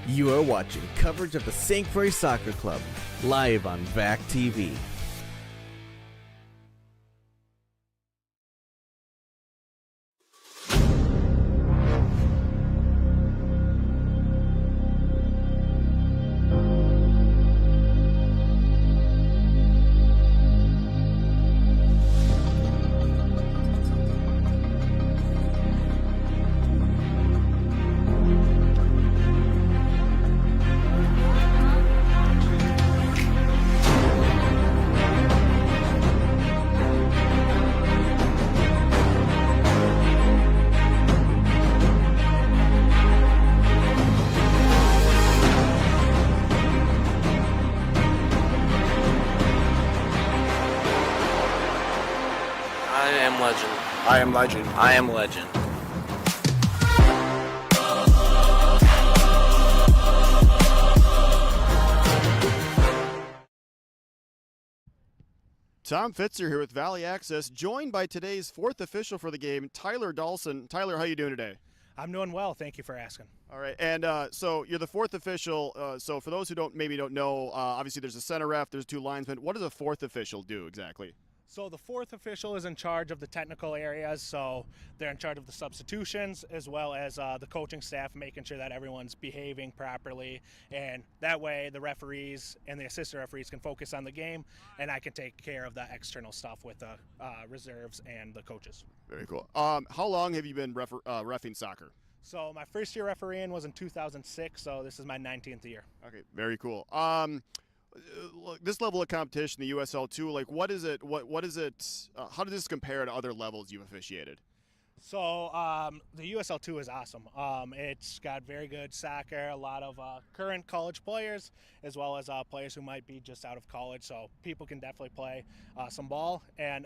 You are watching coverage of the St. Croix Soccer Club, live on VAC TV. I am legend. I am legend. Tom Fitzer here with Valley Access, joined by today's fourth official for the game, Tyler Dolson. Tyler, how you doing today? I'm doing well. Thank you for asking. All right, and so you're the fourth official. So for those who don't know, obviously there's a center ref, there's two linesmen. What does a fourth official do exactly? So the fourth official is in charge of the technical areas, so they're in charge of the substitutions as well as the coaching staff, making sure that everyone's behaving properly, and that way the referees and the assistant referees can focus on the game, and I can take care of the external stuff with the reserves and the coaches. Very cool. How long have you been reffing soccer? So my first year refereeing was in 2006, so this is my 19th year. Okay, very cool. This level of competition, the USL2, like what is it? What is it? How does this compare to other levels you've officiated? So the USL2 is awesome. It's got very good soccer, a lot of current college players, as well as players who might be just out of college. So people can definitely play some ball. And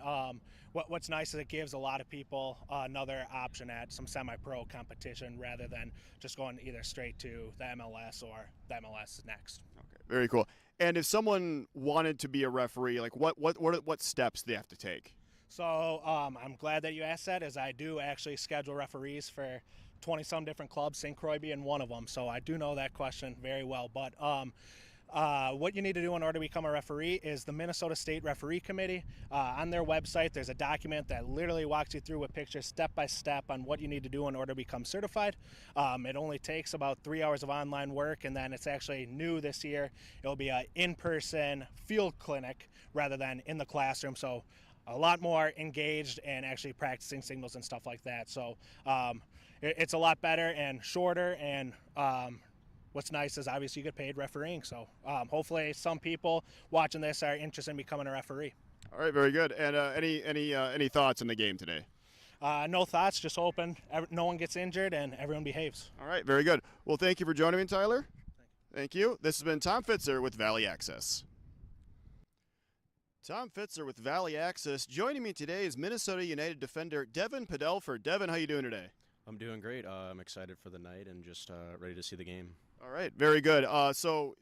what's nice is it gives a lot of people another option at some semi-pro competition rather than just going either straight to the MLS or the MLS next. Okay, very cool. And if someone wanted to be a referee, like what steps do they have to take? So I'm glad that you asked that, as I do actually schedule referees for 20-some different clubs, St. Croix being one of them. So I do know that question very well. But what you need to do in order to become a referee is the Minnesota State Referee Committee. On their website, there's a document that literally walks you through with pictures step by step on what you need to do in order to become certified. It only takes about 3 hours of online work, and then it's actually new this year. It'll be an in-person field clinic rather than in the classroom. So a lot more engaged and actually practicing signals and stuff like that. So it's a lot better and shorter, and what's nice is obviously you get paid refereeing. So hopefully some people watching this are interested in becoming a referee. All right, very good. And any thoughts on the game today? No thoughts, just hoping no one gets injured and everyone behaves. All right, very good. Well, thank you for joining me, Tyler. Thank you. This has been Tom Fitzer with Valley Access. Tom Fitzer with Valley Access. Joining me today is Minnesota United defender Devon Padelford. Devon, how you doing today? I'm doing great. I'm excited for the night and just ready to see the game. All right, very good. So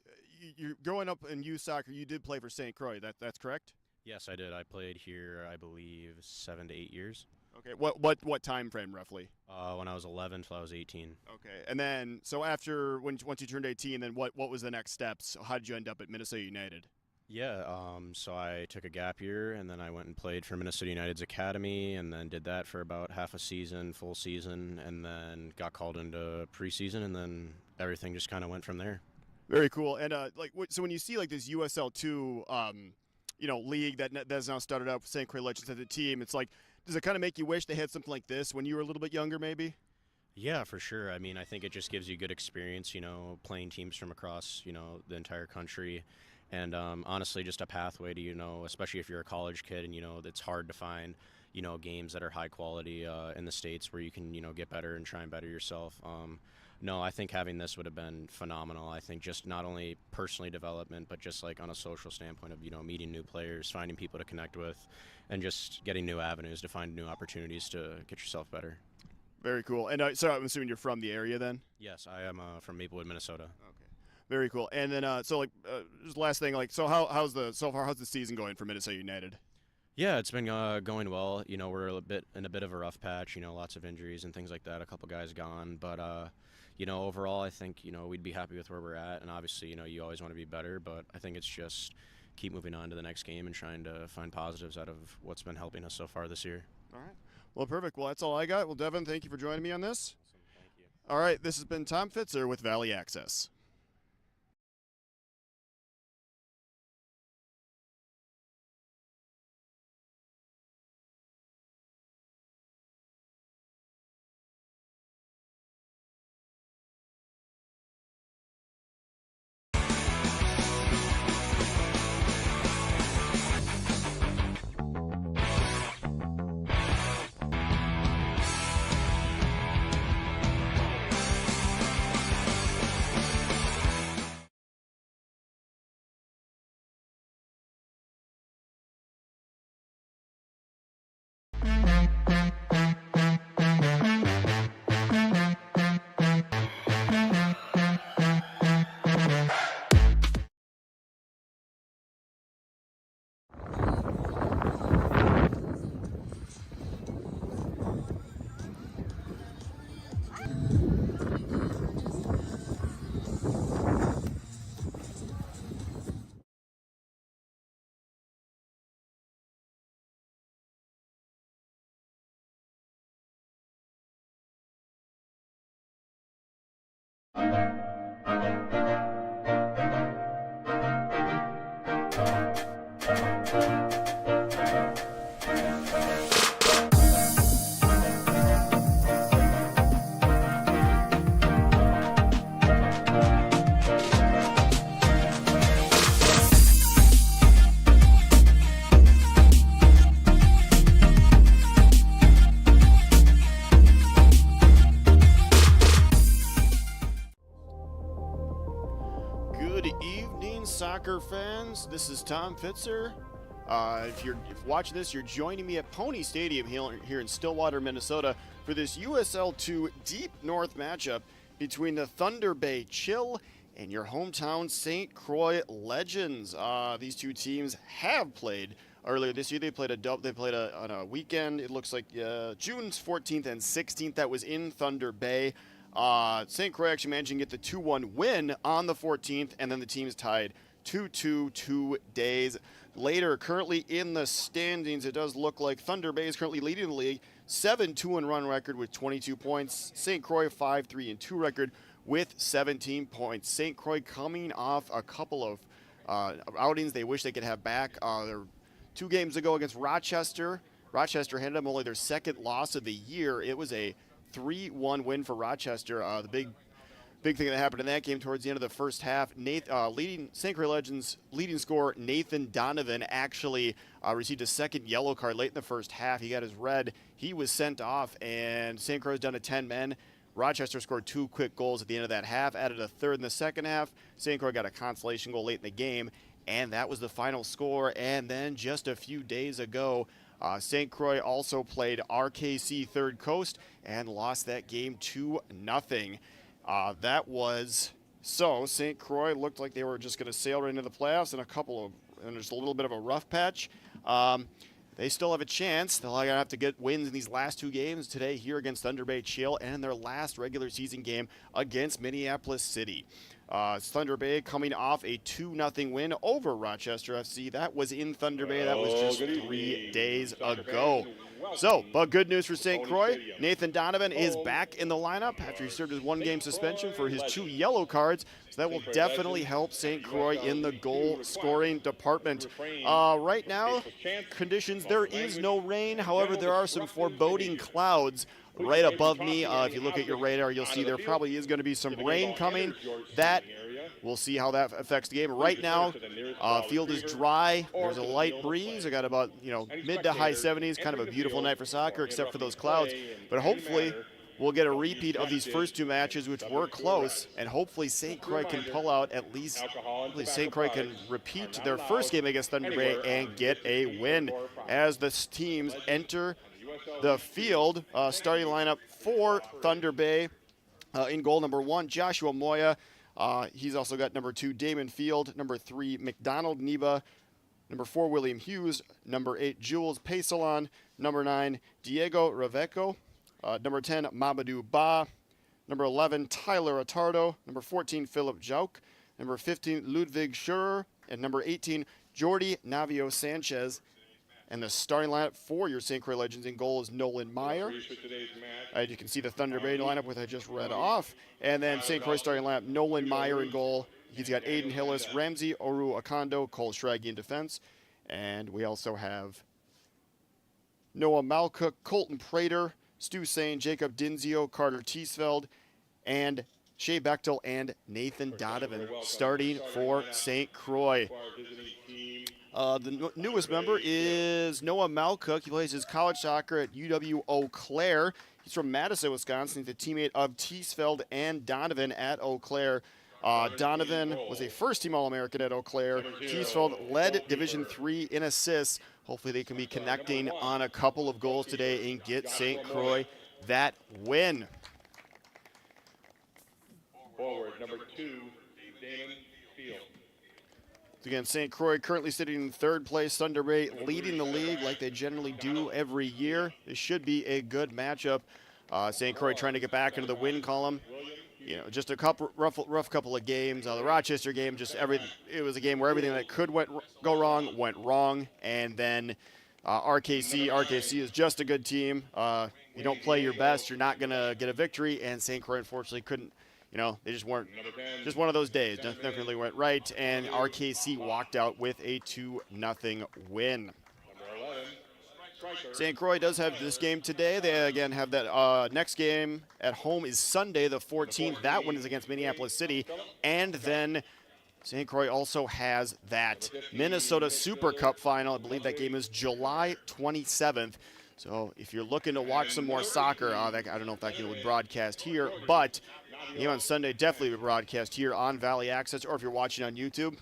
you're growing up in youth soccer. You did play for St. Croix. That's correct? Yes, I did. I played here, I believe, 7 to 8 years. Okay. What time frame roughly? When I was 11 till I was 18. Okay. And then so once you turned 18, then what was the next steps? How did you end up at Minnesota United? Yeah, so I took a gap year, and then I went and played for Minnesota United's academy, and then did that for about half a season, full season, and then got called into preseason, and then everything just kind of went from there. Very cool. And so when you see like this USL2, league that's now started up, St. Croix Legends as a team, it's like, does it kind of make you wish they had something like this when you were a little bit younger, maybe? Yeah, for sure. I mean, I think it just gives you good experience, playing teams from across, the entire country. And honestly, just a pathway to, especially if you're a college kid and, it's hard to find, games that are high quality in the States where you can, get better and try and better yourself. No, I think having this would have been phenomenal. I think just not only personally development, but just like on a social standpoint of, meeting new players, finding people to connect with, and just getting new avenues to find new opportunities to get yourself better. Very cool. And so I'm assuming you're from the area then? Yes, I am from Maplewood, Minnesota. Okay. Very cool. And then, just last thing, how's the season going for Minnesota United? Yeah, it's been going well. We're in a bit of a rough patch. Lots of injuries and things like that. A couple guys gone, but overall, I think, we'd be happy with where we're at. And obviously, you always want to be better, but I think it's just keep moving on to the next game and trying to find positives out of what's been helping us so far this year. All right. Well, perfect. Well, that's all I got. Well, Devon, thank you for joining me on this. Awesome. Thank you. All right. This has been Tom Fitzer with Valley Access. Good evening, soccer fans. This is Tom Fitzer. If you're watching this, you're joining me at Pony Stadium here in Stillwater, Minnesota, for this USL2 Deep North matchup between the Thunder Bay Chill and your hometown St. Croix Legends. These two teams have played earlier this year. They played on a weekend. It looks like June 14th and 16th. That was in Thunder Bay. St. Croix actually managed to get the 2-1 win on the 14th, and then the teams tied 2-2 2 days later. Currently in the standings, it does look like Thunder Bay is currently leading the league, 7-2 run record with 22 points. St. Croix 5-3 2 record with 17 points. St. Croix coming off a couple of outings they wish they could have back. They're 2 games ago against Rochester. Rochester handed them only their second loss of the year. It was a 3-1 win for Rochester. The big thing that happened in that game towards the end of the first half, St. Croix Legends leading scorer Nathan Donovan actually received a second yellow card late in the first half. He got his red. He was sent off, and St. Croix was down to 10 men. Rochester scored 2 quick goals at the end of that half, added a third in the second half. St. Croix got a consolation goal late in the game, and that was the final score. And then just a few days ago, St. Croix also played RKC Third Coast and lost that game 2-0. That was so. St. Croix looked like they were just going to sail right into the playoffs and just a little bit of a rough patch. They still have a chance. They'll have to get wins in these last 2 games today here against Thunder Bay Chill and their last regular season game against Minneapolis City. Thunder Bay coming off a 2-0 win over Rochester FC. That was in Thunder Bay. That was just 3 days ago. So, but good news for St. Croix. Nathan Donovan is back in the lineup after he served his 1-game suspension for his 2 yellow cards. So that will definitely help St. Croix in the goal-scoring department. Right now, conditions, there is no rain. However, there are some foreboding clouds right above me. If you look at your radar, you'll see there probably is going to be some rain coming. We'll see how that affects the game. Right now, field is dry. There's a light breeze. I got about mid to high 70s. Kind of a beautiful night for soccer, except for those clouds. But hopefully, we'll get a repeat of these first 2 matches, which were close, and hopefully St. Croix can pull out at least. Hopefully St. Croix can repeat their first game against Thunder Bay and get a win as the teams enter the field. Starting lineup for Thunder Bay. In goal, number 1, Joshua Moya. He's also got number 2, Damon Field, number 3, McDonald Neva, number 4, William Hughes, number 8, Jules Pesalon, number 9, Diego Raveco, number 10, Mamadou Ba, Number 11, Tyler Attardo. Number 14, Philip Jauk. Number 15, Ludwig Schurer. And number 18, Jordi Navio Sanchez. And the starting lineup for your St. Croix Legends in goal is Nolan Meyer. As you can see, the Thunder Bay lineup, which I just read off. And then St. Croix starting lineup, Nolan Meyer in goal. He's got Aiden Hillis, Ramsey Oru Akando, Cole Schraggy in defense. And we also have Noah Malcook, Colton Prater, Stu Sain, Jacob Dinzio, Carter Teesfeld, and Shea Bechtel and Nathan Donovan starting for St. Croix. The newest member is Noah Malcook. He plays his college soccer at UW Eau Claire. He's from Madison, Wisconsin. He's a teammate of Teesfeld and Donovan at Eau Claire. Donovan was a first-team All-American at Eau Claire. Teesfeld led Division III in assists. Hopefully they can be connecting on a couple of goals today and get St. Croix that win. Forward, number 2, Damon Field. Again, St. Croix currently sitting in third place. Thunder Bay leading the league like they generally do every year. This should be a good matchup. St. Croix trying to get back into the win column. You know, just a couple rough couple of games. The Rochester game, it was a game where everything that could go wrong went wrong. And then RKC is just a good team. You don't play your best, you're not gonna get a victory. And St. Croix unfortunately couldn't. You know, they just weren't. Just one of those days. Nothing really went right, and RKC walked out with a 2-0 win. St. Croix does have this game today. They again have that next game at home is Sunday the 14th. That one is against Minneapolis City, and then St. Croix also has that Minnesota Super Cup final. I believe that game is July 27th. So if you're looking to watch some more soccer, I don't know if that game would broadcast here, but the game on Sunday definitely will broadcast here on Valley Access, or if you're watching on YouTube.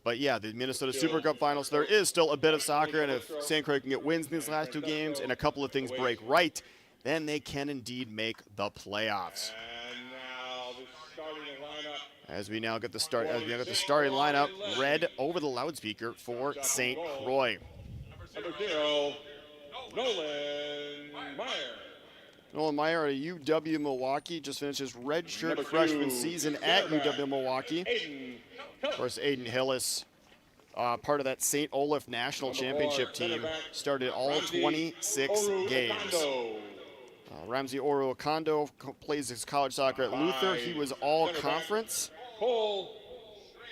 But yeah, the Minnesota Super Cup Finals, there is still a bit of soccer, and if St. Croix can get wins in these last two games and a couple of things break right, then they can indeed make the playoffs. And now the starting lineup. As we now get the starting lineup read over the loudspeaker for St. Croix. Number 0, Nolan Meyer. Nolan Meyer at UW Milwaukee just finished his redshirt Number 2, freshman season at UW Milwaukee. Aiden. Of course, Aiden Hillis, part of that St. Olaf National Championship team, started all 26 games. Ramsey Oru Akando plays his college soccer at Luther. He was all-conference. Cole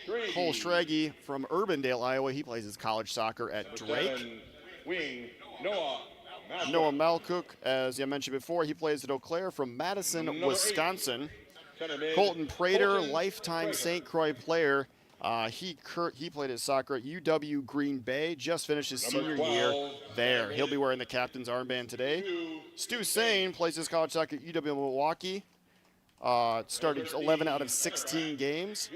Schraggy from Urbandale, Iowa. He plays his college soccer at Drake. 7, wing, Noah Malcook, as I mentioned before, he plays at Eau Claire from Madison, Number Wisconsin. 8, center mid, Colton Prater, Colton lifetime Prater. St. Croix player. He played his soccer at UW Green Bay, just finished his Number senior 12, year there. He'll be wearing the captain's armband today. Stu Sain plays his college soccer at UW Milwaukee. Started 11 out of 16 games.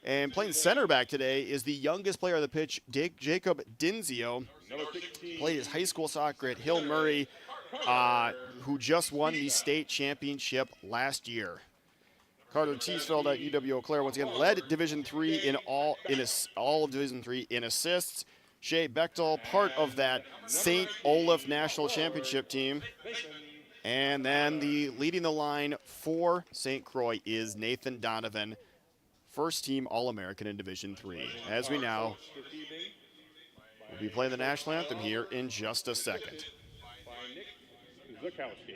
And playing center back today is the youngest player on the pitch, Jacob Dinzio. Number 16, Played his high school soccer at Hill Murray, who just won the state championship last year. Carter Teesfeld at UW Eau Claire once again led Division III in all of Division III in assists. Shea Bechtel, part of that St. Olaf National Championship team. And then leading the line for St. Croix is Nathan Donovan, first team All-American in Division III. As we now will be playing the national anthem here in just a second. by Nick Zukowski.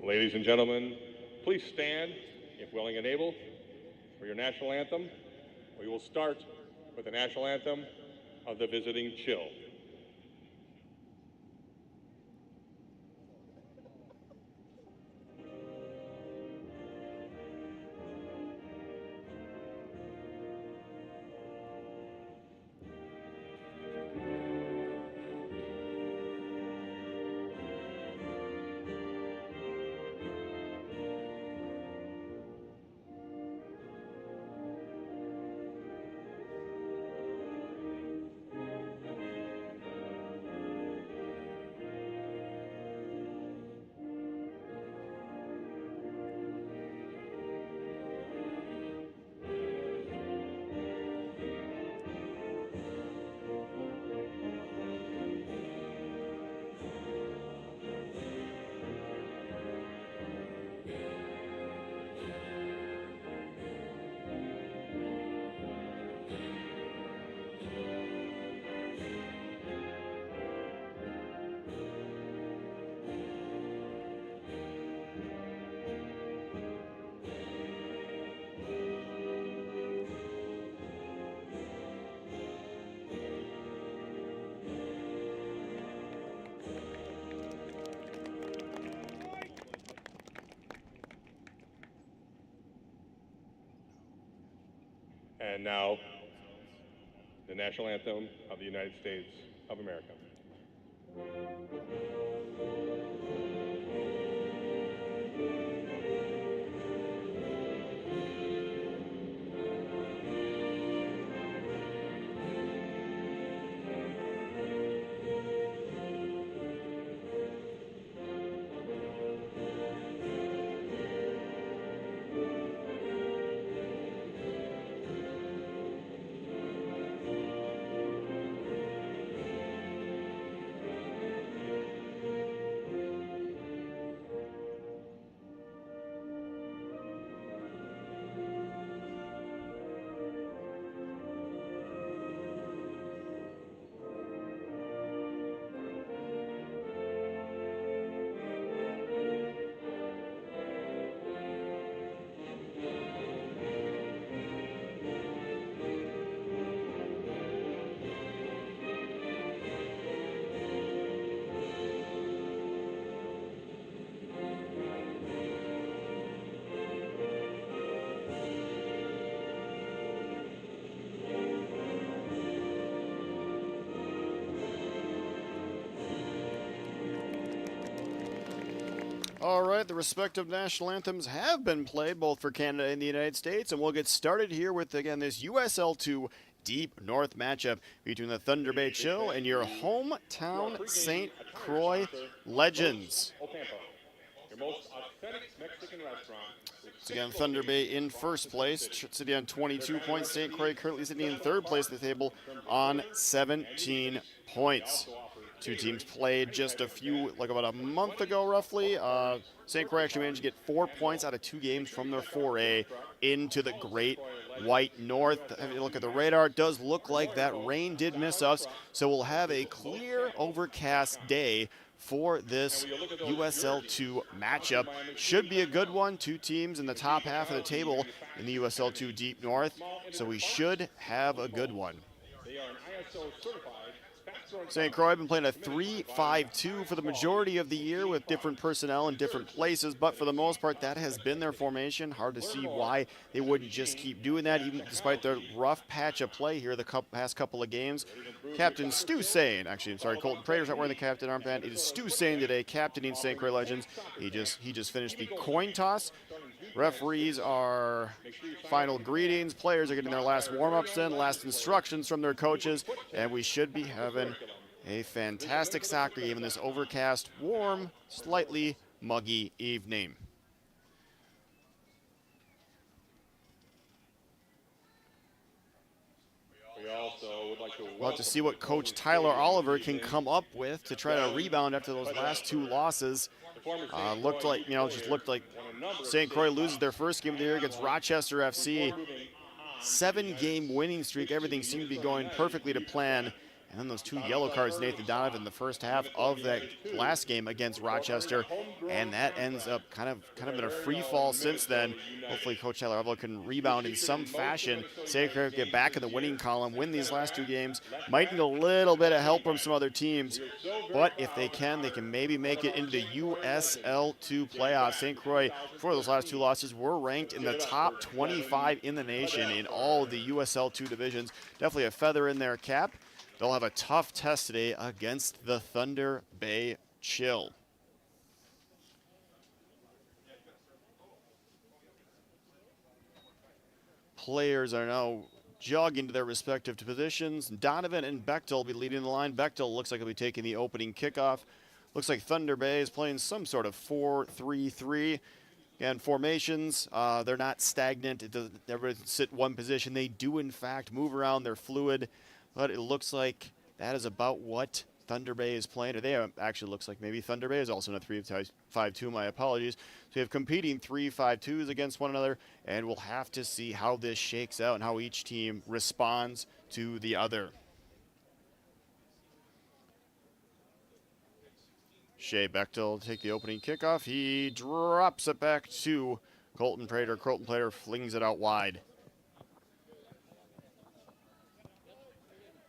Ladies and gentlemen, please stand, if willing and able, for your national anthem. We will start with the national anthem of the visiting Chill. And now, the national anthem of the United States of America. All right, the respective national anthems have been played both for Canada and the United States, and we'll get started here with, again, this USL2 Deep North matchup between the Thunder Bay Chill and your hometown St. Croix Legends. Your most authentic Mexican restaurant. Once again, Thunder Bay in first place, sitting on 22 points. St. Croix currently sitting in third place at the table on 17 points. Two teams played just about a month ago, roughly. St. Croix actually managed to get 4 points out of 2 games from their foray into the Great White North. Having a look at the radar, it does look like that rain did miss us, so we'll have a clear, overcast day for this USL2 matchup. Should be a good one. 2 teams in the top half of the table in the USL2 Deep North, so we should have a good one. They are an ISO certified. St. Croix have been playing a 3-5-2 for the majority of the year with different personnel in different places, but for the most part, that has been their formation. Hard to see why they wouldn't just keep doing that, even despite their rough patch of play here the past couple of games. Captain Stu Sane, Colton Prater's not wearing the captain armband. It is Stu Sane today, captaining St. Croix Legends. He just finished the coin toss. Referees are final greetings. Players are getting their last warm-ups in, last instructions from their coaches, and we should be having a fantastic soccer game in this overcast, warm, slightly muggy evening. We'll have to see what Coach Tyler Oliver can come up with to try to rebound after those last 2 losses. Looked like St. Croix loses their first game of the year against Rochester FC. 7-game winning streak. Everything seemed to be going perfectly to plan. And then those 2 yellow cards, Nathan Donovan, in the first half of that last game against Rochester. And that ends up kind of been a free fall since then. Hopefully Coach Tyler Oliver can rebound in some fashion. St. Croix get back in the winning column, win these last 2 games. Might need a little bit of help from some other teams. But if they can maybe make it into the USL2 playoffs. St. Croix, for those last 2 losses, were ranked in the top 25 in the nation in all of the USL2 divisions. Definitely a feather in their cap. They'll have a tough test today against the Thunder Bay Chill. Players are now jogging to their respective positions. Donovan and Bechtel will be leading the line. Bechtel looks like he'll be taking the opening kickoff. Looks like Thunder Bay is playing some sort of 4-3-3. And formations, they're not stagnant. It doesn't everybody sit one position. They do, in fact, move around. They're fluid. But it looks like that is about what Thunder Bay is playing. Or they actually looks like maybe Thunder Bay is also in a 3-5-2. My apologies. So we have competing 3-5-2s against one another, and we'll have to see how this shakes out and how each team responds to the other. Shea Bechtel will take the opening kickoff. He drops it back to Colton Prater. Colton Prater flings it out wide.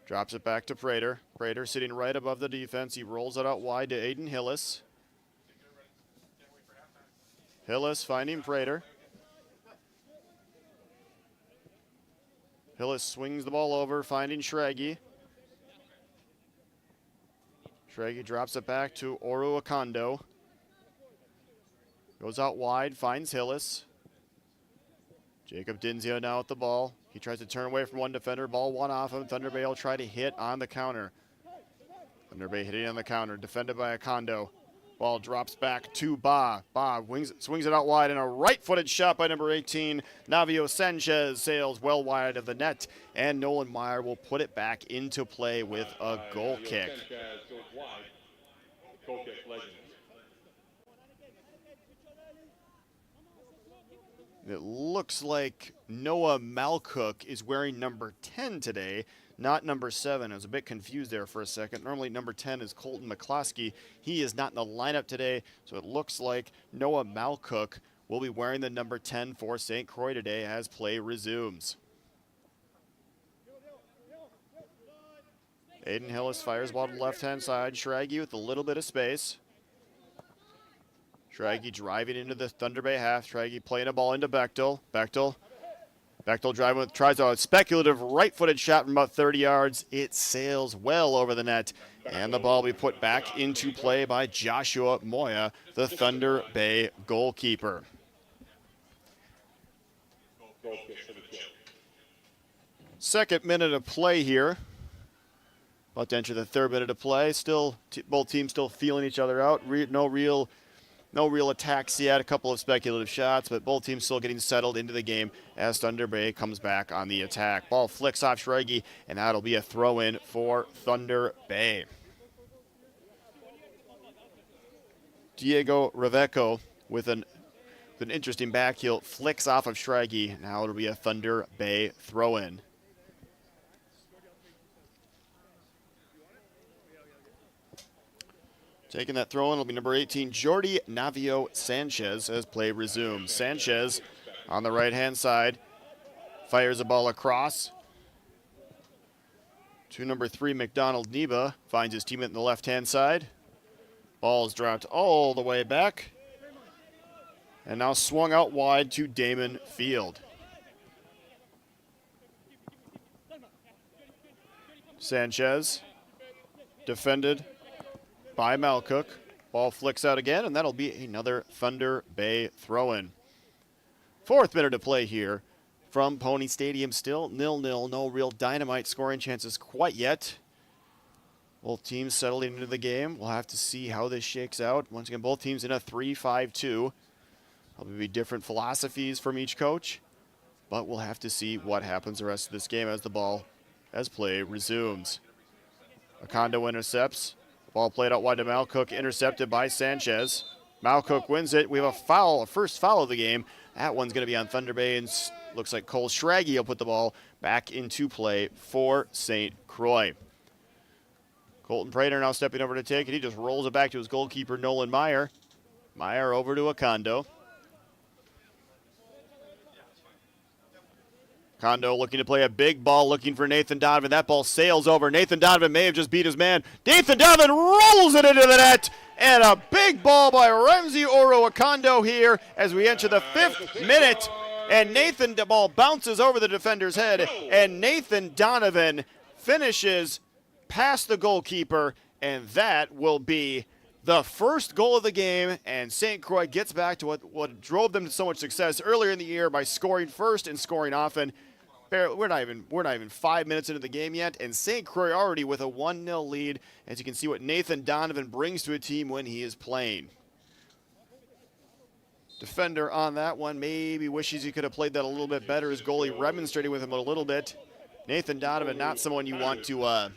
Drops it back to Prater. Prater sitting right above the defense. He rolls it out wide to Aiden Hillis. Hillis finding Prater. Hillis swings the ball over, finding Schrage. Schrage drops it back to Oru Akando. Goes out wide, finds Hillis. Jacob Dinzio now with the ball. He tries to turn away from one defender. Ball one off him. Thunder Bay will try to hit on the counter. Thunder Bay hitting on the counter, defended by Akando. Ball drops back to Ba. Ba swings it out wide, and a right-footed shot by number 18, Navio Sanchez, sails well wide of the net, and Nolan Meyer will put it back into play with a goal kick. It looks like Noah Malcook is wearing number 10 today, not number 7. I was a bit confused there for a second. Normally number 10 is Colton McCloskey. He is not in the lineup today, so it looks like Noah Malcook will be wearing the number 10 for St. Croix today as play resumes. Aiden Hillis fires ball to the left-hand side. Schrage with a little bit of space. Schrage driving into the Thunder Bay half. Schrage playing a ball into Bechtel. Bechtel driving with, tries a speculative right-footed shot from about 30 yards. It sails well over the net, and the ball will be put back into play by Joshua Moya, the Thunder Bay goalkeeper. Second minute of play here. About to enter the third minute of play. Still, both teams still feeling each other out. No real attacks yet, a couple of speculative shots, but both teams still getting settled into the game as Thunder Bay comes back on the attack. Ball flicks off Schrage, and that'll be a throw-in for Thunder Bay. Diego Reveco with an interesting back heel, flicks off of Schrage. Now it'll be a Thunder Bay throw-in. Taking that throw-in will be number 18, Jordi Navio Sanchez, as play resumes. Sanchez on the right-hand side fires a ball across to number 3, McDonald Neba. Finds his teammate on the left-hand side. Ball's dropped all the way back. And now swung out wide to Damon Field. Sanchez defended by Malcook. Ball flicks out again, and that'll be another Thunder Bay throw-in. Fourth minute of play here from Pony Stadium. Still 0-0. No real dynamite scoring chances quite yet. Both teams settling into the game. We'll have to see how this shakes out. Once again, both teams in a 3-5-2. Probably different philosophies from each coach, but we'll have to see what happens the rest of this game as play resumes. Akando intercepts. Ball played out wide to Malcook, intercepted by Sanchez. Malcook wins it. We have a first foul of the game. That one's going to be on Thunder Bay, and looks like Cole Schrage will put the ball back into play for St. Croix. Colton Prater now stepping over to take it. He just rolls it back to his goalkeeper, Nolan Meyer. Meyer over to Akando. Kondo looking to play a big ball, looking for Nathan Donovan. That ball sails over. Nathan Donovan may have just beat his man. Nathan Donovan rolls it into the net, and a big ball by Ramsey Oro Akando here as we enter the 5th minute. And the ball bounces over the defender's head, and Nathan Donovan finishes past the goalkeeper, and that will be the first goal of the game, and St. Croix gets back to what drove them to so much success earlier in the year by scoring first and scoring often. We're not even 5 minutes into the game yet, and St. Croix already with a 1-0 lead, as you can see what Nathan Donovan brings to a team when he is playing. Defender on that one maybe wishes he could have played that a little bit better. His goalie remonstrating with him a little bit. Nathan Donovan, not someone you want to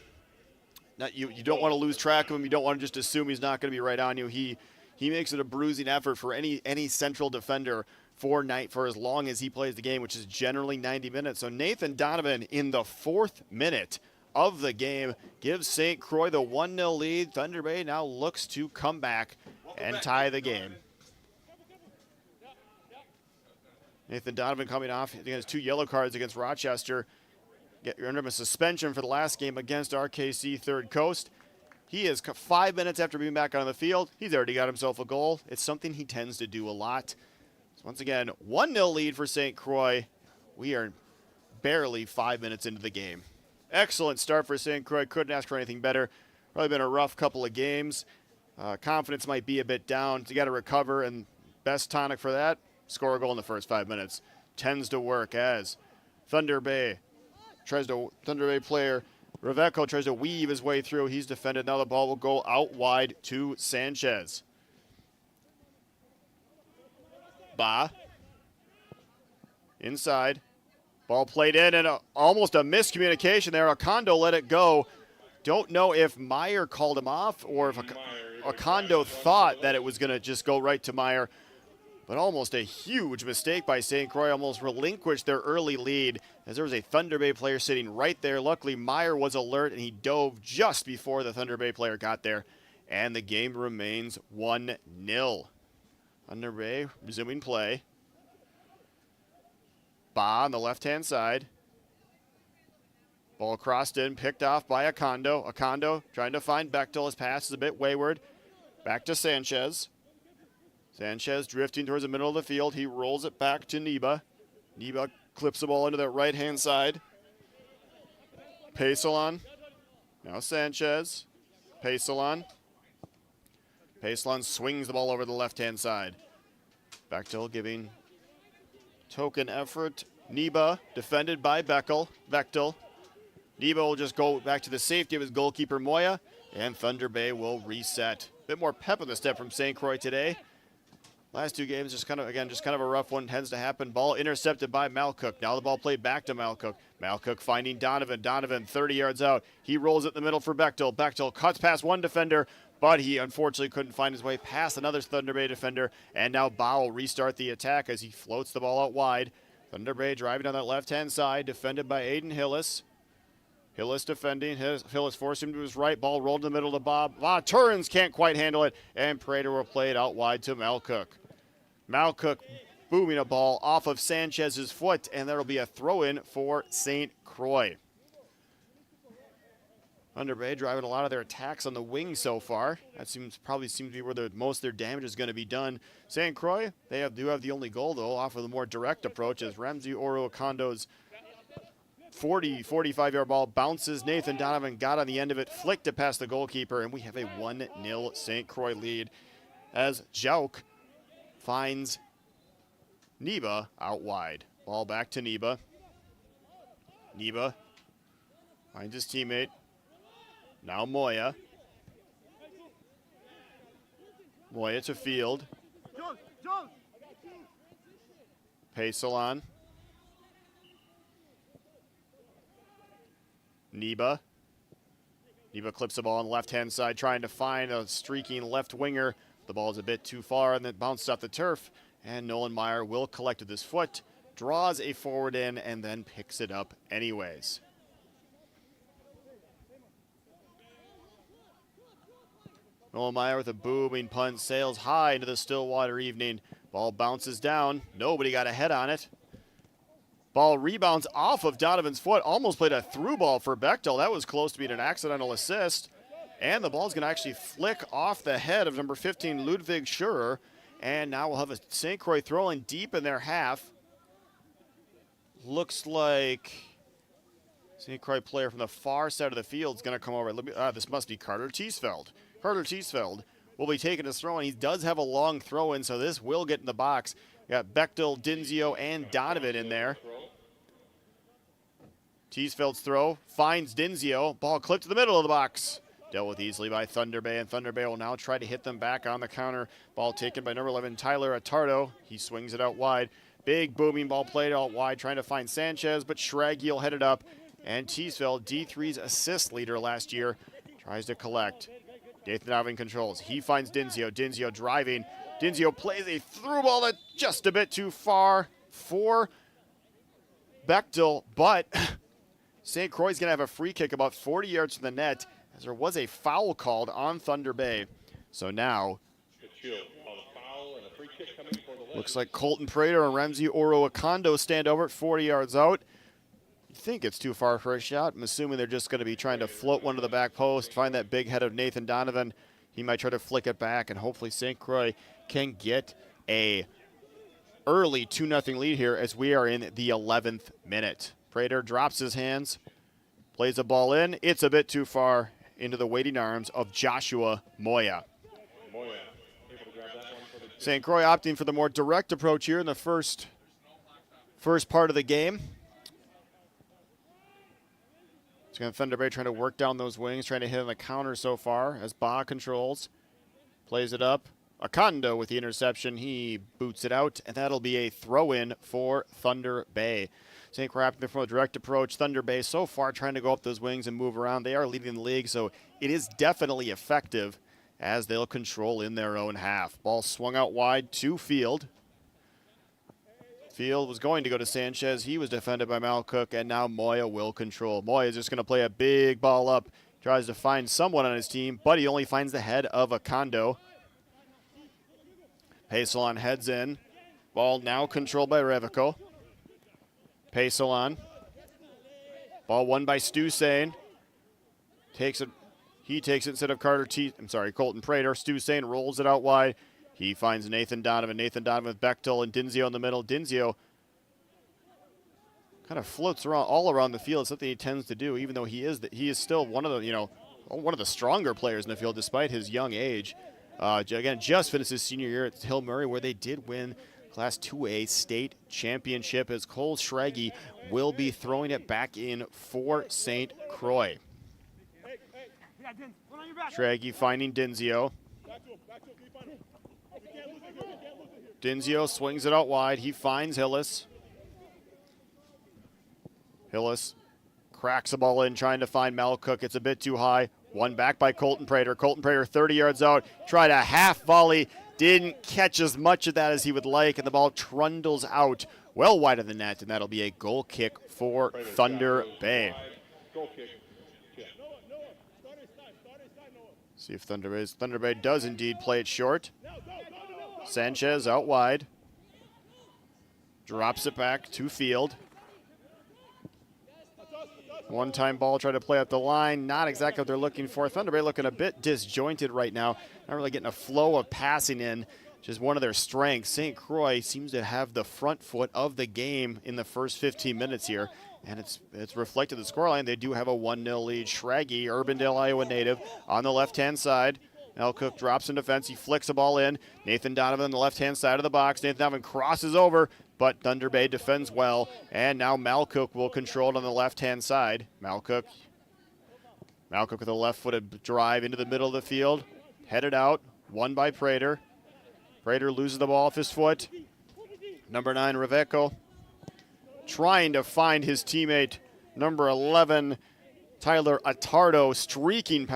you don't want to lose track of him. You don't want to just assume he's not going to be right on you. He makes it a bruising effort for any central defender for as long as he plays the game, which is generally 90 minutes. So Nathan Donovan in the 4th minute of the game gives St. Croix the 1-0 lead. Thunder Bay now looks to come back and tie the game. Nathan Donovan coming off against 2 yellow cards against Rochester. Under a suspension for the last game against RKC Third Coast. He is 5 minutes after being back on the field. He's already got himself a goal. It's something he tends to do a lot. So once again, 1-0 lead for St. Croix. We are barely 5 minutes into the game. Excellent start for St. Croix. Couldn't ask for anything better. Probably been a rough couple of games. Confidence might be a bit down. You got to recover, and best tonic for that, score a goal in the first 5 minutes. Tends to work as Thunder Bay player Reveco tries to weave his way through. He's defended. Now the ball will go out wide to Sanchez. Ba. Inside. Ball played in, and almost a miscommunication there. Okondo let it go. Don't know if Meyer called him off or if Okondo thought that it was going to just go right to Meyer. But almost a huge mistake by St. Croix, almost relinquished their early lead as there was a Thunder Bay player sitting right there. Luckily, Meyer was alert, and he dove just before the Thunder Bay player got there. And the game remains 1-0. Thunder Bay resuming play. Ba on the left-hand side. Ball crossed in, picked off by Okondo. Okondo trying to find Bechtel. His pass is a bit wayward. Back to Sanchez. Sanchez drifting towards the middle of the field. He rolls it back to Niba. Niba clips the ball into the right-hand side. Pesalon. Now Sanchez. Pesalon. Pesalon swings the ball over the left-hand side. Bechtel giving token effort. Niba defended by Bechtel. Niba will just go back to the safety of his goalkeeper Moya, and Thunder Bay will reset. A bit more pep in the step from St. Croix today. Last two games, just kind of a rough one. Tends to happen. Ball intercepted by Malcook. Now the ball played back to Malcook. Malcook finding Donovan. Donovan 30 yards out. He rolls it in the middle for Bechtel. Bechtel cuts past one defender, but he unfortunately couldn't find his way past another Thunder Bay defender. And now Ba will restart the attack as he floats the ball out wide. Thunder Bay driving on that left-hand side, defended by Aiden Hillis. Hillis defending. Hillis forced him to his right. Ball rolled in the middle to Bob. Turns can't quite handle it, and Prater will play it out wide to Malcook. Malcook booming a ball off of Sanchez's foot, and there will be a throw-in for St. Croix. Thunder Bay driving a lot of their attacks on the wing so far. That probably seems to be where most of their damage is going to be done. St. Croix, do have the only goal, though, off of the more direct approach as Ramsey Oro Okondo's 45-yard ball bounces. Nathan Donovan got on the end of it, flicked it past the goalkeeper, and we have a 1-0 St. Croix lead as Jauk finds Niba out wide. Ball back to Niba. Niba finds his teammate. Now Moya. Moya to field. Pesalon. Niba. Niba clips the ball on the left-hand side, trying to find a streaking left winger. The ball is a bit too far, and then bounced off the turf. And Nolan Meyer will collect with his foot, draws a forward in, and then picks it up anyways. Nolan Meyer with a booming punt, sails high into the Stillwater evening. Ball bounces down. Nobody got a head on it. Ball rebounds off of Donovan's foot. Almost played a through ball for Bechtel. That was close to being an accidental assist. And the ball's going to actually flick off the head of number 15, Ludwig Schurer. And now we'll have a St. Croix throwing deep in their half. Looks like St. Croix player from the far side of the field is going to come over. This must be Carter Teesfeld. Carter Teesfeld will be taking his throw, and he does have a long throw in, so this will get in the box. We got Bechtel, Dinzio, and Donovan in there. Teesfeld's throw finds Dinzio. Ball clipped to the middle of the box. Dealt with easily by Thunder Bay, and Thunder Bay will now try to hit them back on the counter. Ball taken by number 11, Tyler Attardo. He swings it out wide. Big booming ball played out wide, trying to find Sanchez, but Schraggy will head it up. And Teesfeld, D3's assist leader last year, tries to collect. Nathan Donovan controls. He finds Dinzio. Dinzio driving. Dinzio plays a through ball that's just a bit too far for Bechtel, but St. Croix is going to have a free kick about 40 yards from the net, as there was a foul called on Thunder Bay. So now, looks like Colton Prater and Ramsey Oro Okondo stand over at 40 yards out. You think it's too far for a shot. I'm assuming they're just going to be trying to float one to the back post, find that big head of Nathan Donovan. He might try to flick it back, and hopefully St. Croix can get a early 2-0 lead here as we are in the 11th minute. Prater drops his hands, plays a ball in. It's a bit too far into the waiting arms of Joshua Moya. St. Croix opting for the more direct approach here in the first part of the game. It's going to Thunder Bay trying to work down those wings, trying to hit on the counter so far as Ba controls. Plays it up. Akando with the interception. He boots it out, and that'll be a throw-in for Thunder Bay. St. Croix opting for a direct approach. Thunder Bay so far trying to go up those wings and move around. They are leading the league, so it is definitely effective as they'll control in their own half. Ball swung out wide to Field. Field was going to go to Sanchez. He was defended by Malcook, and now Moya will control. Moya is just going to play a big ball up. Tries to find someone on his team, but he only finds the head of Akando. Pesolon heads in. Ball now controlled by Revico. Pesolon. Ball won by Stu Sane. Takes it. He takes it instead of Colton Prater. Stu Sane rolls it out wide. He finds Nathan Donovan. Nathan Donovan with Bechtel and Dinzio in the middle. Dinzio kind of floats around all around the field. Something he tends to do, even though he is still one of the stronger players in the field despite his young age. Again, just finished his senior year at Hill Murray, where they did win Class 2A state championship, as Cole Schraggy will be throwing it back in for St. Croix. Schraggy finding Dinzio. Dinzio swings it out wide. He finds Hillis. Hillis cracks the ball in, trying to find Malcook. It's a bit too high. One back by Colton Prater. Colton Prater 30 yards out. Tried a half volley. Didn't catch as much of that as he would like, and the ball trundles out well wide of the net, and that'll be a goal kick for Thunder Bay. See if Thunder Bay does indeed play it short. Sanchez out wide. Drops it back to Field. One-time ball, try to play up the line. Not exactly what they're looking for. Thunder Bay looking a bit disjointed right now. Not really getting a flow of passing in, which is one of their strengths. St. Croix seems to have the front foot of the game in the first 15 minutes here, and it's reflected the scoreline. They do have a 1-0 lead. Schraggy, Urbandale, Iowa native, on the left-hand side. Malcook drops in defense. He flicks the ball in. Nathan Donovan on the left-hand side of the box. Nathan Donovan crosses over, but Thunder Bay defends well. And now Malcook will control it on the left-hand side. Malcook with a left-footed drive into the middle of the field. Headed out. Won by Prater. Prater loses the ball off his foot. Number 9, Reveco, trying to find his teammate, number 11, Tyler Attardo,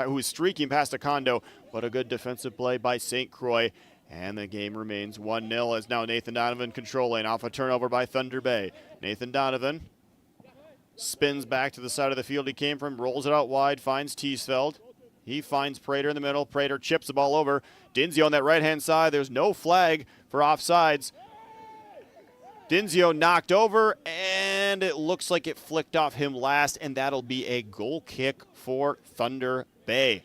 who is streaking past Akando, but a good defensive play by St. Croix, and the game remains 1-0 as now Nathan Donovan controlling off a turnover by Thunder Bay. Nathan Donovan spins back to the side of the field he came from, rolls it out wide, finds Teesfeld. He finds Prater in the middle. Prater chips the ball over. Dinzio on that right-hand side. There's no flag for offsides. Dinzio knocked over, and it looks like it flicked off him last, and that'll be a goal kick for Thunder Bay.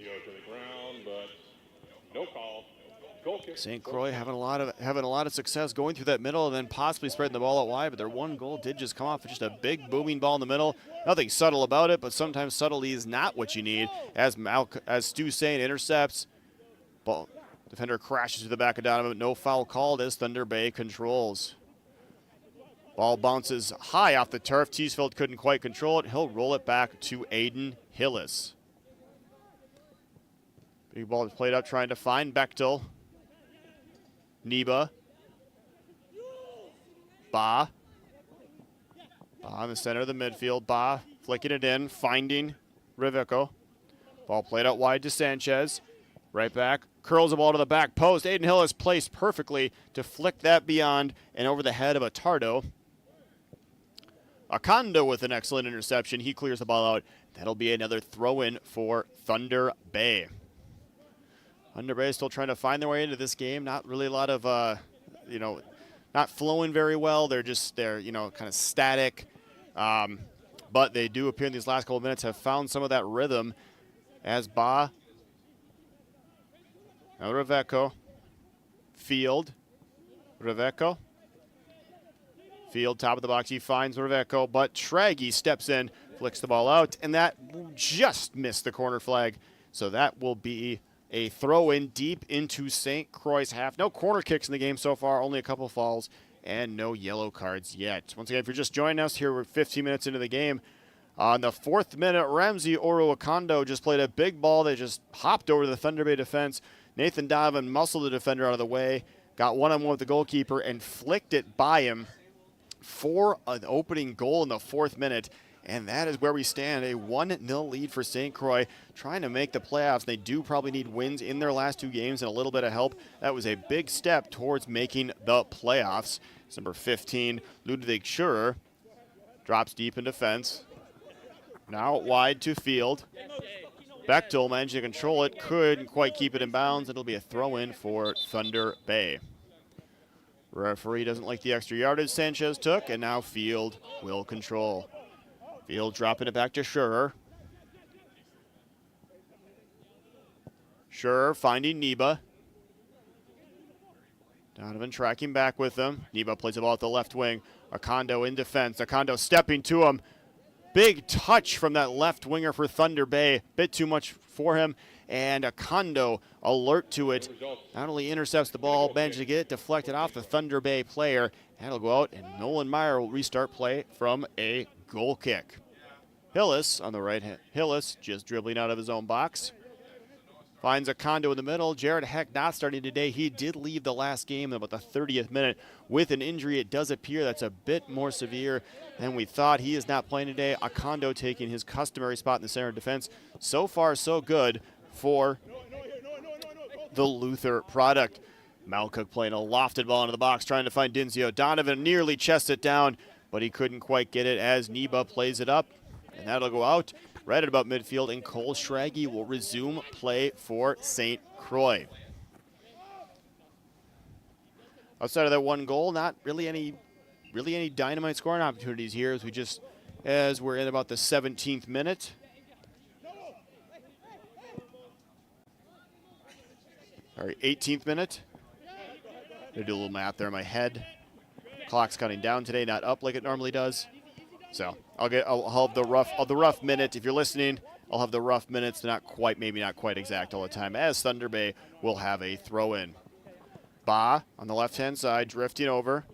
St. Croix having a lot of success going through that middle and then possibly spreading the ball out wide, but their one goal did just come off with just a big booming ball in the middle. Nothing subtle about it, but sometimes subtlety is not what you need. As Stu Sane intercepts, ball defender crashes to the back of Donovan. No foul called as Thunder Bay controls. Ball bounces high off the turf. Teesfeld couldn't quite control it. He'll roll it back to Aiden Hillis. Big ball is played up, trying to find Bechtel. Neba. Ba in the center of the midfield. Ba flicking it in, finding Revico. Ball played out wide to Sanchez. Right back, curls the ball to the back post. Aiden Hillis placed perfectly to flick that beyond and over the head of Attardo. Akando with an excellent interception. He clears the ball out. That'll be another throw-in for Thunder Bay. Thunder Bay is still trying to find their way into this game. Not really a lot of, not flowing very well. They're kind of static. But they do appear in these last couple of minutes have found some of that rhythm as Ba, now Reveco, Field, Reveco, Field, top of the box, he finds Reveco, but Schragi steps in, flicks the ball out, and that just missed the corner flag. So that will be a throw-in deep into St. Croix's half. No corner kicks in the game so far, only a couple falls, and no yellow cards yet. Once again, if you're just joining us here, we're 15 minutes into the game. On the 4th minute, Ramsey Oroakando just played a big ball that just hopped over the Thunder Bay defense. Nathan Donovan muscled the defender out of the way, got one-on-one with the goalkeeper, and flicked it by him for an opening goal in the 4th minute. And that is where we stand, a 1-0 lead for St. Croix, trying to make the playoffs. They do probably need wins in their last 2 games and a little bit of help. That was a big step towards making the playoffs. It's number 15, Ludwig Schurer, drops deep in defense. Now wide to Field. Bechtel managed to control it, couldn't quite keep it in bounds. It'll be a throw-in for Thunder Bay. Referee doesn't like the extra yardage Sanchez took, and now Field will control. Field dropping it back to Schurer. Schurer finding Neba. Donovan tracking back with him. Neba plays the ball at the left wing. Acondo in defense. Acondo stepping to him. Big touch from that left winger for Thunder Bay. Bit too much for him. And Acondo, alert to it, not only intercepts the ball, manages to get it deflected off the Thunder Bay player. That'll go out, and Nolan Meyer will restart play from a goal kick. Hillis on the right hand. Hillis just dribbling out of his own box. Finds Acondo in the middle. Jared Heck not starting today. He did leave the last game in about the 30th minute with an injury. It does appear that's a bit more severe than we thought. He is not playing today. Acondo taking his customary spot in the center of defense. So far, so good for the Luther product. Malcook playing a lofted ball into the box, trying to find Dinzio. Donovan nearly chests it down, but he couldn't quite get it as Neba plays it up. And that'll go out right at about midfield, and Cole Schragi will resume play for St. Croix. Outside of that one goal, not really any dynamite scoring opportunities here as we're in about the 17th minute. Sorry, 18th minute. Gonna do a little math there in my head. Clock's counting down today, not up like it normally does. So I'll have the rough minute. If you're listening, I'll have the rough minutes, maybe not quite exact all the time, as Thunder Bay will have a throw in. Ba on the left-hand side, drifting over.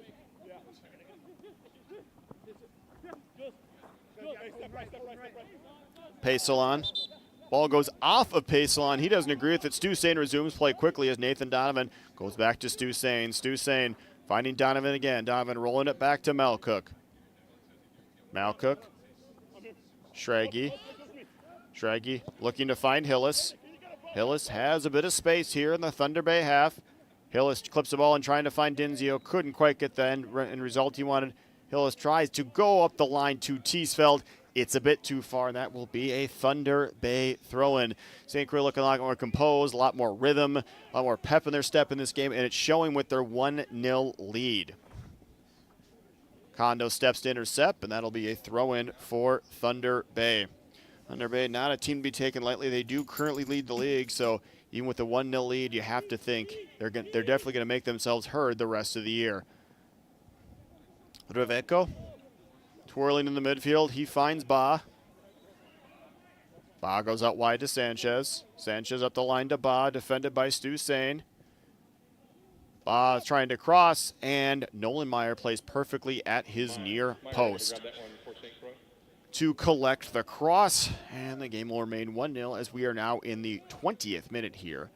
Pesalon. Ball goes off of Pesalon. He doesn't agree with it. Stu Sain resumes play quickly as Nathan Donovan goes back to Stu Sain. Stu Sain finding Donovan again. Donovan rolling it back to Malcook. Malcook. Schragi. Schragi looking to find Hillis. Hillis has a bit of space here in the Thunder Bay half. Hillis clips the ball and trying to find Dinzio. Couldn't quite get the end result he wanted. Hillis tries to go up the line to Teesfeld. It's a bit too far, and that will be a Thunder Bay throw-in. St. Croix looking a lot more composed, a lot more rhythm, a lot more pep in their step in this game, and it's showing with their 1-0 lead. Kondo steps to intercept, and that'll be a throw-in for Thunder Bay. Thunder Bay, not a team to be taken lightly. They do currently lead the league, so even with the 1-0 lead, you have to think they're definitely going to make themselves heard the rest of the year. Reveco twirling in the midfield. He finds Ba. Ba goes out wide to Sanchez. Sanchez up the line to Ba, defended by Stu Sain. Ba trying to cross, and Nolan Meyer plays perfectly at his near post to collect the cross, and the game will remain 1-0 as we are now in the 20th minute here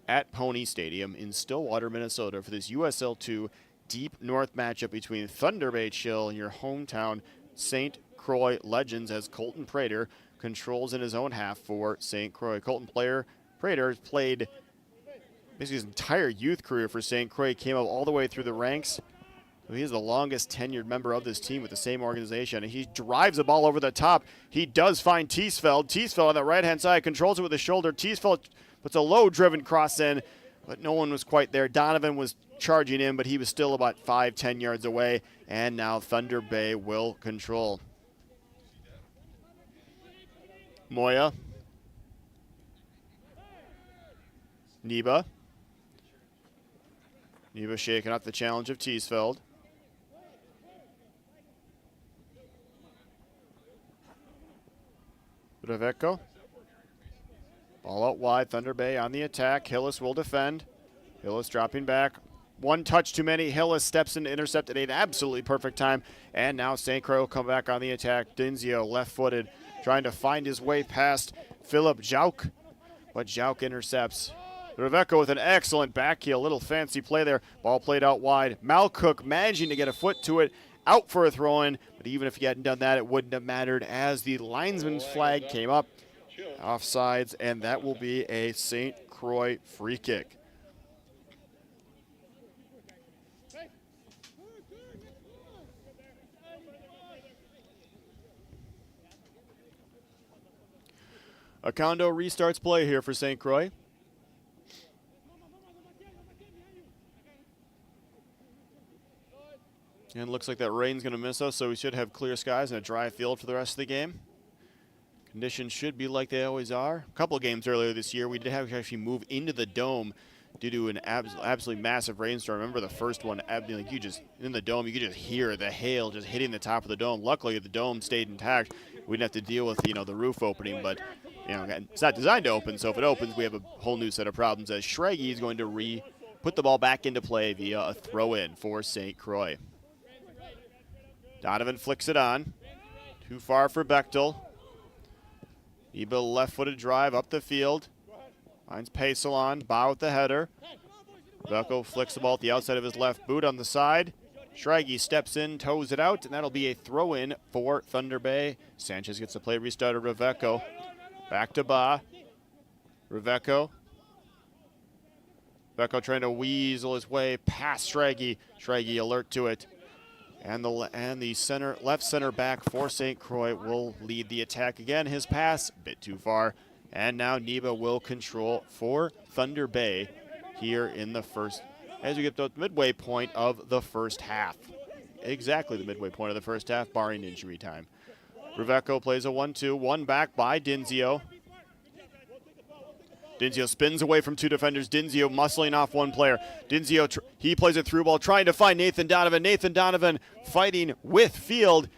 at Pony Stadium in Stillwater, Minnesota for this USL2 Deep North matchup between Thunder Bay Chill and your hometown St. Croix Legends, as Colton Prater controls in his own half for St. Croix. Colton Prater has played basically his entire youth career for St. Croix, came up all the way through the ranks. He is the longest tenured member of this team with the same organization, and he drives the ball over the top. He does find Teesfeld. Teesfeld on the right-hand side controls it with his shoulder. Teesfeld puts a low-driven cross in, but no one was quite there. Donovan was charging in, but he was still about 5-10 yards away, and now Thunder Bay will control. Moya. Neba. Neba shaking up the challenge of Teesfeld. Reveco. Ball out wide. Thunder Bay on the attack. Hillis will defend. Hillis dropping back. One touch too many. Hillis steps in to intercept at an absolutely perfect time. And now St. Croix will come back on the attack. Dinzio, left-footed, trying to find his way past Philip Jauk. But Jauk intercepts. Reveco with an excellent back heel. Little fancy play there. Ball played out wide. Malcook managing to get a foot to it. Out for a throw-in. But even if he hadn't done that, it wouldn't have mattered as the linesman's flag came up. Offsides, and that will be a St. Croix free kick. Acondo restarts play here for St. Croix. And it looks like that rain's going to miss us, so we should have clear skies and a dry field for the rest of the game. Conditions should be like they always are. A couple of games earlier this year, we did have to actually move into the dome due to an absolutely massive rainstorm. Remember the first one, like you just in the dome, you could just hear the hail just hitting the top of the dome. Luckily, the dome stayed intact. We didn't have to deal with the roof opening, but it's not designed to open. So if it opens, we have a whole new set of problems. As Schraggy is going to put the ball back into play via a throw-in for St. Croix. Donovan flicks it on. Too far for Bechtel. Eba left-footed drive up the field. Finds Pacelon. Ba with the header. Belko flicks the ball at the outside of his left boot on the side. Schraggy steps in, toes it out, and that'll be a throw-in for Thunder Bay. Sanchez gets the play restarted. Reveco. Back to Ba. Reveco. Reveco trying to weasel his way past Schraggy. Schraggy alert to it. And the left center back for St. Croix will lead the attack again. His pass, a bit too far. And now Neba will control for Thunder Bay here in the first, as we get to the midway point of the first half. Exactly the midway point of the first half, barring injury time. Reveco plays a 1-2, one back by Dinzio. Dinzio spins away from two defenders. Dinzio muscling off one player. Dinzio, he plays a through ball, trying to find Nathan Donovan. Nathan Donovan fighting with Field.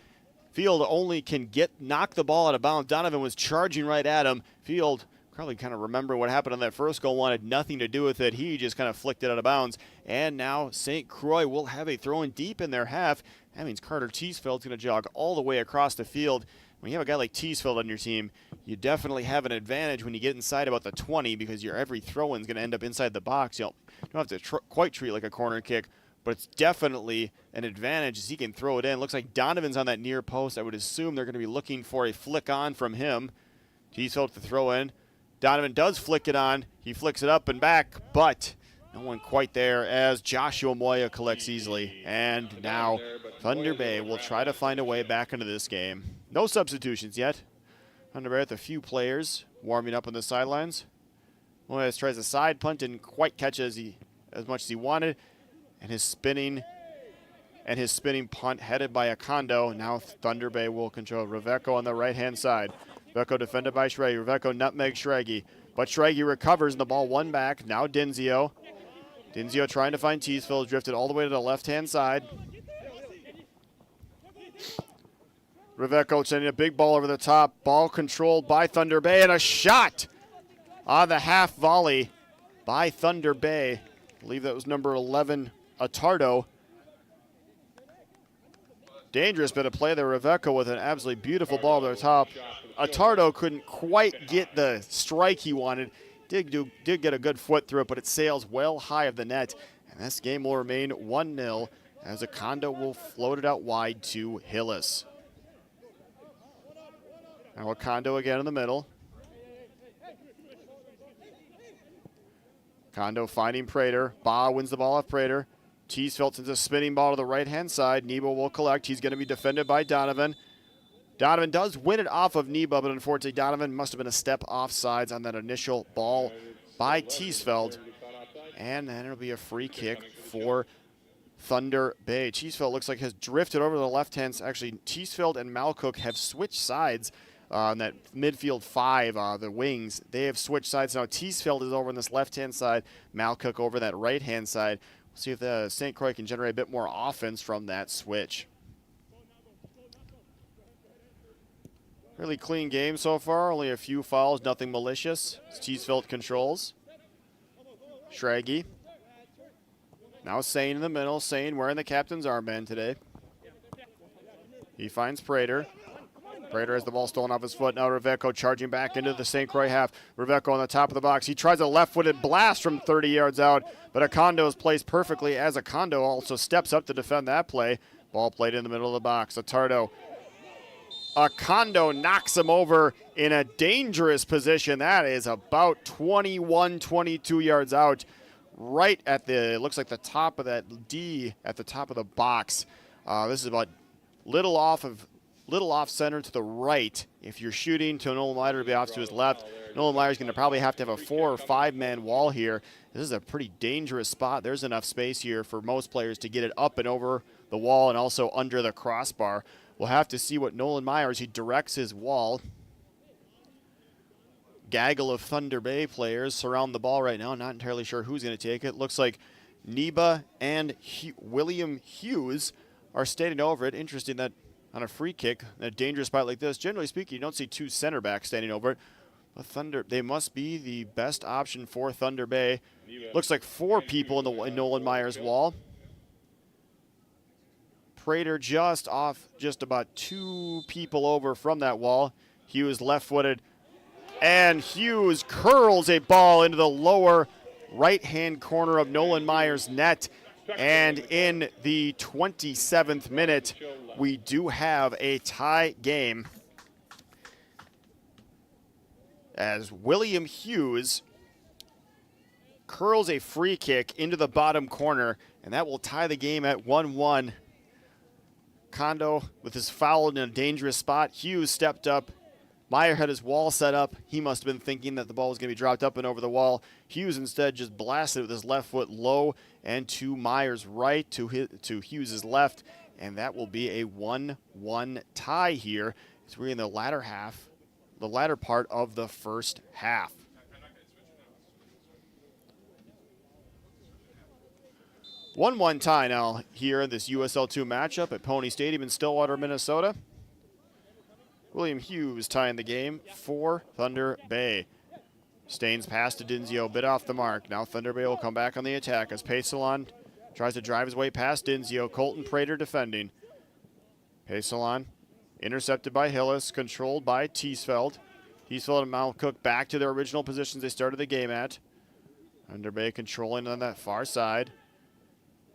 Field only can knock the ball out of bounds. Donovan was charging right at him. Field, probably kind of remember what happened on that first goal, wanted nothing to do with it. He just kind of flicked it out of bounds. And now St. Croix will have a throw in deep in their half. That means Carter Teesfeld's going to jog all the way across the field. When you have a guy like Teesfeld on your team, you definitely have an advantage when you get inside about the 20 because your every throw-in is going to end up inside the box. You don't have to quite treat it like a corner kick, but it's definitely an advantage as he can throw it in. Looks like Donovan's on that near post. I would assume they're going to be looking for a flick on from him. Teesfeld to throw in. Donovan does flick it on. He flicks it up and back, but no one quite there as Joshua Moya collects easily. And now Thunder Bay will try to find a way back into this game. No substitutions yet. Thunder Bay with a few players warming up on the sidelines. Moya tries a side punt, didn't quite catch as much as he wanted. And his spinning punt headed by Acondo. Now Thunder Bay will control. Reveco on the right-hand side. Reveco defended by Schraggy. Reveco nutmeg Schraggy. But Schraggy recovers and the ball one back. Now Dinzio. Dinzio trying to find Teesfeld. Drifted all the way to the left-hand side. Reveco sending a big ball over the top. Ball controlled by Thunder Bay. And a shot on the half volley by Thunder Bay. I believe that was number 11, Attardo. Dangerous bit of play there. Reveco with an absolutely beautiful ball over the top. Attardo couldn't quite get the strike he wanted. Did get a good foot through it, but it sails well high of the net. And this game will remain 1-0 as Acondo will float it out wide to Hillis. Now Acondo again in the middle. Acondo finding Prater. Ba wins the ball off Prater. Teesfeld sends a spinning ball to the right-hand side. Nebo will collect. He's going to be defended by Donovan. Donovan does win it off of Neba, but unfortunately Donovan must have been a step offsides on that initial ball by Teesfeld. And then it'll be a free kick for Thunder Bay. Teesfeld looks like has drifted over to the left-hand side. Actually, Teesfeld and Malcook have switched sides on that midfield five, the wings. They have switched sides now. Teesfeld is over on this left-hand side. Malcook over that right-hand side. We'll see if the St. Croix can generate a bit more offense from that switch. Really clean game so far. Only a few fouls, nothing malicious. It's Teesfeld controls. Schraggy. Now Sane in the middle. Sane wearing the captain's armband today. He finds Prater. Prater has the ball stolen off his foot. Now Reveco charging back into the St. Croix half. Reveco on the top of the box. He tries a left-footed blast from 30 yards out, but Acondo is placed perfectly as Acondo also steps up to defend that play. Ball played in the middle of the box. Atardo. Acondo knocks him over in a dangerous position. That is about 21, 22 yards out. Right at the, it looks like the top of that D at the top of the box. This is about little off center to the right. If you're shooting to Nolan Meyer to be off to his left, Nolan Meyer's going to probably have to have a 4 or 5 man wall here. This is a pretty dangerous spot. There's enough space here for most players to get it up and over the wall and also under the crossbar. We'll have to see what Nolan Meyer, as he directs his wall. Gaggle of Thunder Bay players surround the ball right now. Not entirely sure who's going to take it. Looks like Neba and William Hughes are standing over it. Interesting that on a free kick, in a dangerous spot like this, generally speaking, you don't see 2 center backs standing over it. But Thunder, they must be the best option for Thunder Bay. Looks like 4 people in Nolan Meyer's wall. Prater just about 2 people over from that wall. Hughes left-footed. And Hughes curls a ball into the lower right-hand corner of Nolan Meyer's net. And in the 27th minute, we do have a tie game as William Hughes curls a free kick into the bottom corner, and that will tie the game at 1-1. Kondo with his foul in a dangerous spot. Hughes stepped up. Meyer had his wall set up. He must have been thinking that the ball was going to be dropped up and over the wall. Hughes instead just blasted with his left foot low and to Meyer's right, to Hughes' left, and that will be a 1-1 tie here as we're in the latter part of the first half. One tie now here in this USL2 matchup at Pony Stadium in Stillwater, Minnesota. William Hughes tying the game for Thunder Bay. Staines pass to Dinzio, a bit off the mark. Now Thunder Bay will come back on the attack as Pesalon tries to drive his way past Dinzio. Colton Prater defending. Pesalon intercepted by Hillis, controlled by Teesfeld. Teesfeld and Malcook back to their original positions they started the game at. Thunder Bay controlling on that far side.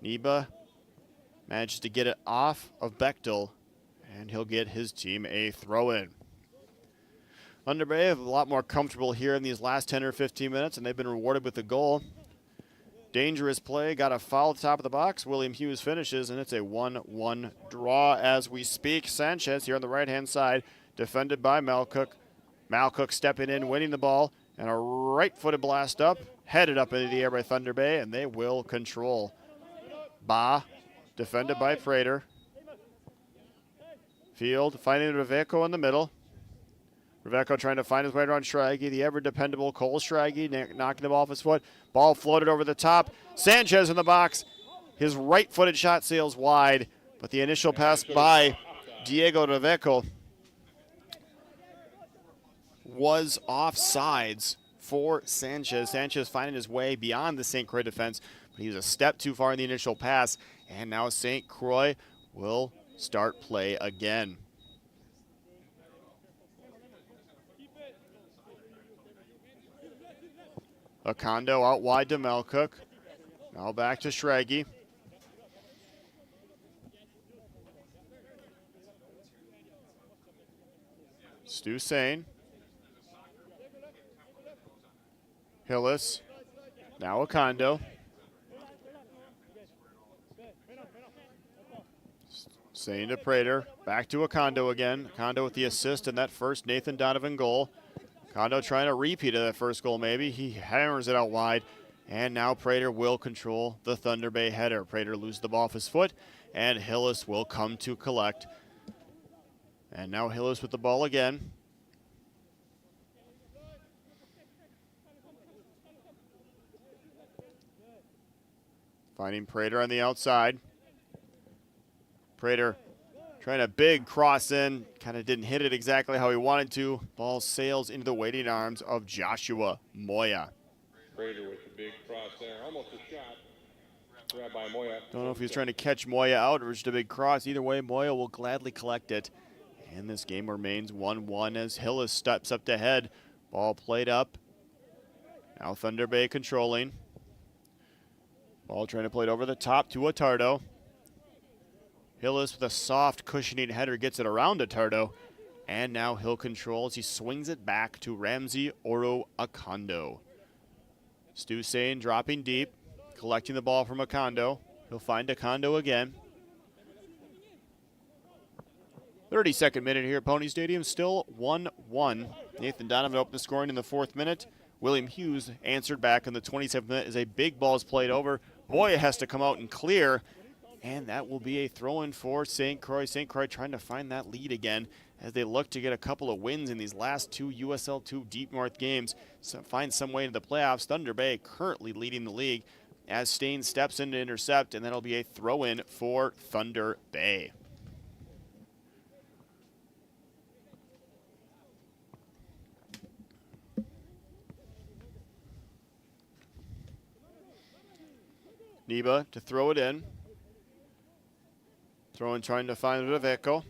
Neba manages to get it off of Bechtel, and he'll get his team a throw-in. Thunder Bay have a lot more comfortable here in these last 10 or 15 minutes, and they've been rewarded with a goal. Dangerous play, got a foul at the top of the box. William Hughes finishes, and it's a 1-1 draw as we speak. Sanchez here on the right-hand side, defended by Malcook. Malcook stepping in, winning the ball, and a right-footed blast up, headed up into the air by Thunder Bay, and they will control. Ba, defended by Prater. Field finding Reveco in the middle. Reveco trying to find his way around Schraggy, the ever-dependable Cole Schraggy, knocking the ball off his foot. Ball floated over the top. Sanchez in the box. His right-footed shot sails wide, but the initial pass by Diego Reveco was offsides for Sanchez. Sanchez finding his way beyond the St. Croix defense, but he was a step too far in the initial pass, and now St. Croix will start play again. Acondo out wide to Malcook. Now back to Schraggy. Stu Sane. Hillis. Now Acondo. Sane to Prater. Back to Acondo again. Acondo with the assist in that first Nathan Donovan goal. Acondo trying to repeat of that first goal maybe. He hammers it out wide. And now Prater will control the Thunder Bay header. Prater loses the ball off his foot. And Hillis will come to collect. And now Hillis with the ball again. Finding Prater on the outside. Prater Trying a big cross in, kind of didn't hit it exactly how he wanted to. Ball sails into the waiting arms of Joshua Moya. Prater with the big cross there, almost a shot. Grabbed by Moya. Don't know if he was trying to catch Moya out or just a big cross. Either way, Moya will gladly collect it. And this game remains 1-1 as Hillis steps up to head. Ball played up. Now Thunder Bay controlling. Ball trying to play it over the top to Attardo. Hillis with a soft cushioning header gets it around Attardo. And now he'll control as he swings it back to Ramsey Oro Akondo. Stu Sane dropping deep, collecting the ball from Akondo. He'll find Akondo again. 32nd minute here at Pony Stadium, still 1-1. Nathan Donovan opened the scoring in the 4th minute. William Hughes answered back in the 27th minute as a big ball is played over. Moya has to come out and clear, and that will be a throw-in for St. Croix. St. Croix trying to find that lead again as they look to get a couple of wins in these last 2 USL2 Deep North games, so find some way into the playoffs. Thunder Bay currently leading the league as Stain steps in to intercept, and that'll be a throw-in for Thunder Bay. Neba to throw it in. Throwing, trying to find Reveco.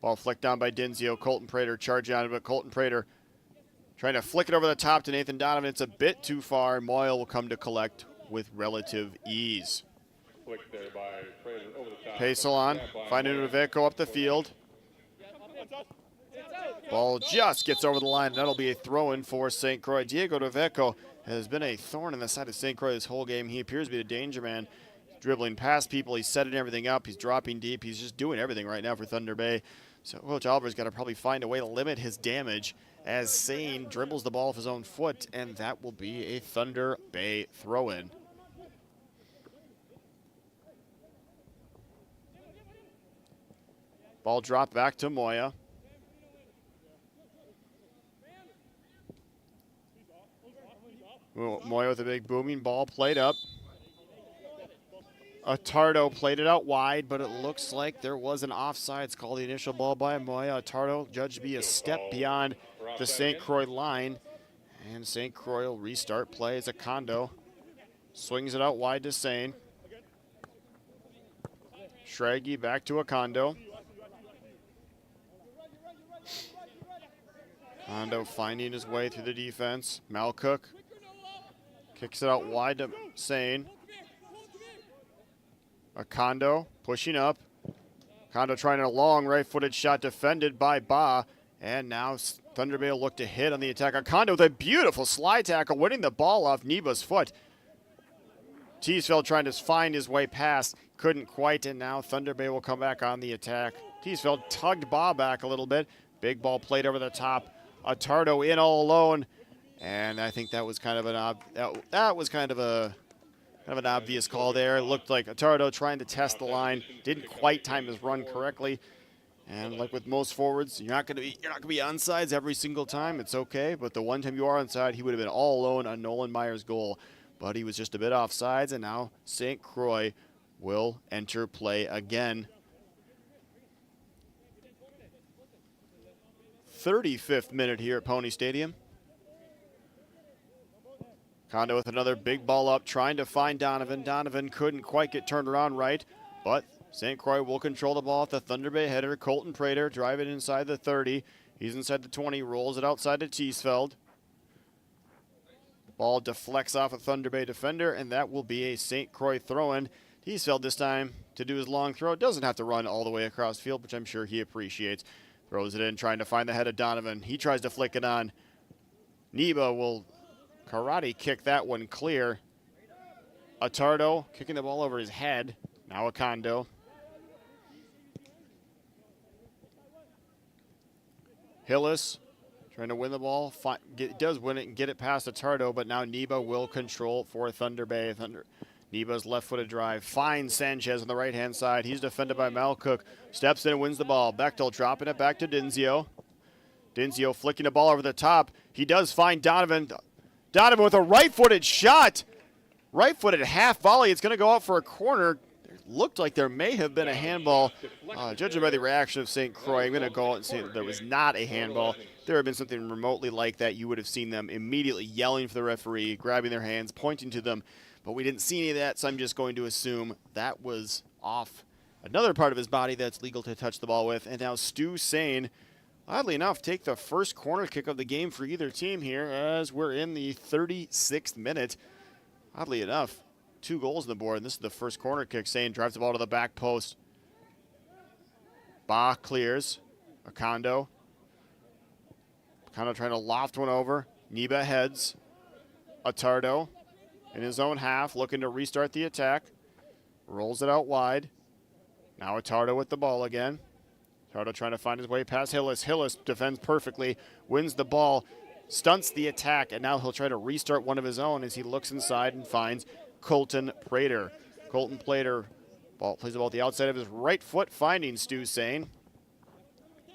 Ball flicked down by Denzio. Colton Prater charging on it, but Colton Prater trying to flick it over the top to Nathan Donovan. It's a bit too far, and Moyle will come to collect with relative ease. Flick there by Prater over the top. Pacelon finding Reveco up the field. Ball just gets over the line. That'll be a throw-in for St. Croix. Diego Reveco has been a thorn in the side of St. Croix this whole game. He appears to be the danger man. Dribbling past people, he's setting everything up, he's dropping deep, he's just doing everything right now for Thunder Bay. So Coach Oliver's got to probably find a way to limit his damage as Sane dribbles the ball off his own foot, and that will be a Thunder Bay throw-in. Ball dropped back to Moya. Moya with a big booming ball played up. Attardo played it out wide, but it looks like there was an offsides call. The initial ball by Moya. Attardo judged to be a step beyond the St. Croix line. And St. Croix will restart play as Akondo swings it out wide to Sane. Schraggy back to Akondo. Akondo finding his way through the defense. Malcook kicks it out wide to Sane. Akondo pushing up. Akondo trying a long right-footed shot defended by Ba. And now Thunder Bay will look to hit on the attack. Akondo with a beautiful slide tackle, winning the ball off Neba's foot. Teesfeld trying to find his way past. Couldn't quite, and now Thunder Bay will come back on the attack. Teesfeld tugged Ba back a little bit. Big ball played over the top. Attardo in all alone. And I think that was kind of an obvious call there. It looked like Attardo trying to test the line, didn't quite time his run correctly. And like with most forwards, you're not going to be onsides every single time. It's okay, but the one time you are onside, he would have been all alone on Nolan Meyer's goal. But he was just a bit offsides, and now St. Croix will enter play again. 35th minute here at Pony Stadium. Kondo with another big ball up, trying to find Donovan. Donovan couldn't quite get turned around right, but St. Croix will control the ball at the Thunder Bay header. Colton Prater driving inside the 30. He's inside the 20, rolls it outside to Teesfeld. Ball deflects off a Thunder Bay defender, and that will be a St. Croix throw-in. Teesfeld this time to do his long throw. Doesn't have to run all the way across the field, which I'm sure he appreciates. Throws it in, trying to find the head of Donovan. He tries to flick it on. Neba will karate kick that one clear. Attardo kicking the ball over his head. Now Akondo. Hillis trying to win the ball. Does win it and get it past Attardo, but now Neba will control for Thunder Bay. Neba's left-footed drive finds Sanchez on the right-hand side. He's defended by Malcook. Steps in and wins the ball. Bechtel dropping it back to Denzio. Denzio flicking the ball over the top. He does find Donovan. Donovan with a right-footed shot. Right-footed half volley. It's going to go out for a corner. They're looked like there may have been a handball. Judging by the reaction of St. Croix, I'm going to go out and say that there was not a handball. If there had been something remotely like that, you would have seen them immediately yelling for the referee, grabbing their hands, pointing to them. But we didn't see any of that, so I'm just going to assume that was off another part of his body that's legal to touch the ball with. And now Stu Sane, oddly enough, take the first corner kick of the game for either team here as we're in the 36th minute. Oddly enough, 2 goals on the board, and this is the first corner kick. Sane drives the ball to the back post. Ba clears. Acondo. Acondo trying to loft one over. Niba heads. Attardo in his own half, looking to restart the attack. Rolls it out wide. Now Attardo with the ball again. Attardo trying to find his way past Hillis. Hillis defends perfectly, wins the ball, stunts the attack, and now he'll try to restart one of his own as he looks inside and finds Colton Prater. Colton Prater plays the ball at the outside of his right foot, finding Stu Sane.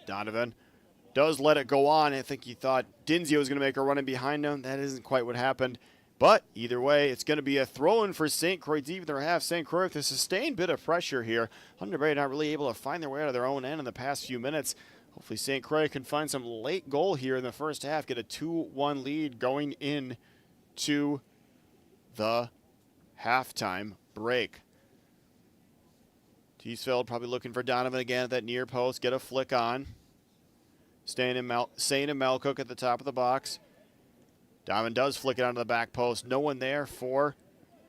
Donovan does let it go on. I think he thought Dinzio was going to make a run in behind him. That isn't quite what happened. But either way, it's going to be a throw-in for St. Croix deep in their half. St. Croix with a sustained bit of pressure here. Thunder Bay not really able to find their way out of their own end in the past few minutes. Hopefully St. Croix can find some late goal here in the first half, get a 2-1 lead going in to the halftime break. Teesfeld probably looking for Donovan again at that near post, get a flick on. Sane and Malcook at the top of the box. Donovan does flick it onto the back post. No one there for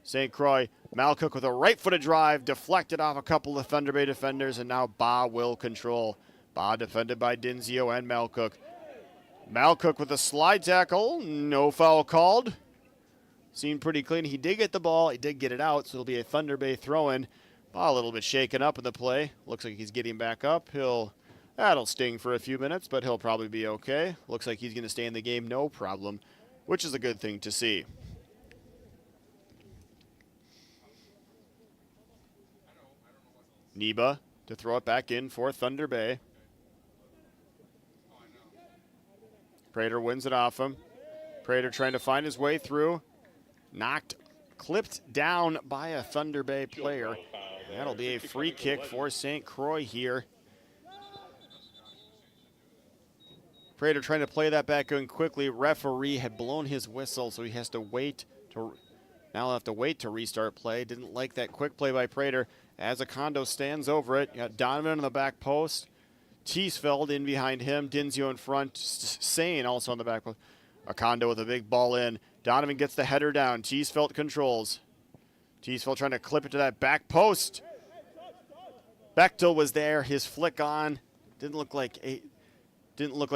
St. Croix. Malcook with a right-footed drive, deflected off a couple of Thunder Bay defenders, and now Ba will control. Ba defended by Dinzio and Malcook. Malcook with a slide tackle. No foul called. Seemed pretty clean. He did get the ball. He did get it out, so it'll be a Thunder Bay throw-in. Ba a little bit shaken up in the play. Looks like he's getting back up. That'll sting for a few minutes, but he'll probably be okay. Looks like he's going to stay in the game, no problem, which is a good thing to see. Niba to throw it back in for Thunder Bay. Prater wins it off him. Prater trying to find his way through. Clipped down by a Thunder Bay player. That'll be a free kick for St. Croix here. Prater trying to play that back in quickly. Referee had blown his whistle, so he has to wait to. Now he'll have to wait to restart play. Didn't like that quick play by Prater as Acondo stands over it. You got Donovan on the back post. Teesfeld in behind him. Dinzio in front. Sane also on the back post. Acondo with a big ball in. Donovan gets the header down. Teesfeld controls. Teesfeld trying to clip it to that back post. Bechtel was there. His flick on. Didn't look like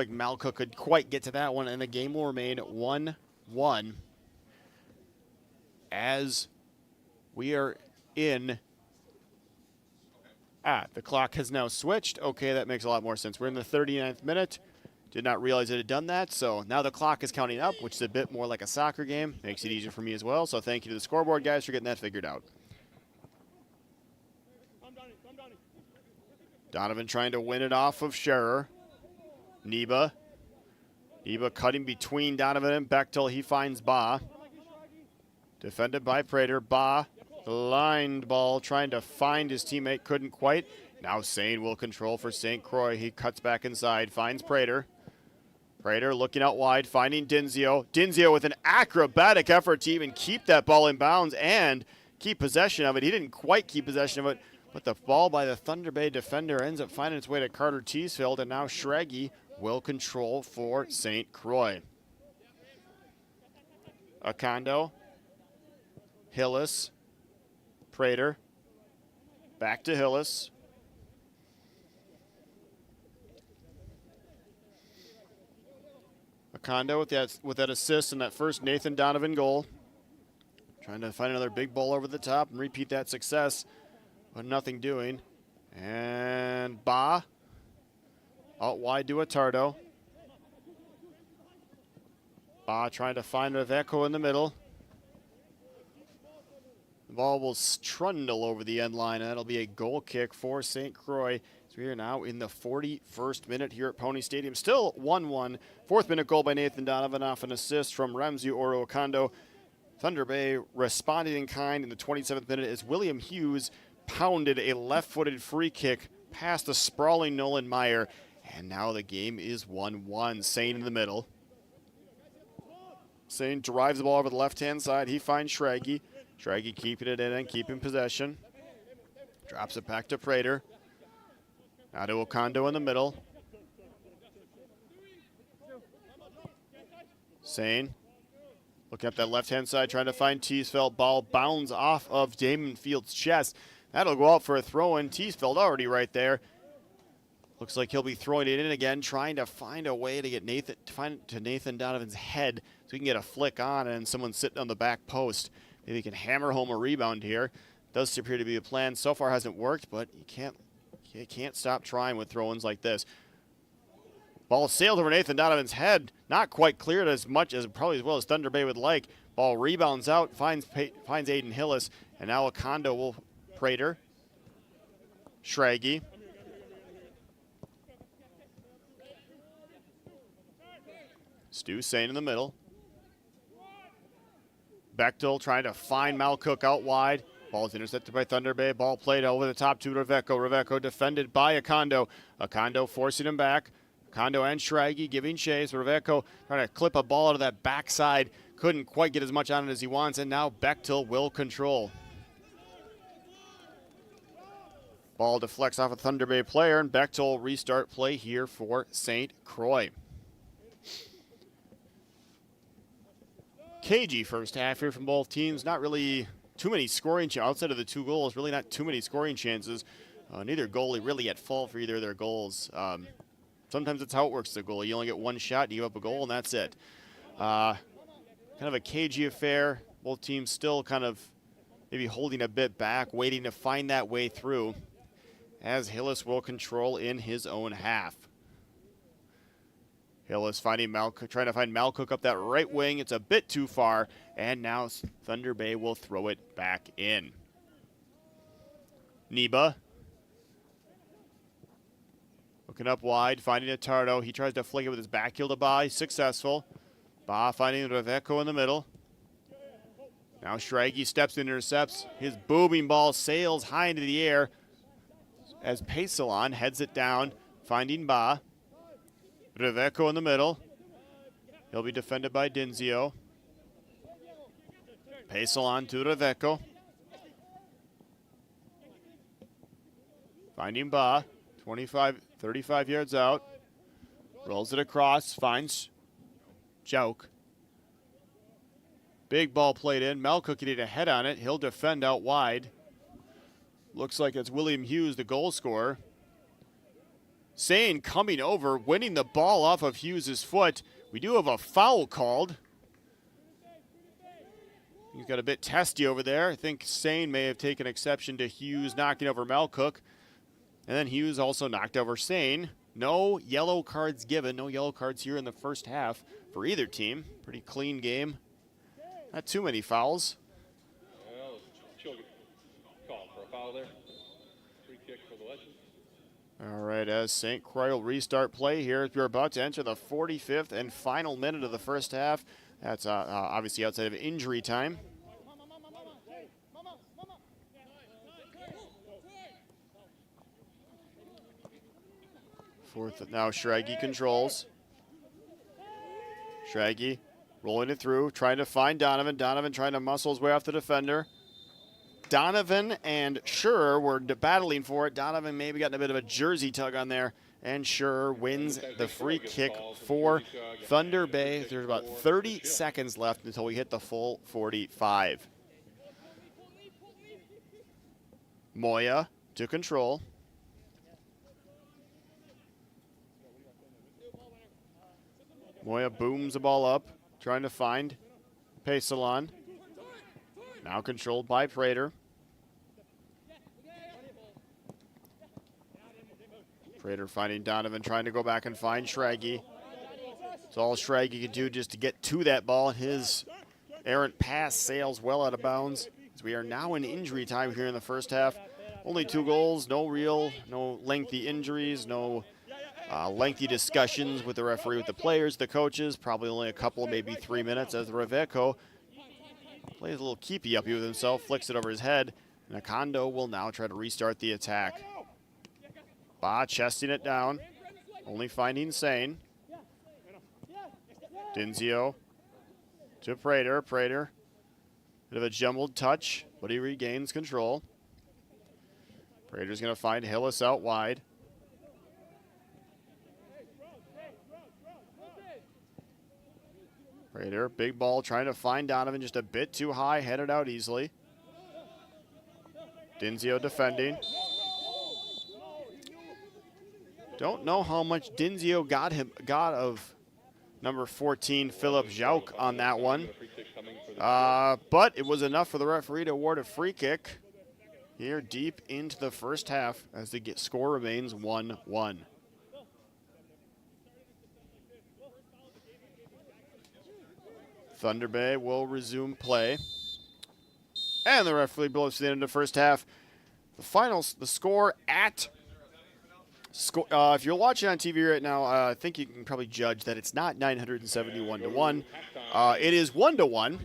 Malcook could quite get to that one, and the game will remain 1-1 as we are in. The clock has now switched. Okay, that makes a lot more sense. We're in the 39th minute. Did not realize it had done that, so now the clock is counting up, which is a bit more like a soccer game. Makes it easier for me as well, so thank you to the scoreboard guys for getting that figured out. Donovan trying to win it off of Scherer. Niba cutting between Donovan and Bechtel. He finds Ba. Defended by Prater. Ba, lined ball, trying to find his teammate. Couldn't quite. Now Sane will control for St. Croix. He cuts back inside, finds Prater. Prater looking out wide, finding Dinzio. Dinzio with an acrobatic effort to even keep that ball in bounds and keep possession of it. He didn't quite keep possession of it, but the ball by the Thunder Bay defender ends up finding its way to Carter Teesfeld, and now Schraggy will control for St. Croix. Acondo, Hillis, Prater, back to Hillis. Acondo with that assist and that first Nathan Donovan goal. Trying to find another big ball over the top and repeat that success, but nothing doing. And Ba out wide to Attardo. Ba trying to find Reveco in the middle. The ball will trundle over the end line, and that'll be a goal kick for St. Croix. So we are now in the 41st minute here at Pony Stadium. Still 1-1. 4th minute goal by Nathan Donovan off an assist from Ramsey Oro Acondo. Thunder Bay responded in kind in the 27th minute as William Hughes pounded a left-footed free kick past the sprawling Nolan Meyer. And now the game is 1-1. Sane in the middle. Sane drives the ball over the left-hand side. He finds Schraggy. Schraggy keeping it in and keeping possession. Drops it back to Prater. Now to Okondo in the middle. Sane looking up that left-hand side, trying to find Teesfeld. Ball bounds off of Damon Field's chest. That'll go out for a throw-in. Teesfeld already right there. Looks like he'll be throwing it in again, trying to find a way to get Nathan Donovan's head so he can get a flick on and someone sitting on the back post. Maybe he can hammer home a rebound here. Does appear to be a plan. So far hasn't worked, but you can't stop trying with throw-ins like this. Ball sailed over Nathan Donovan's head. Not quite cleared as much as probably as well as Thunder Bay would like. Ball rebounds out, finds Aiden Hillis, and now Okondo will Prater. Schraggy. Stu Sane in the middle. Bechtel trying to find Malcook out wide. Ball's intercepted by Thunder Bay. Ball played over the top to Reveco. Reveco defended by Okondo. Okondo forcing him back. Okondo and Schraggy giving chase. Reveco trying to clip a ball out of that backside. Couldn't quite get as much on it as he wants, and now Bechtel will control. Ball deflects off a Thunder Bay player, and Bechtel restart play here for St. Croix. Cagey first half here from both teams. Not really too many scoring chances. Outside of the 2 goals, really not too many scoring chances. Neither goalie really at fault for either of their goals. Sometimes that's how it works, the goalie. You only get one shot, and you give up a goal, and that's it. Kind of a cagey affair. Both teams still kind of maybe holding a bit back, waiting to find that way through, as Hillis will control in his own half. Hillis trying to find Malcook up that right wing. It's a bit too far, and now Thunder Bay will throw it back in. Neba looking up wide, finding Attardo. He tries to flick it with his back heel to Ba. He's successful. Ba finding Reveco in the middle. Now Schraggy steps and intercepts. His booming ball sails high into the air as Pesalon heads it down, finding Ba. Reveco in the middle. He'll be defended by Dinzio. Pesalon to Reveco. Finding Ba. 35 yards out. Rolls it across. Finds Jouk. Big ball played in. Malcook getting a head on it. He'll defend out wide. Looks like it's William Hughes, the goal scorer. Sane coming over, winning the ball off of Hughes' foot. We do have a foul called. He's got a bit testy over there. I think Sane may have taken exception to Hughes knocking over Malcook. And then Hughes also knocked over Sane. No yellow cards given. No yellow cards here in the first half for either team. Pretty clean game. Not too many fouls. Well, Chill called for a foul there. Free kick for the Legends. All right, as St. Croix will restart play here. We're about to enter the 45th and final minute of the first half. That's obviously outside of injury time. Fourth, now Schraggy controls. Schraggy rolling it through, trying to find Donovan. Donovan trying to muscle his way off the defender. Donovan and Schur were battling for it. Donovan maybe gotten a bit of a jersey tug on there, and Schur wins the free kick for Thunder Bay. There's about 30 seconds left until we hit the full 45. Moya to control. Moya booms the ball up, trying to find Pesalon. Now controlled by Prater. Prater finding Donovan, trying to go back and find Schraggy. It's all Schraggy can do just to get to that ball. His errant pass sails well out of bounds. As we are now in injury time here in the first half. Only 2 goals, no lengthy injuries, no lengthy discussions with the referee, with the players, the coaches. Probably only a couple, maybe 3 minutes, as Reveco plays a little keepy uppy with himself, flicks it over his head. And Akondo will now try to restart the attack. Ba chesting it down, only finding Sane. Dinzio to Prater. Prater, bit of a jumbled touch, but he regains control. Prater's going to find Hillis out wide. Prater, big ball, trying to find Donovan, just a bit too high, headed out easily. Dinzio defending. Don't know how much Dinzio got of number 14, Philip Jauk, on that one. But it was enough for the referee to award a free kick here deep into the first half as the score remains 1-1. Thunder Bay will resume play. And the referee blows to the end of the first half. The score at... if you're watching on TV right now, I think you can probably judge that it's not 971-1. It is 1-1.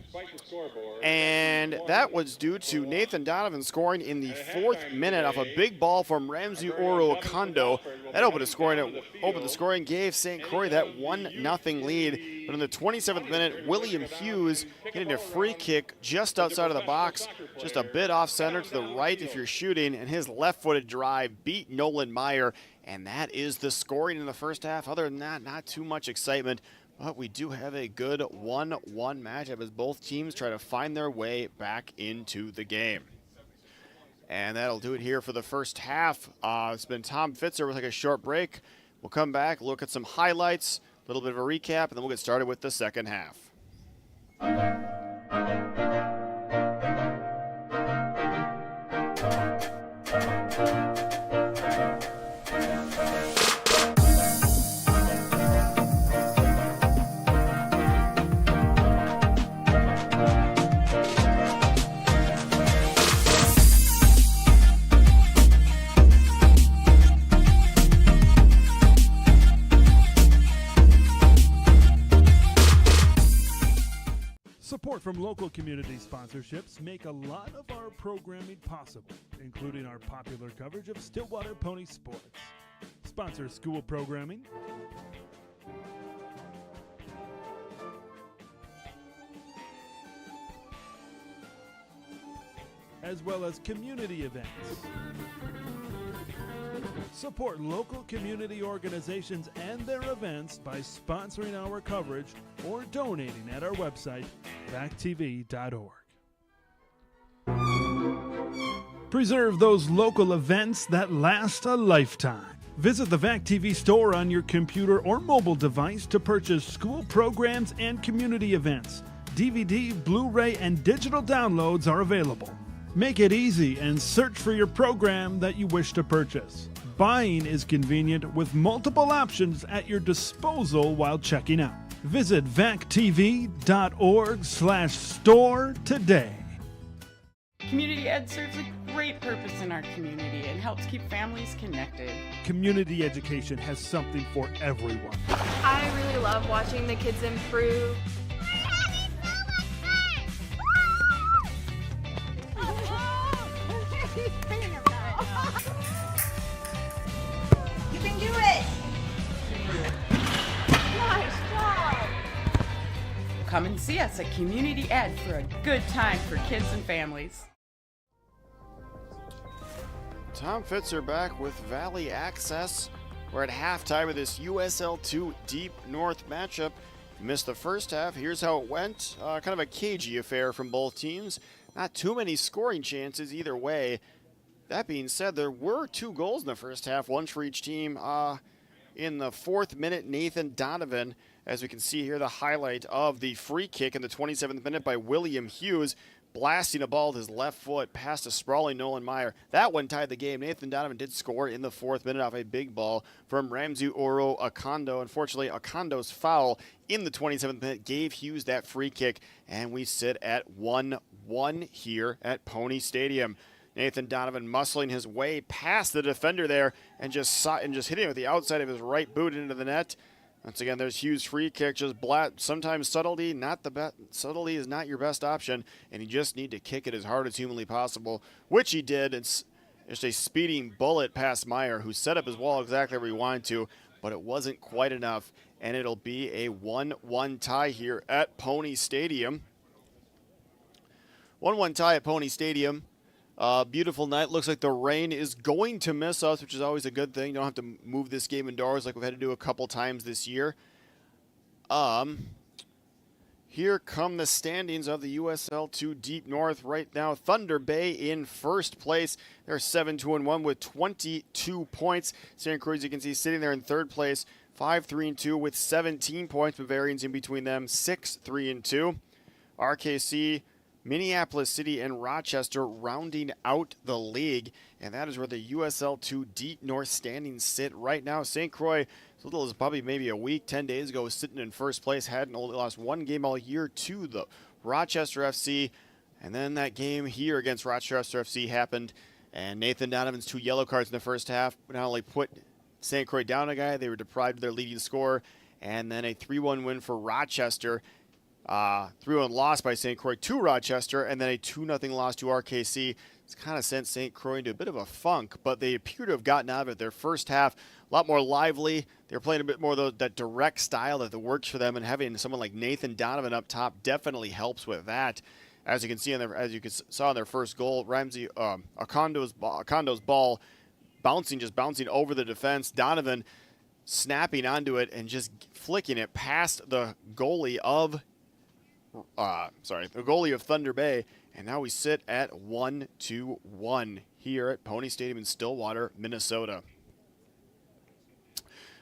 And that was due to Nathan Donovan scoring in the 4th minute off a big ball from Ramsey Oro Akondo. That opened the scoring, gave St. Croix that 1-0 lead. But in the 27th minute, William Hughes getting a free kick just outside of the box, just a bit off center to the right if you're shooting, and his left-footed drive beat Nolan Meyer. And that is the scoring in the first half. Other than that, not too much excitement. But we do have a good 1-1 matchup as both teams try to find their way back into the game. And that'll do it here for the first half. It's been Tom Fitzer. We'll take a short break. We'll come back, look at some highlights, a little bit of a recap, and then we'll get started with the second half. Support from local community sponsorships make a lot of our programming possible, including our popular coverage of Stillwater Pony Sports. Sponsor school programming, as well as community events. Support local community organizations and their events by sponsoring our coverage or donating at our website, vactv.org. Preserve those local events that last a lifetime. Visit the VAC TV store on your computer or mobile device to purchase school programs and community events. DVD, Blu-ray, and digital downloads are available. Make it easy and search for your program that you wish to purchase. Buying is convenient with multiple options at your disposal while checking out. Visit vactv.org/store today. Community Ed serves a great purpose in our community and helps keep families connected. Community education has something for everyone. I really love watching the kids improve. You can do it! Nice job! Come and see us at Community Ed for a good time for kids and families. Tom Fitzer back with Valley Access. We're at halftime of this USL2 Deep North matchup. Missed the first half. Here's how it went. Kind of a cagey affair from both teams. Not too many scoring chances either way. That being said, there were 2 goals in the first half, one for each team. In the 4th minute, Nathan Donovan, as we can see here, the highlight of the free kick in the 27th minute by William Hughes, blasting a ball with his left foot past a sprawling Nolan Meyer. That one tied the game. Nathan Donovan did score in the 4th minute off a big ball from Ramsey Oro Akondo. Unfortunately, Akondo's foul in the 27th minute gave Hughes that free kick, and we sit at 1-1 here at Pony Stadium. Nathan Donovan muscling his way past the defender there and just hitting it with the outside of his right boot into the net. Once again, there's Hughes' free kick, just sometimes subtlety, not the best. Subtlety is not your best option, and you just need to kick it as hard as humanly possible, which he did. It's just a speeding bullet past Meyer, who set up his wall exactly where he wanted to, but it wasn't quite enough, and it'll be a 1-1 tie here at Pony Stadium. 1-1 tie at Pony Stadium. Beautiful night. Looks like the rain is going to miss us, which is always a good thing. You don't have to move this game indoors like we've had to do a couple times this year. Here come the standings of the USL2 Deep North right now. Thunder Bay in first place. They're 7-2-1 with 22 points. St. Croix, you can see, sitting there in third place, 5-3-2 with 17 points. Bavarians in between them, 6-3-2. RKC, Minneapolis City, and Rochester rounding out the league, and that is where the USL2 Deep North standings sit right now. St. Croix, as little as probably maybe a week, 10 days ago, was sitting in first place, hadn't only lost one game all year to the Rochester FC, and then that game here against Rochester FC happened, and Nathan Donovan's 2 yellow cards in the first half not only put St. Croix down a guy, they were deprived of their leading scorer, and then a 3-1 win for Rochester. 3-1 loss by St. Croix to Rochester, and then a 2-0 loss to RKC. It's kind of sent St. Croix into a bit of a funk, but they appear to have gotten out of it. Their first half, a lot more lively. They're playing a bit more of that direct style that works for them, and having someone like Nathan Donovan up top definitely helps with that. As you can see, saw in their first goal, Ramsey Akondo's ball bouncing over the defense. Donovan snapping onto it and just flicking it past the goalie of Thunder Bay, and now we sit at 1-1 here at Pony Stadium in Stillwater, Minnesota.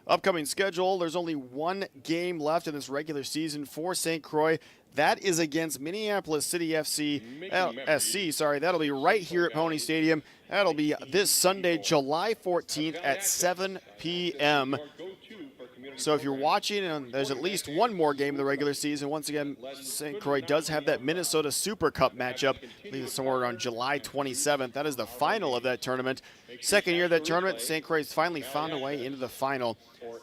Upcoming schedule, there's only one game left in this regular season for St. Croix. That is against Minneapolis City SC. That'll be right here at Pony Stadium. That'll be this Sunday, July 14th at 7 p.m. So if you're watching, and there's at least one more game in the regular season, once again, St. Croix does have that Minnesota Super Cup matchup. I believe it's somewhere around July 27th. That is the final of that tournament. Second year of that tournament, St. Croix has finally found a way into the final.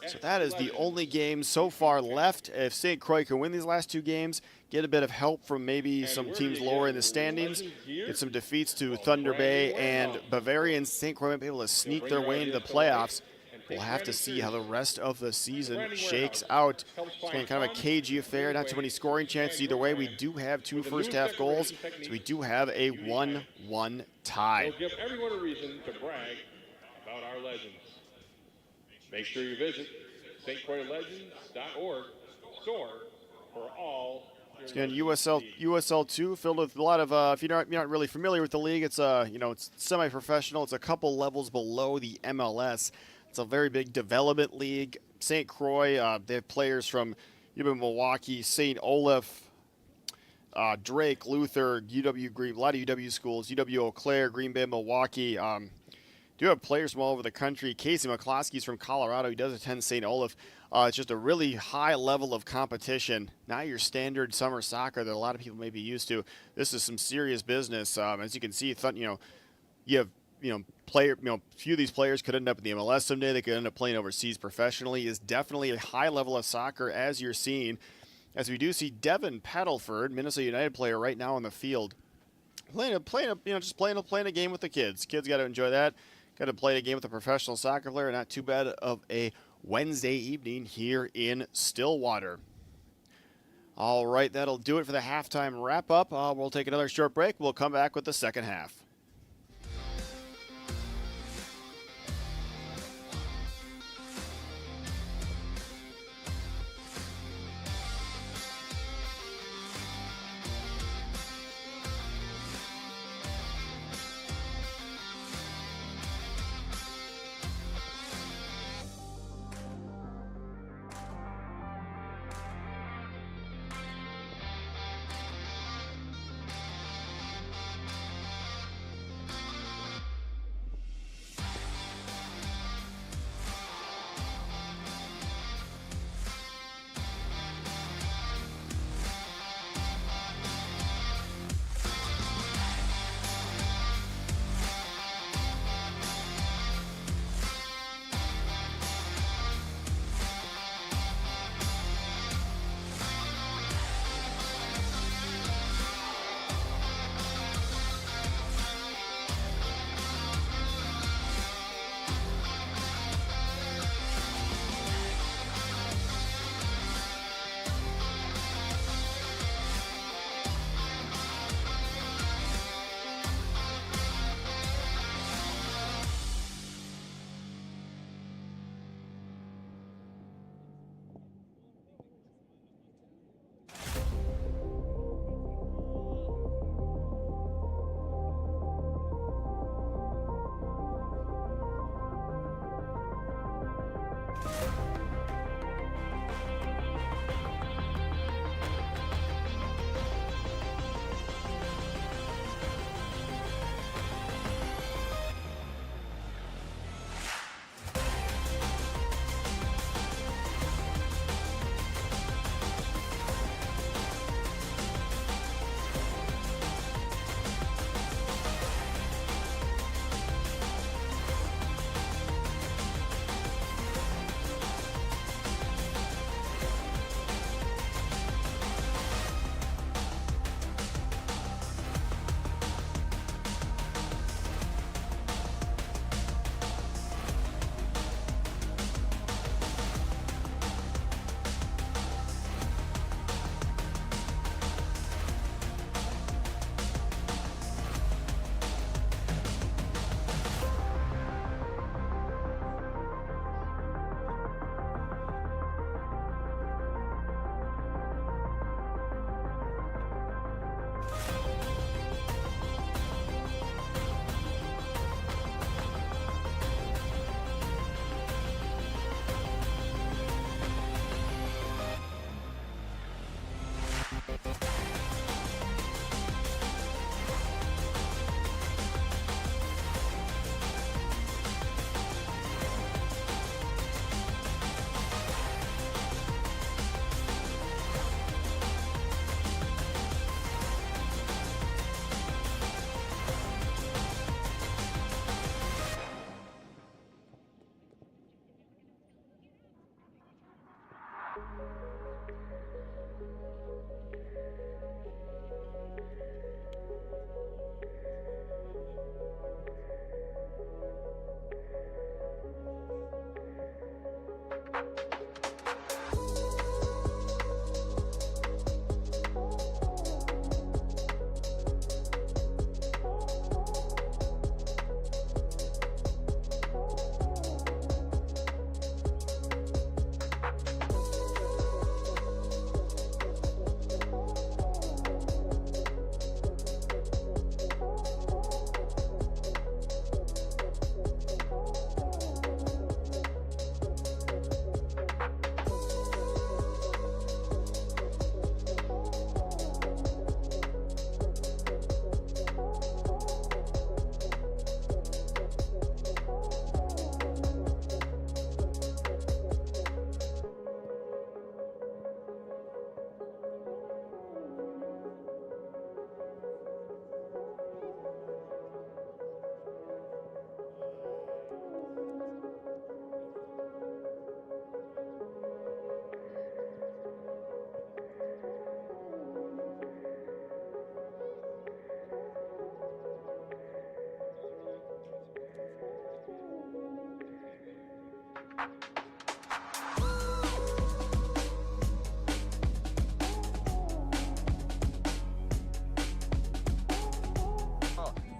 So that is the only game so far left. If St. Croix can win these last 2 games, get a bit of help from maybe some teams lower in the standings, get some defeats to Thunder Bay and Bavarians, St. Croix might be able to sneak their way into the playoffs. We'll have to see how the rest of the season shakes out. It's been kind of a cagey affair, not too many scoring chances either way. We do have 2 first-half goals, so we do have a 1-1 tie. We'll give everyone a reason to brag about our legends. Make sure you visit stcroixlegends.org store for all. Again, USL2 filled with a lot of, if you're not really familiar with the league, it's it's semi-professional. It's a couple levels below the MLS. It's a very big development league. St. Croix, they have players from Milwaukee, St. Olaf, Drake, Luther, UW Green, a lot of UW schools, UW Eau Claire, Green Bay, Milwaukee. Do have players from all over the country. Casey McCloskey's from Colorado. He does attend St. Olaf. It's just a really high level of competition. Not your standard summer soccer that a lot of people may be used to. This is some serious business. As you can see, you have few of these players could end up in the MLS someday. They could end up playing overseas professionally. Is definitely a high level of soccer, as you're seeing. As we do see Devon Padelford, Minnesota United player, right now on the field, playing a game with the kids. Kids got to enjoy that. Got to play a game with a professional soccer player. Not too bad of a Wednesday evening here in Stillwater. All right, that'll do it for the halftime wrap-up. We'll take another short break. We'll come back with the second half.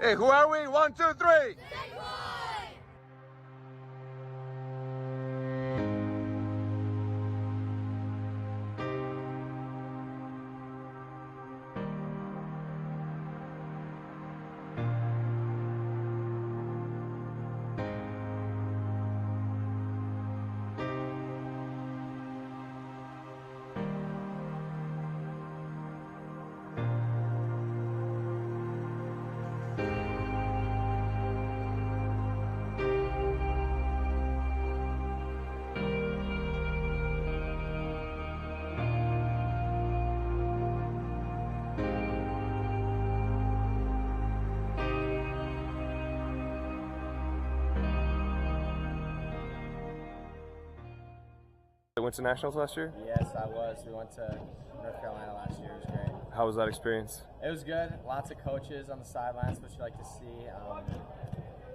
Hey, who are we? 1, 2, 3. Went to nationals last year? Yes, I was. We went to North Carolina last year. It was great. How was that experience? It was good. Lots of coaches on the sidelines, which you like to see.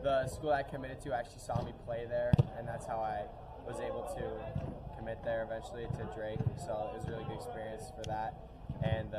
The school I committed to actually saw me play there, and that's how I was able to commit there eventually to Drake. So it was a really good experience for that. And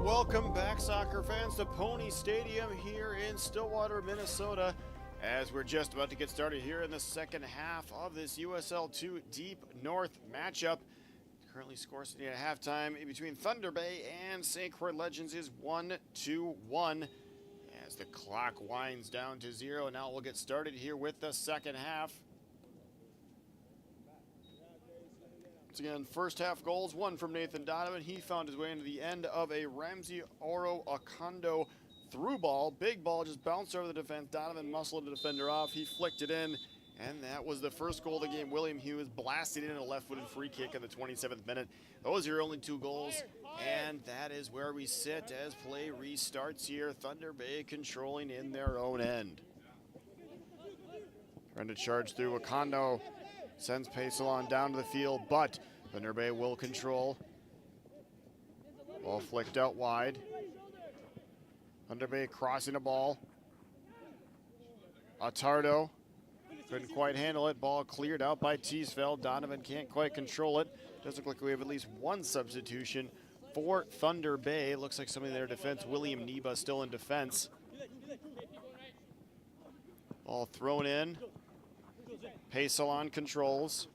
Welcome back, soccer fans, to Pony Stadium here in Stillwater, Minnesota, as we're just about to get started here in the second half of this USL2 Deep North matchup. Currently score sitting at halftime between Thunder Bay and St. Croix Legends is 1-1 as the clock winds down to 0. Now we'll get started here with the second half. Once again, first half goals, one from Nathan Donovan. He found his way into the end of a Ramsey Oro Akondo through ball. Big ball just bounced over the defense. Donovan muscled the defender off. He flicked it in, and that was the first goal of the game. William Hughes blasted in a left-footed free kick in the 27th minute. Those are your only two goals, and that is where we sit as play restarts here. Thunder Bay controlling in their own end. Trying to charge through. Akondo sends Pacelon down to the field, but Thunder Bay will control. Ball flicked out wide. Thunder Bay crossing the ball. Attardo couldn't quite handle it. Ball cleared out by Teesfeld. Donovan can't quite control it. Does look like we have at least one substitution for Thunder Bay. Looks like somebody in their defense. William Neba still in defense. Ball thrown in. Paysalon controls.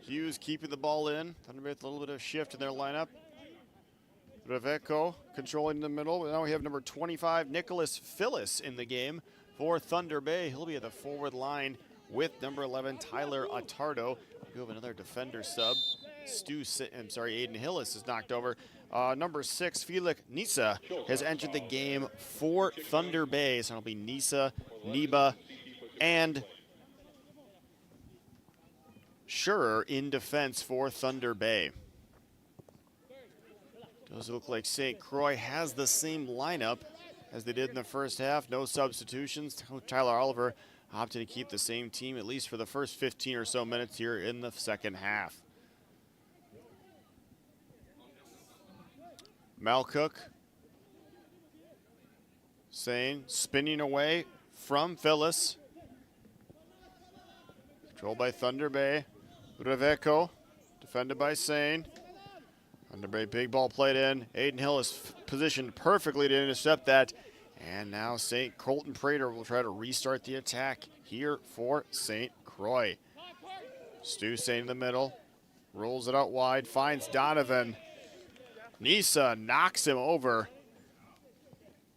Hughes keeping the ball in. Thunder Bay with a little bit of shift in their lineup. Reveco controlling in the middle. Now we have number 25, Nicholas Phyllis, in the game for Thunder Bay. He'll be at the forward line with number 11, Tyler Attardo. We have another defender sub. Aiden Hillis is knocked over. Number 6, Felix Nisa, has entered the game for Thunder Bay. So it'll be Nisa, Neba, and Schurer in defense for Thunder Bay. Does look like St. Croix has the same lineup as they did in the first half. No substitutions. Tyler Oliver opted to keep the same team at least for the first 15 or so minutes here in the second half. Malcook, spinning away from Phyllis. Controlled by Thunder Bay. Reveco, defended by Sane. Thunder Bay, big ball played in. Aiden Hill is positioned perfectly to intercept that. And now Colton Prater will try to restart the attack here for St. Croix. Stu Sane in the middle. Rolls it out wide, finds Donovan. Nisa knocks him over.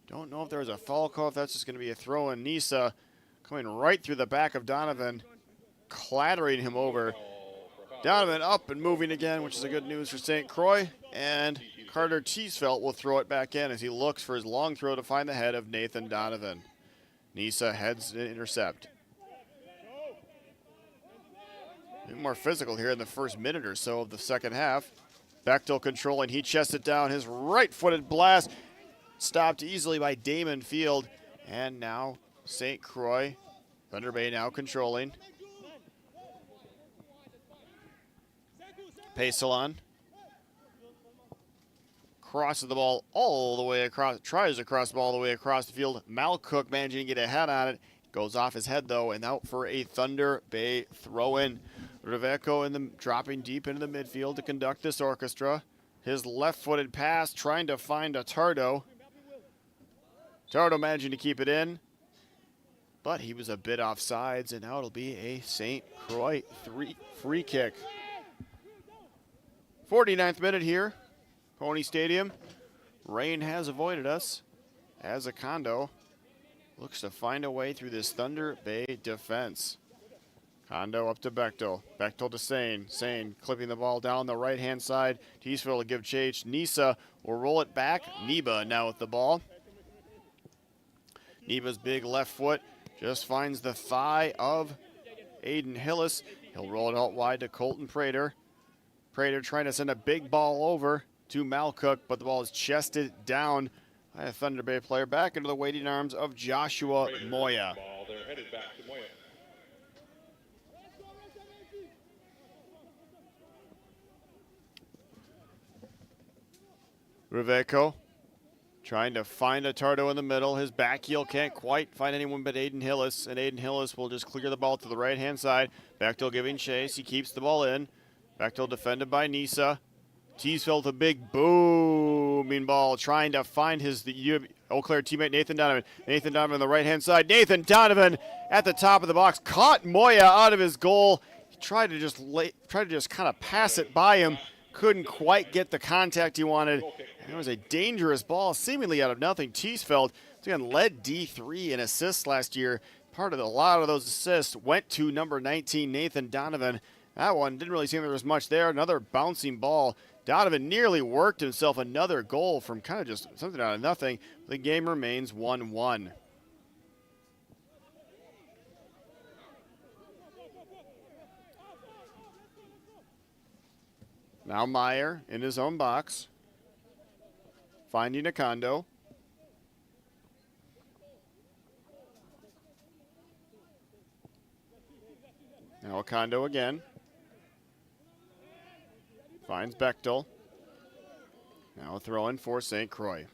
Don't know if there was a foul call, if that's just going to be a throw in. Nisa coming right through the back of Donovan, clattering him over. Donovan up and moving again, which is a good news for St. Croix. And Carter Teesfeld will throw it back in as he looks for his long throw to find the head of Nathan Donovan. Nisa heads to intercept. A bit more physical here in the first minute or so of the second half. Bechtel controlling, he chests it down. His right-footed blast stopped easily by Damon Field. And now St. Croix, Thunder Bay now controlling. Paysalon crosses the ball all the way across, tries to cross the ball all the way across the field. Malcook managing to get a head on it. Goes off his head, though, and out for a Thunder Bay throw-in. Reveco dropping deep into the midfield to conduct this orchestra. His left-footed pass trying to find Attardo. Attardo managing to keep it in, but he was a bit off sides, and now it'll be a St. Croix free kick. 49th minute here, Pony Stadium. Rain has avoided us as Kondo looks to find a way through this Thunder Bay defense. Kondo up to Bechtel. Bechtel to Sane. Sane clipping the ball down the right-hand side. Teesville will give chase. Nisa will roll it back. Neba now with the ball. Neba's big left foot just finds the thigh of Aiden Hillis. He'll roll it out wide to Colton Prater. Prater trying to send a big ball over to Malcook, but the ball is chested down by a Thunder Bay player back into the waiting arms of Joshua Moya. They're headed back to Moya. Reveco trying to find Attardo in the middle. His back heel can't quite find anyone but Aiden Hillis, and Aiden Hillis will just clear the ball to the right-hand side. Bechtel giving chase. He keeps the ball in. Bechtel defended by Nisa. Teesfeld with a big booming ball, trying to find his Eau Claire teammate Nathan Donovan. Nathan Donovan on the right-hand side. Nathan Donovan at the top of the box. Caught Moya out of his goal. He tried to just kind of pass it by him. Couldn't quite get the contact he wanted. And it was a dangerous ball, seemingly out of nothing. Teesfeld, again, led D3 in assists last year. A lot of those assists went to number 19, Nathan Donovan. That one didn't really seem there was much there. Another bouncing ball. Donovan nearly worked himself another goal from kind of just something out of nothing. The game remains 1-1. Now Meyer in his own box, finding Kondo. Now Kondo again. Finds Bechtel. Now a throw in for St. Croix.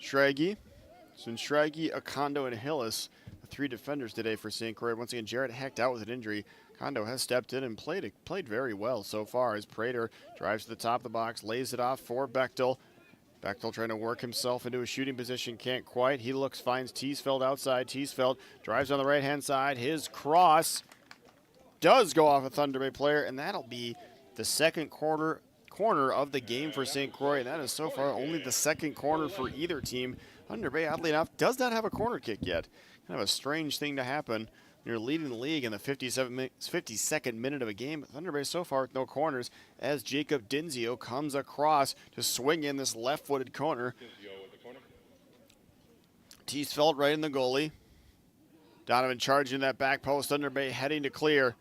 Schrage. So Schrage, Okondo, and Hillis, the 3 defenders today for St. Croix. Once again, Jarrett Hecht out with an injury. Kondo has stepped in and played very well so far as Prater drives to the top of the box, lays it off for Bechtel. Bechtel trying to work himself into a shooting position, can't quite. He finds Teesfeld outside. Teesfeld drives on the right-hand side. His cross does go off a Thunder Bay player, and that'll be the second corner of the game for St. Croix, and that is so far only the second corner for either team. Thunder Bay, oddly enough, does not have a corner kick yet. Kind of a strange thing to happen. You're leading the league in the 52nd minute of a game. Thunder Bay so far with no corners as Jacob Dinzio comes across to swing in this left-footed corner. Teesfeld right in the goalie. Donovan charging that back post. Thunder Bay heading to clear.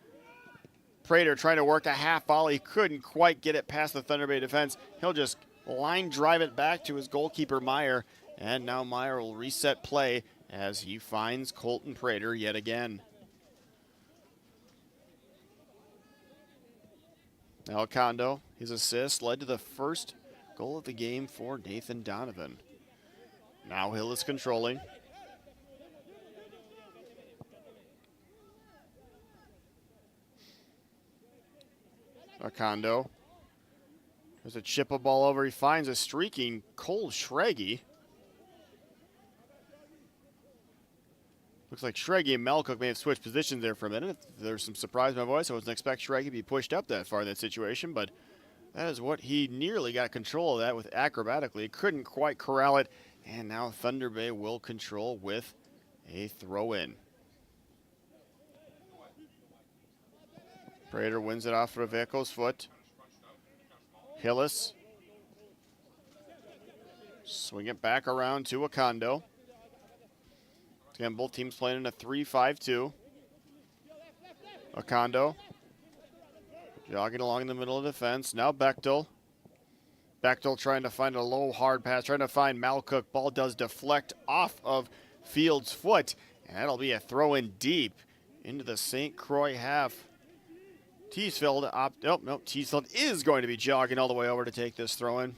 Prater trying to work a half volley. Couldn't quite get it past the Thunder Bay defense. He'll just line drive it back to his goalkeeper, Meyer. And now Meyer will reset play as he finds Colton Prater yet again. Now Kondo, his assist led to the first goal of the game for Nathan Donovan. Now Hill is controlling. Kondo. There's a chip a ball over. He finds a streaking Cole Schrage. Looks like Schrage and Malcook may have switched positions there for a minute. There's some surprise in my voice. I wasn't expecting Schrage to be pushed up that far in that situation, but that is what he nearly got control of that with acrobatically. Couldn't quite corral it, and now Thunder Bay will control with a throw-in. Prater wins it off Reveco's foot. Hillis. Swing it back around to Okondo. Again, both teams playing in a 3-5-2. Okondo jogging along the middle of the defense. Now Bechtel. Bechtel trying to find a low hard pass, trying to find Malcook. Ball does deflect off of Fields' foot, and that'll be a throw in deep into the St. Croix half. Teesfeld, Teesfeld is going to be jogging all the way over to take this throw in.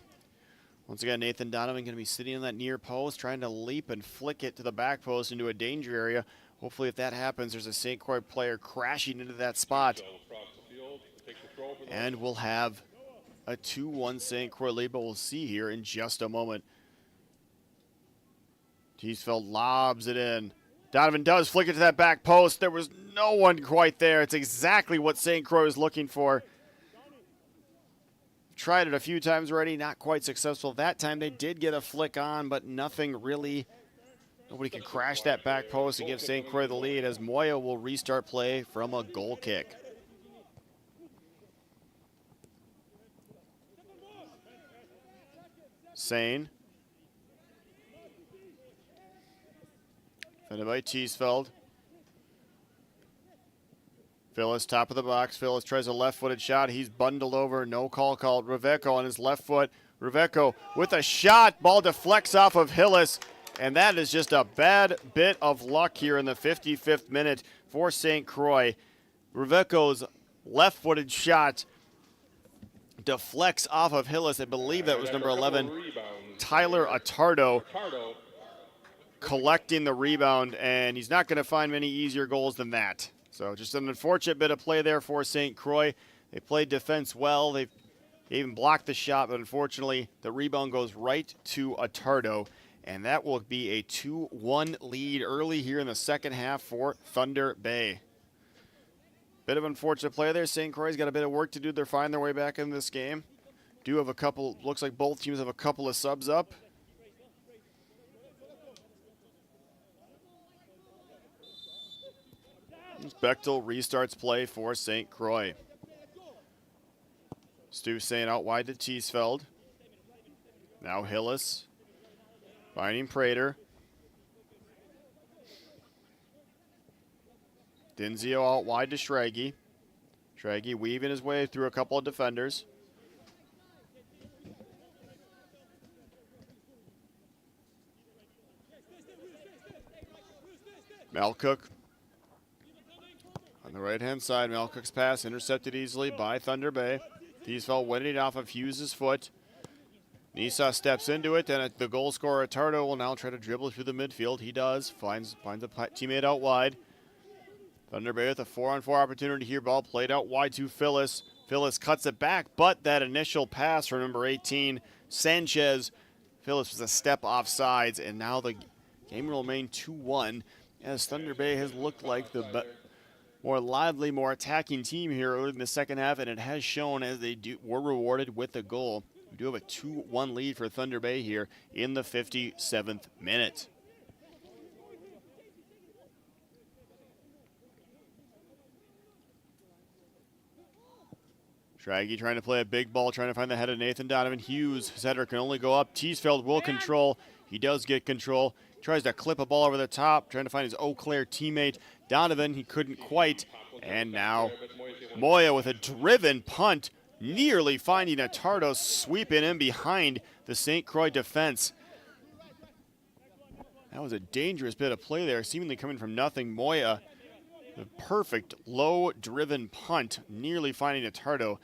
Once again, Nathan Donovan going to be sitting in that near post, trying to leap and flick it to the back post into a danger area. Hopefully, if that happens, there's a St. Croix player crashing into that spot. And we'll have a 2-1 St. Croix lead, but we'll see here in just a moment. Teesfeld lobs it in. Donovan does flick it to that back post. There was no one quite there. It's exactly what St. Croix is looking for. Tried it a few times already, not quite successful. That time they did get a flick on, but nothing really. Nobody can crash that back post and give St. Croix the lead as Moya will restart play from a goal kick. Sane. Fended by Teesfeld. Phyllis, top of the box. Phyllis tries a left-footed shot. He's bundled over. No call called. Reveco on his left foot. Reveco with a shot. Ball deflects off of Hillis. And that is just a bad bit of luck here in the 55th minute for St. Croix. Reveco's left-footed shot deflects off of Hillis. I believe that was number 11, Tyler Attardo, collecting the rebound. And he's not going to find many easier goals than that. So just an unfortunate bit of play there for St. Croix. They played defense well. They even blocked the shot, but unfortunately the rebound goes right to Attardo. And that will be a 2-1 lead early here in the second half for Thunder Bay. Bit of unfortunate play there. St. Croix's got a bit of work to do. They're finding their way back in this game. Do have a couple, looks like both teams have a couple of subs up. Bechtel restarts play for St. Croix. Stu saying out wide to Teesfeld. Now Hillis finding Prater. Dinzio out wide to Schrage. Schrage weaving his way through a couple of defenders. Malcook On the right-hand side, Malcook's pass intercepted easily by Thunder Bay. Thiesfeld winning it off of Hughes' foot. Nisa steps into it, and the goal scorer, Tardo, will now try to dribble through the midfield. He does, finds a teammate out wide. Thunder Bay with a 4-on-4 opportunity here. Ball played out wide to Phyllis. Phyllis cuts it back, but that initial pass from number 18, Sanchez. Phyllis was a step off sides, and now the game will remain 2-1 as Thunder Bay has looked like the more lively, more attacking team here early in the second half, and it has shown as they were rewarded with the goal. We do have a 2-1 lead for Thunder Bay here in the 57th minute. Schrage trying to play a big ball, trying to find the head of Nathan Donovan. Hughes, his header can only go up. Teesfeld will control. He does get control. Tries to clip a ball over the top, trying to find his Eau Claire teammate. Donovan, he couldn't quite. And now Moya with a driven punt, nearly finding a Tardo sweeping in behind the St. Croix defense. That was a dangerous bit of play there, seemingly coming from nothing. Moya, the perfect low-driven punt, nearly finding a Tardo.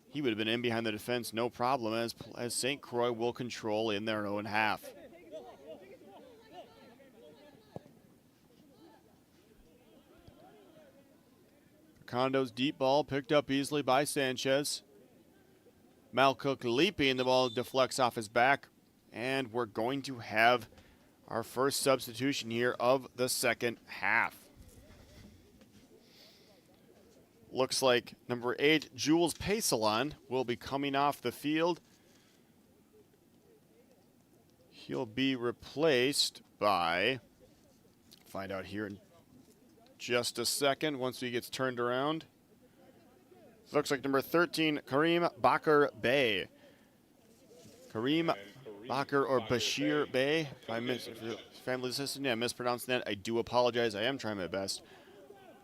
He would have been in behind the defense, no problem, as St. Croix will control in their own half. Condo's deep ball picked up easily by Sanchez. Malcook leaping, the ball deflects off his back, and we're going to have our first substitution here of the second half. Looks like number 8, Jules Pacelon, will be coming off the field. He'll be replaced by, find out here in just a second once he gets turned around. Looks like number 13, Kareem Bakr Bey. Kareem Bakr or Bashir Bey. If your family's listening, I mispronounced that. I do apologize. I am trying my best.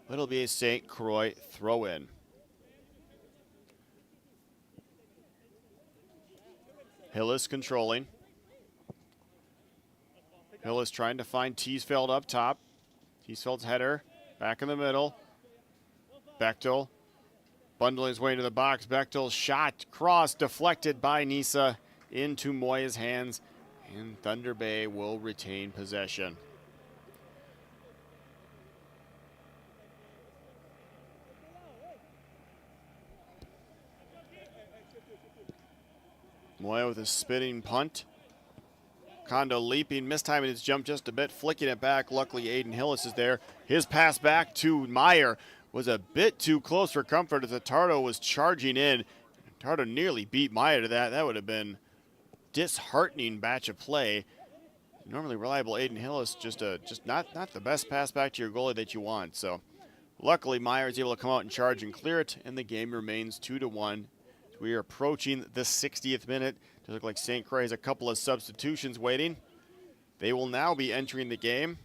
It'll be a St. Croix throw-in. Hillis controlling. Hillis trying to find Teesfeld up top. Teesfeld's header back in the middle. Bechtel bundling his way into the box. Bechtel's shot, cross, deflected by Nisa into Moya's hands, and Thunder Bay will retain possession. Moya with a spinning punt. Kondo leaping, mistiming his jump just a bit, flicking it back. Luckily, Aiden Hillis is there. His pass back to Meyer was a bit too close for comfort as Tardo was charging in. Tardo nearly beat Meyer to that. That would have been disheartening batch of play. Normally reliable Aiden Hillis, just not the best pass back to your goalie that you want. So luckily, Meyer is able to come out and charge and clear it, and the game remains 2-1. We are approaching the 60th minute. It look like St. Croix has a couple of substitutions waiting. They will now be entering the game.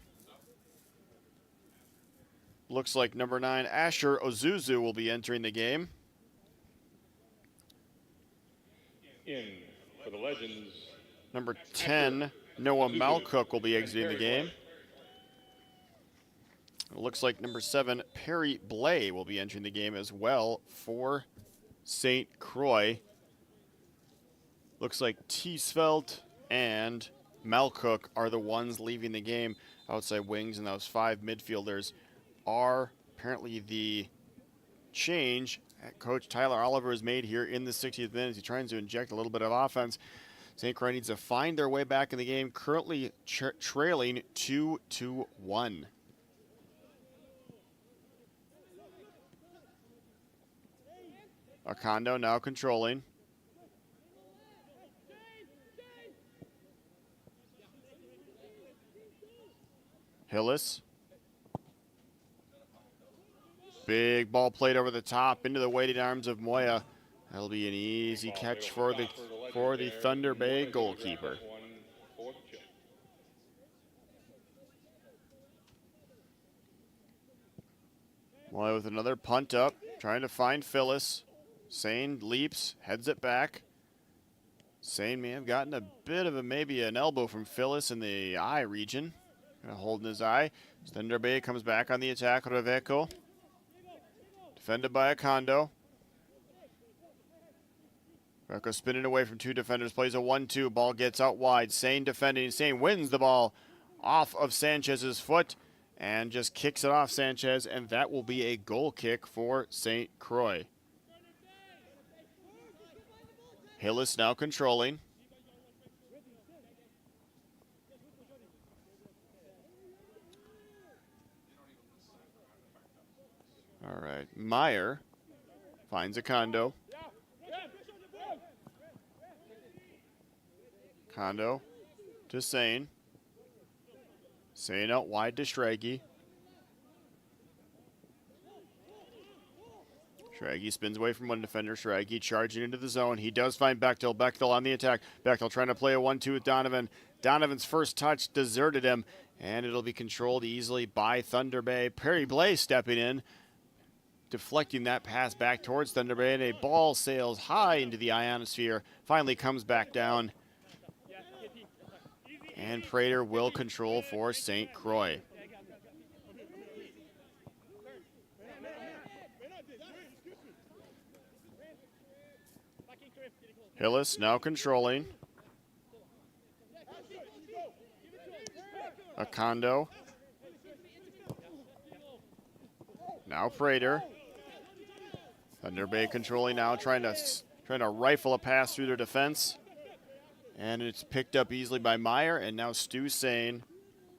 Looks like number 9, Asher Ozuzu, will be entering the game. In for the Legends. Number 10, Noah Malcook, will be exiting the game. It looks like number 7, Perry Blay, will be entering the game as well for St. Croix. Looks like Teesfeld and Malcook are the ones leaving the game. Outside wings, and those 5 midfielders are apparently the change that Coach Tyler Oliver has made here in the 60th minute. He's trying to inject a little bit of offense. St. Croix needs to find their way back in the game, currently trailing 2-1. Acondo now controlling. Hillis. Big ball played over the top into the waiting arms of Moya. That'll be an easy catch for the Thunder Bay goalkeeper. Moya with another punt up, trying to find Phyllis. Sane leaps, heads it back. Sane may have gotten a bit of maybe an elbow from Phyllis in the eye region. Holding his eye. Thunder Bay comes back on the attack. Reveco. Defended by Acondo. Greco spinning away from two defenders, plays a 1-2. Ball gets out wide. Sane defending. Sane wins the ball off of Sanchez's foot and just kicks it off Sanchez, and that will be a goal kick for St. Croix. Hillis now controlling. All right, Meyer finds Acondo. Acondo to Sane. Sane out wide to Schrage. Schrage spins away from one defender. Schrage charging into the zone. He does find Bechtel. Bechtel on the attack. Bechtel trying to play a 1-2 with Donovan. Donovan's first touch deserted him, and it'll be controlled easily by Thunder Bay. Perry Blay stepping in, deflecting that pass back towards Thunder Bay, and a ball sails high into the ionosphere, finally comes back down, and Prater will control for St. Croix. Hillis now controlling. Acondo. Now Prater. Thunder Bay controlling now, trying to rifle a pass through their defense. And it's picked up easily by Meyer, and now Stu Sane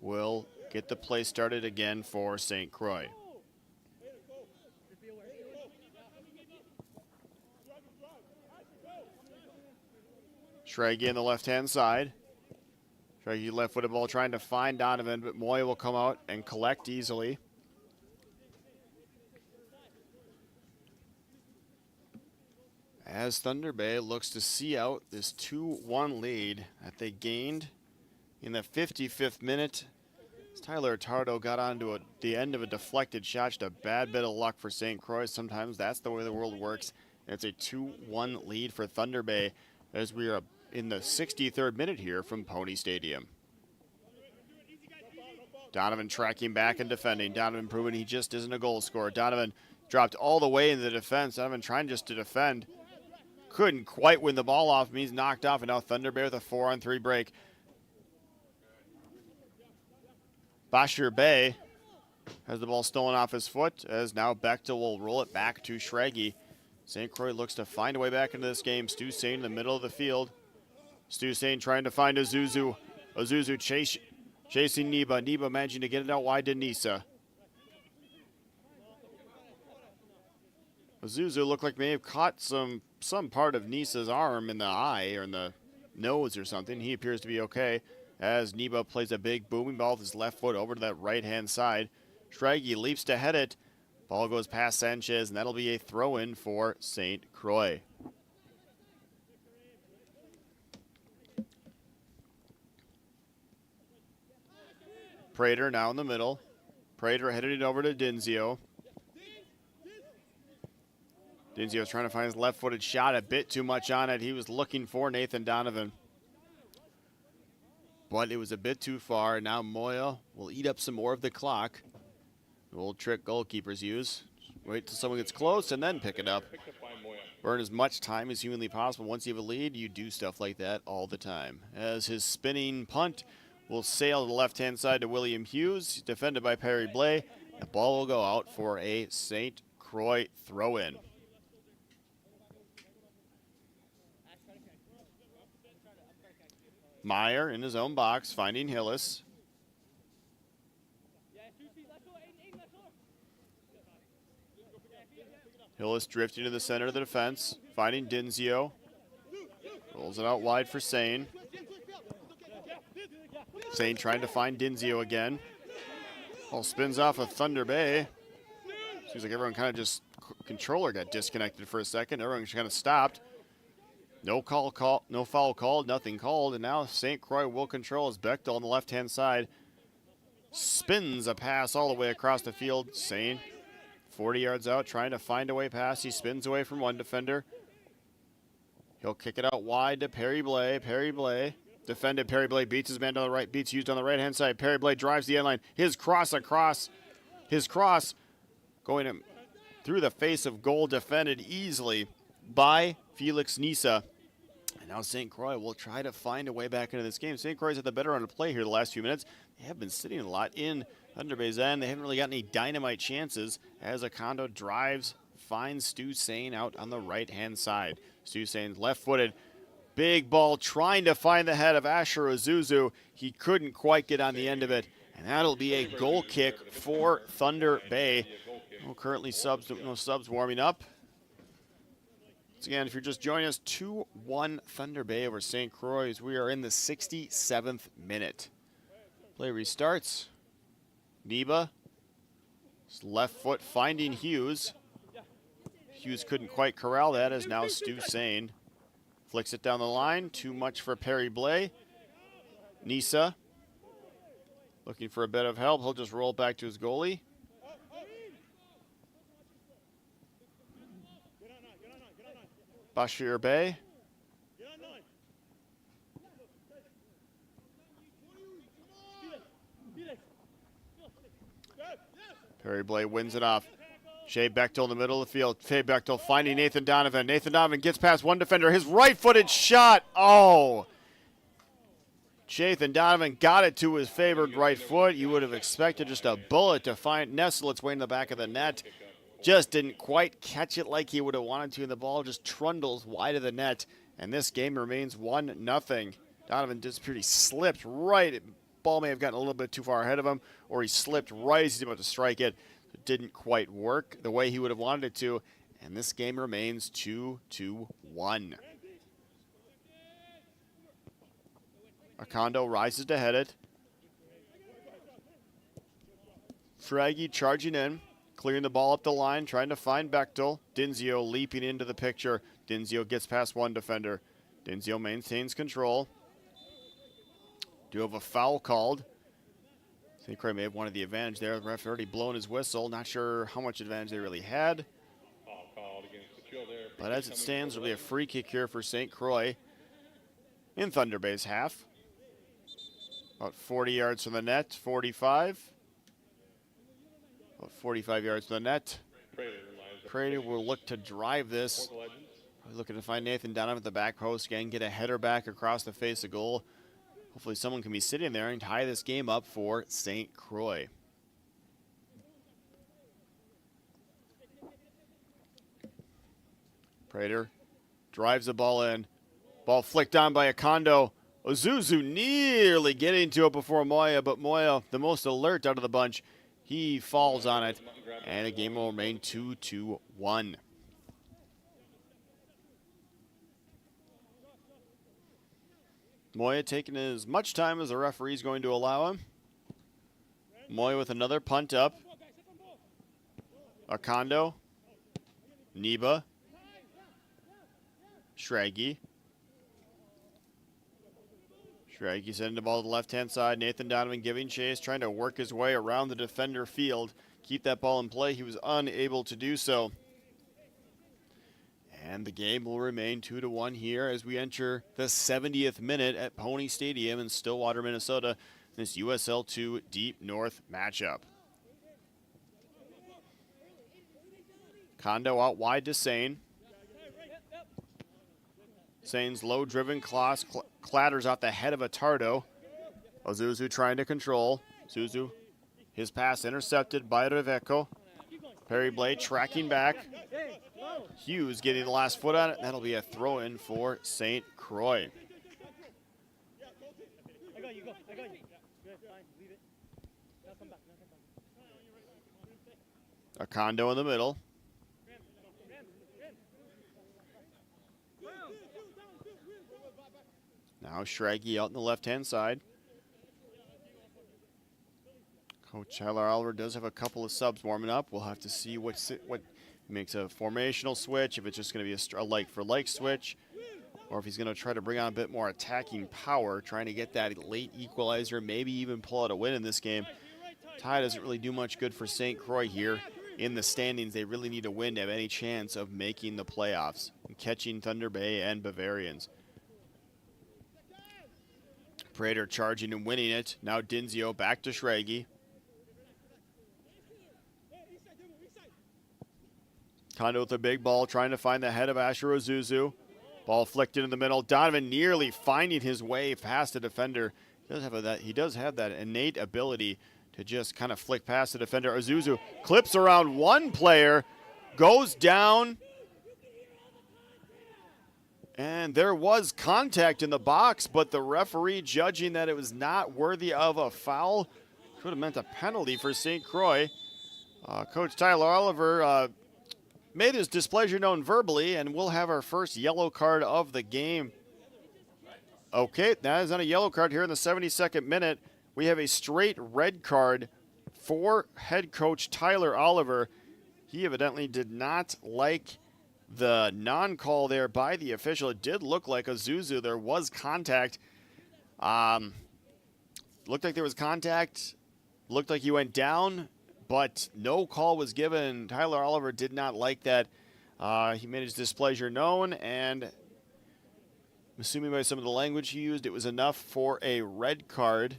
will get the play started again for St. Croix. Schrage on the left-hand side. Schrage left-footed ball trying to find Donovan, but Moya will come out and collect easily. As Thunder Bay looks to see out this 2-1 lead that they gained in the 55th minute. As Tyler Tardo got onto the end of a deflected shot. Just a bad bit of luck for St. Croix. Sometimes that's the way the world works. And it's a 2-1 lead for Thunder Bay as we are in the 63rd minute here from Pony Stadium. Donovan tracking back and defending. Donovan proving he just isn't a goal scorer. Donovan dropped all the way in the defense. Donovan trying just to defend. Couldn't quite win the ball off him. He's knocked off, and now Thunder Bay with a 4-on-3 break. Bashir Bay has the ball stolen off his foot, as now Bechtel will roll it back to Schrage. St. Croix looks to find a way back into this game. Stu Sane in the middle of the field. Stu Sane trying to find Azuzu. Azuzu chasing Neba. Neba managing to get it out wide to Nisa. Azuzu looked like may have caught some part of Nisa's arm in the eye or in the nose or something. He appears to be okay as Neba plays a big booming ball with his left foot over to that right-hand side. Schrage leaps to head it. Ball goes past Sanchez, and that'll be a throw-in for St. Croix. Prater now in the middle. Prater headed it over to Dinzio. Dinzio's trying to find his left-footed shot, a bit too much on it. He was looking for Nathan Donovan, but it was a bit too far. Now Moya will eat up some more of the clock. The old trick goalkeepers use. Wait till someone gets close and then pick it up. Burn as much time as humanly possible. Once you have a lead, you do stuff like that all the time. As his spinning punt will sail to the left-hand side to William Hughes, defended by Perry Blay. The ball will go out for a St. Croix throw-in. Meyer in his own box, finding Hillis. Hillis drifting to the center of the defense, finding Dinzio. Rolls it out wide for Sane. Sane trying to find Dinzio again. Ball spins off of Thunder Bay. Seems like everyone kind of just, controller got disconnected for a second. Everyone just kind of stopped. No foul called, nothing called, and now St. Croix will control as Bechtel on the left-hand side spins a pass all the way across the field. Sane 40 yards out, trying to find a way past. He spins away from one defender. He'll kick it out wide to Perry Blay. Perry Blay defended. Perry Blay beats his man to the right, beats used on the right-hand side. Perry Blay drives the end line. His cross across. His cross going to through the face of goal, defended easily by Felix Nisa. And now St. Croix will try to find a way back into this game. St. Croix's had the better run of play here the last few minutes. They have been sitting a lot in Thunder Bay's end. They haven't really got any dynamite chances as Acondo drives, finds Stu Sane out on the right-hand side. Stu Sane's left-footed. Big ball trying to find the head of Asher Ozuzu. He couldn't quite get on the end of it. And that'll be a goal kick for Thunder Bay. No currently no subs warming up. Once again, if you're just joining us, 2-1 Thunder Bay over St. Croix. We are in the 67th minute. Play restarts. Neba, left foot finding Hughes. Hughes couldn't quite corral that as now Stu Sane flicks it down the line. Too much for Perry Blay. Nisa looking for a bit of help. He'll just roll back to his goalie. Bashir Bay. Perry Blay wins it off. Shea Bechtel in the middle of the field. Shea Bechtel finding Nathan Donovan. Nathan Donovan gets past one defender. His right-footed shot. Oh! Nathan Donovan got it to his favored right foot. You would have expected just a bullet to find nestle its way in the back of the net. Just didn't quite catch it like he would have wanted to, and the ball just trundles wide of the net. And this game remains 1-0. Donovan disappeared. He slipped right. Ball may have gotten a little bit too far ahead of him, or he slipped right as he's about to strike it. It didn't quite work the way he would have wanted it to, and this game remains 2-1. Acondo rises to head it. Fraggy charging in, clearing the ball up the line, trying to find Bechtel. Dinzio leaping into the picture. Dinzio gets past one defender. Dinzio maintains control. Do have a foul called. St. Croix may have wanted the advantage there. The ref already blown his whistle. Not sure how much advantage they really had. But as it stands, it'll be a free kick here for St. Croix in Thunder Bay's half. About 40 yards from the net, 45. About 45 yards from the net. Prater will look to drive this. Looking to find Nathan Donovan at the back post again, get a header back across the face of goal. Hopefully someone can be sitting there and tie this game up for St. Croix. Prater drives the ball in. Ball flicked on by Acondo. Ozuzu nearly getting to it before Moya, but Moya, the most alert out of the bunch, he falls on it, and the game will remain 2-1. Moya taking as much time as the referee is going to allow him. Moya with another punt up. Acondo. Neba. Schraggy. Schraggy sending the ball to the left-hand side. Nathan Donovan giving chase, trying to work his way around the defender field. Keep that ball in play. He was unable to do so. And the game will remain 2-1 here as we enter the 70th minute at Pony Stadium in Stillwater, Minnesota. This USL2 Deep North matchup. Kondo out wide to Sane. Sane's low-driven cross clatters off the head of Attardo. Ozuzu trying to control. Zuzu, his pass intercepted by Reveco. Perry Blay tracking back. Hughes getting the last foot on it. That'll be a throw-in for St. Croix. Acondo in the middle. Now Schraggy out on the left-hand side. Coach Tyler Dolson does have a couple of subs warming up. We'll have to see what makes a formational switch, if it's just going to be a like-for-like switch, or if he's going to try to bring on a bit more attacking power, trying to get that late equalizer, maybe even pull out a win in this game. Tie doesn't really do much good for St. Croix here. In the standings, they really need a win to have any chance of making the playoffs and catching Thunder Bay and Bavarians. Prater charging and winning it. Now Dinzio back to Schraggy. Kondo with the big ball, trying to find the head of Asher Ozuzu. Ball flicked into the middle. Donovan nearly finding his way past the defender. He does have that innate ability to just kind of flick past the defender. Ozuzu clips around one player, goes down, and there was contact in the box, but the referee judging that it was not worthy of a foul. Could have meant a penalty for St. Croix. Coach Tyler Oliver made his displeasure known verbally, and we'll have our first yellow card of the game. Okay, that is on a yellow card here in the 72nd minute. We have a straight red card for head coach Tyler Oliver. He evidently did not like the non-call there by the official. It did look like Ozuzu. There was contact. Looked like there was contact. Looked like he went down, but no call was given. Tyler Oliver did not like that. He made his displeasure known, and I'm assuming by some of the language he used, it was enough for a red card.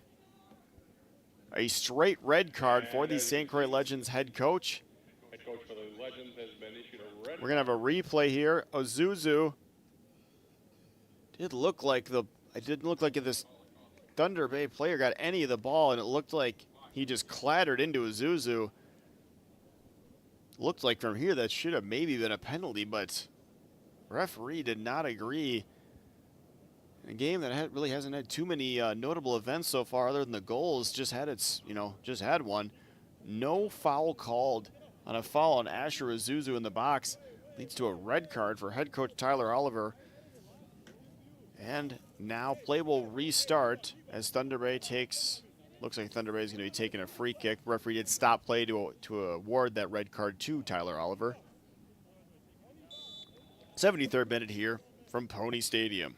A straight red card for the St. Croix Legends head coach. Head coach for the Legends has been issued a red. We're going to have a replay here. Ozuzu it didn't look like this Thunder Bay player got any of the ball, and it looked like he just clattered into Ozuzu. Looked like from here that should have maybe been a penalty, but referee did not agree. A game that really hasn't had too many notable events so far, other than the goals. Just had one. No foul called on a foul on Asher Ozuzu in the box. Leads to a red card for head coach Tyler Oliver. And now play will restart as Thunder Bay looks like Thunder Bay is going to be taking a free kick. Referee did stop play to award that red card to Tyler Oliver. 73rd minute here from Pony Stadium.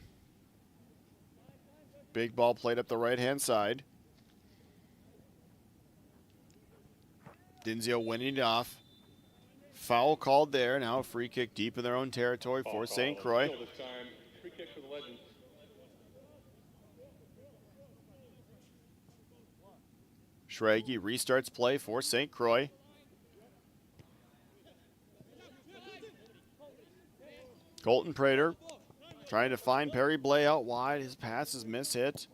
Big ball played up the right-hand side. Dinzio winning it off. Foul called there. Now a free kick deep in their own territory for St. Croix. Free kick for the Legends. Schrage restarts play for St. Croix. Colton Prater trying to find Perry Blay out wide. His pass is mishit.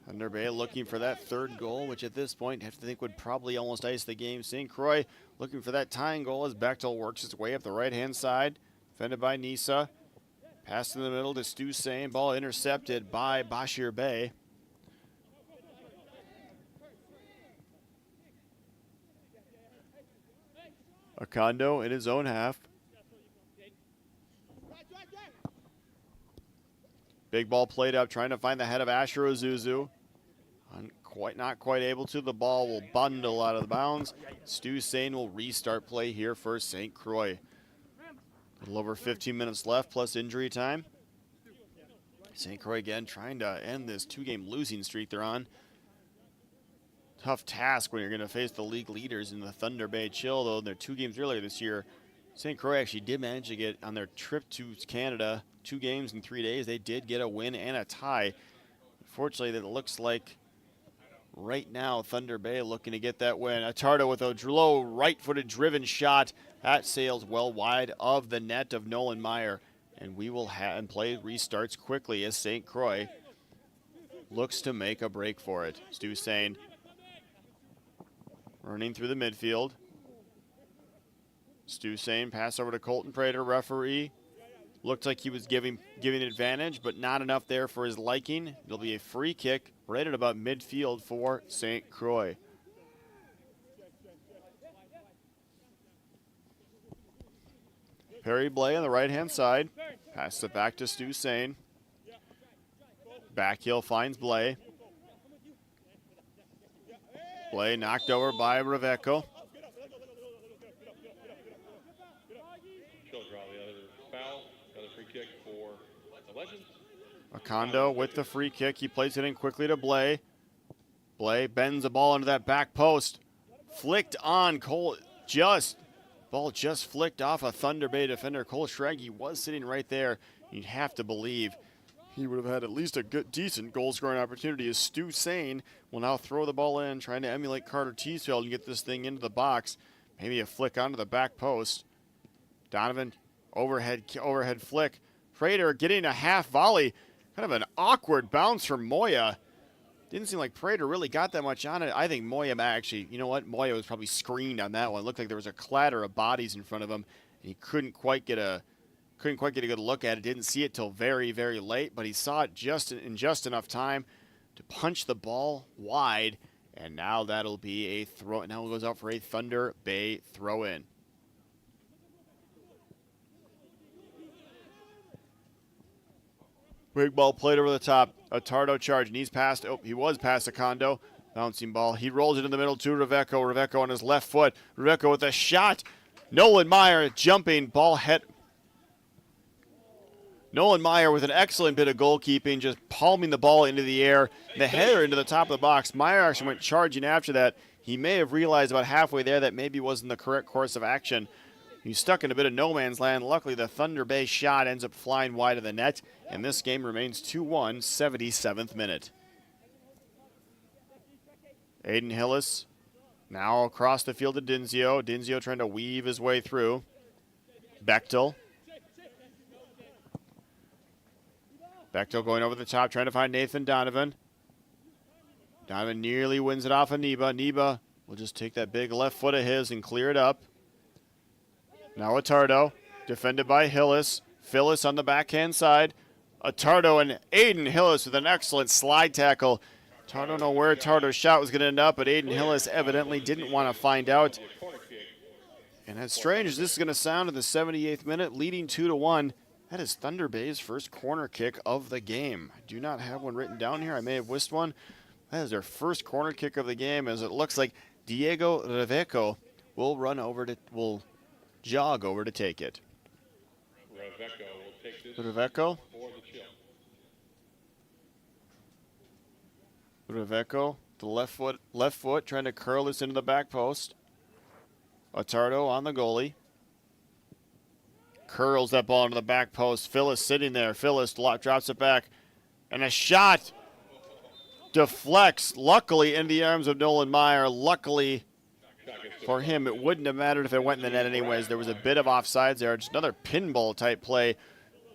Thunder Bay looking for that third goal, which at this point, I have to think would probably almost ice the game. St. Croix looking for that tying goal as Bechtel works its way up the right-hand side. Defended by Nisa. Pass in the middle to Stu Sane. Ball intercepted by Bashir Bay. Akondo in his own half. Big ball played up, trying to find the head of Asher Ozuzu. Not quite able to. The ball will bundle out of the bounds. Stu Sane will restart play here for St. Croix. A little over 15 minutes left plus injury time. St. Croix again trying to end this two-game losing streak they're on. Tough task when you're going to face the league leaders in the Thunder Bay Chill, though. In their 2 games earlier this year, St. Croix actually did manage to get on their trip to Canada 2 games in 3 days. They did get a win and a tie. Unfortunately, it looks like right now Thunder Bay looking to get that win. Attardo with a low right-footed driven shot. That sails well wide of the net of Nolan Meyer. And we will have play restarts quickly as St. Croix looks to make a break for it. Stu Sane running through the midfield. Stu Sane pass over to Colton Prater, referee. Looked like he was giving advantage, but not enough there for his liking. It'll be a free kick right at about midfield for St. Croix. Perry Blay on the right-hand side. Passes it back to Stu Sane. Back heel finds Blay. Blay knocked over by Reveco. She'll draw the other foul. Another free kick for the Legends. Akondo with the free kick. He plays it in quickly to Blay. Blay bends the ball into that back post. Flicked on Cole. Ball just flicked off a Thunder Bay defender. Cole Schrage was sitting right there. You'd have to believe he would have had at least a decent goal-scoring opportunity as Stu Sane will now throw the ball in, trying to emulate Carter Teasfield and get this thing into the box. Maybe a flick onto the back post. Donovan, overhead flick. Prater getting a half volley. Kind of an awkward bounce from Moya. Didn't seem like Prater really got that much on it. I think Moya actually, you know what? Moya was probably screened on that one. It looked like there was a clatter of bodies in front of him. And he couldn't quite get a good look at it. Didn't see it till very, very late, but he saw it just enough time to punch the ball wide. And now that'll be a throw. Now it goes out for a Thunder Bay throw-in. Big ball played over the top. Otardo charge, and he's past. Oh, he was past Acondo. Bouncing ball. He rolls it in the middle to Reveco. Reveco on his left foot. Reveco with a shot. Nolan Meyer jumping. Ball head. Nolan Meyer with an excellent bit of goalkeeping, just palming the ball into the air. The header into the top of the box. Meyer actually went charging after that. He may have realized about halfway there that maybe wasn't the correct course of action. He's stuck in a bit of no man's land. Luckily, the Thunder Bay shot ends up flying wide of the net, and this game remains 2-1, 77th minute. Aiden Hillis now across the field to Dinzio. Dinzio trying to weave his way through. Bechtel. Bechtel going over the top, trying to find Nathan Donovan. Donovan nearly wins it off of Neba. Neba will just take that big left foot of his and clear it up. Now Otardo, defended by Hillis. Phyllis on the backhand side. Otardo and Aiden Hillis with an excellent slide tackle. I don't know where Otardo's shot was going to end up, but Aiden Hillis evidently didn't want to find out. And as strange as this is going to sound in the 78th minute, leading 2-1, that is Thunder Bay's first corner kick of the game. I do not have one written down here. I may have missed one. That is their first corner kick of the game, as it looks like Diego Reveco will jog over to take it. Reveco will take this Reveco. for the chill. Reveco, the left foot, trying to curl this into the back post. Otardo on the goalie. Curls that ball into the back post. Phyllis sitting there. Phyllis drops it back. And a shot deflects, luckily, in the arms of Nolan Meyer. Luckily for him, it wouldn't have mattered if it went in the net anyways. There was a bit of offsides there. Just another pinball type play,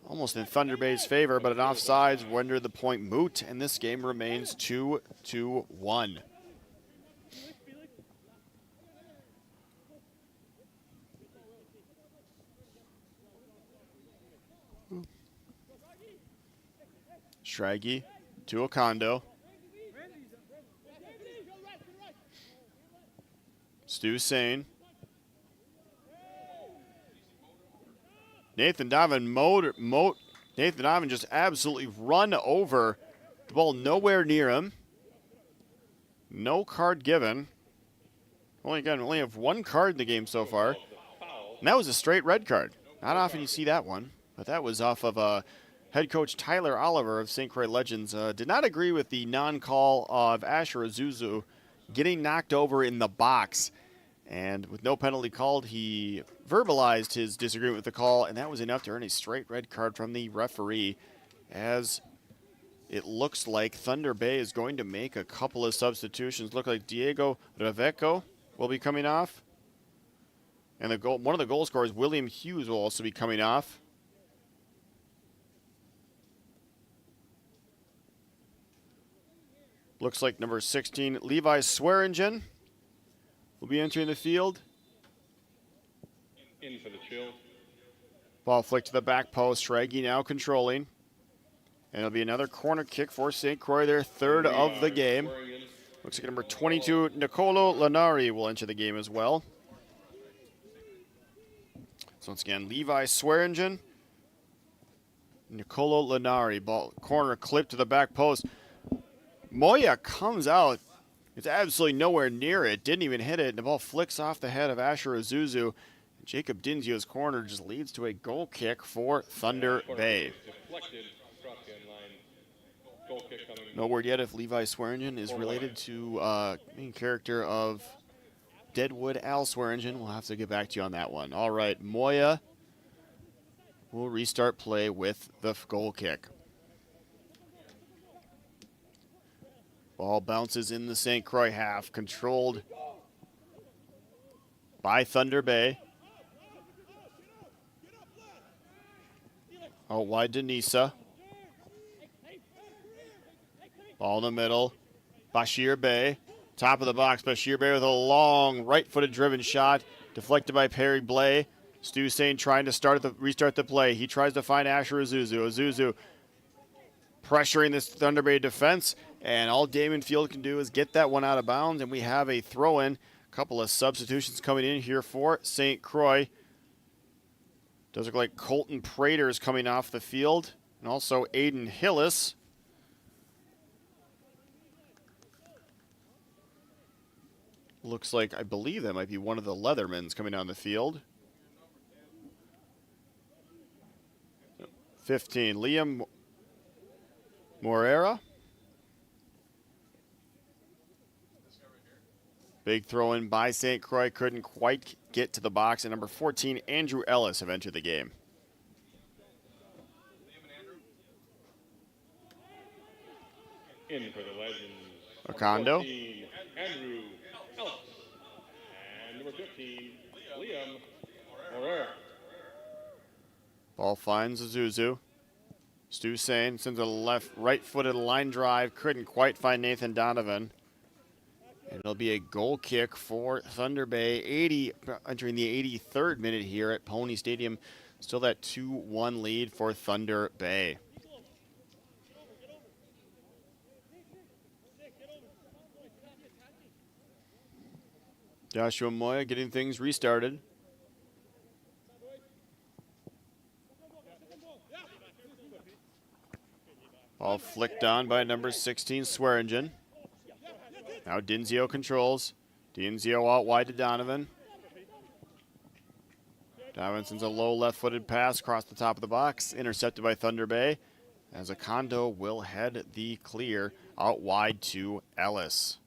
almost in Thunder Bay's favor, but an offsides rendered the point moot, and this game remains 2-1. Schrage to Okondo. Stu Sane. Nathan Donovan Nathan Donovan just absolutely run over. The ball nowhere near him. No card given. Only have one card in the game so far. And that was a straight red card. Not often you see that one, but that was off of head coach Tyler Oliver of St. Croix Legends. Did not agree with the non-call of Asher Azuzu getting knocked over in the box. And with no penalty called, he verbalized his disagreement with the call, and that was enough to earn a straight red card from the referee, as it looks like Thunder Bay is going to make a couple of substitutions. Look like Diego Reveco will be coming off. And one of the goal scorers, William Hughes, will also be coming off. Looks like number 16, Levi Swearingen, will be entering the field. In for the chill. Ball flicked to the back post. Schrage now controlling. And it'll be another corner kick for St. Croix, their third of the game. Looks like number 22, Nicolo Lanari, will enter the game as well. So once again, Levi Swearingen, Nicolo Lanari. Ball corner clipped to the back post. Moya comes out. It's absolutely nowhere near it. Didn't even hit it. And the ball flicks off the head of Asher Azuzu. Jacob Dinzio's corner just leads to a goal kick for Thunder Bay. No word yet if Levi Swearingen is related to main character of Deadwood Al Swearingen. We'll have to get back to you on that one. All right, Moya will restart play with the goal kick. Ball bounces in the St. Croix half, controlled by Thunder Bay. Out wide to Nisa. Ball in the middle. Bashir Bey. Top of the box. Bashir Bey with a long right-footed driven shot. Deflected by Perry Blay. Stu Sain trying to restart the play. He tries to find Asher Ozuzu. Ozuzu pressuring this Thunder Bay defense. And all Damon Field can do is get that one out of bounds. And we have a throw-in. A couple of substitutions coming in here for St. Croix. Does look like Colton Prater is coming off the field. And also Aiden Hillis. Looks like, I believe that might be one of the Leathermans coming down the field. 15, Liam Morera. Big throw in by St. Croix. Couldn't quite get to the box. And number 14, Andrew Ellis have entered the game. In for the Legends. Okondo. Andrew Ellis. And number 15, Liam Morera. Ball finds Ozuzu. Stu Sain sends a right-footed line drive. Couldn't quite find Nathan Donovan. And it'll be a goal kick for Thunder Bay. Entering the 83rd minute here at Pony Stadium. Still that 2-1 lead for Thunder Bay. Joshua Moya getting things restarted. Ball flicked on by number 16, Swearingen. Now Dinzio controls. Dinzio out wide to Donovan. Donovan sends a low left-footed pass across the top of the box, intercepted by Thunder Bay, as Okondo will head the clear out wide to Ellis.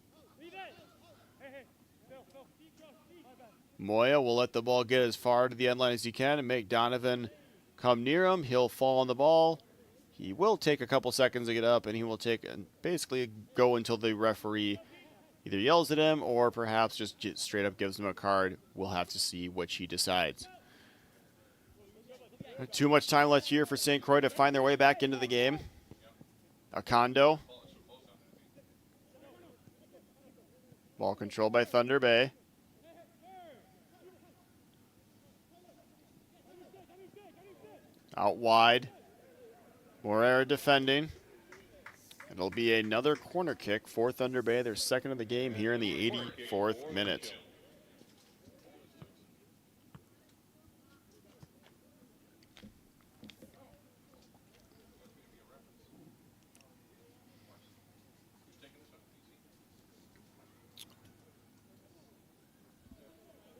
Moya will let the ball get as far to the end line as he can and make Donovan come near him. He'll fall on the ball. He will take a couple seconds to get up, and he will take basically go until the referee either yells at him or perhaps just straight up gives him a card. We'll have to see which he decides. Too much time left here for St. Croix to find their way back into the game. Okondo. Ball controlled by Thunder Bay. Out wide. Morera defending. It'll be another corner kick for Thunder Bay, their second of the game here in the 84th minute.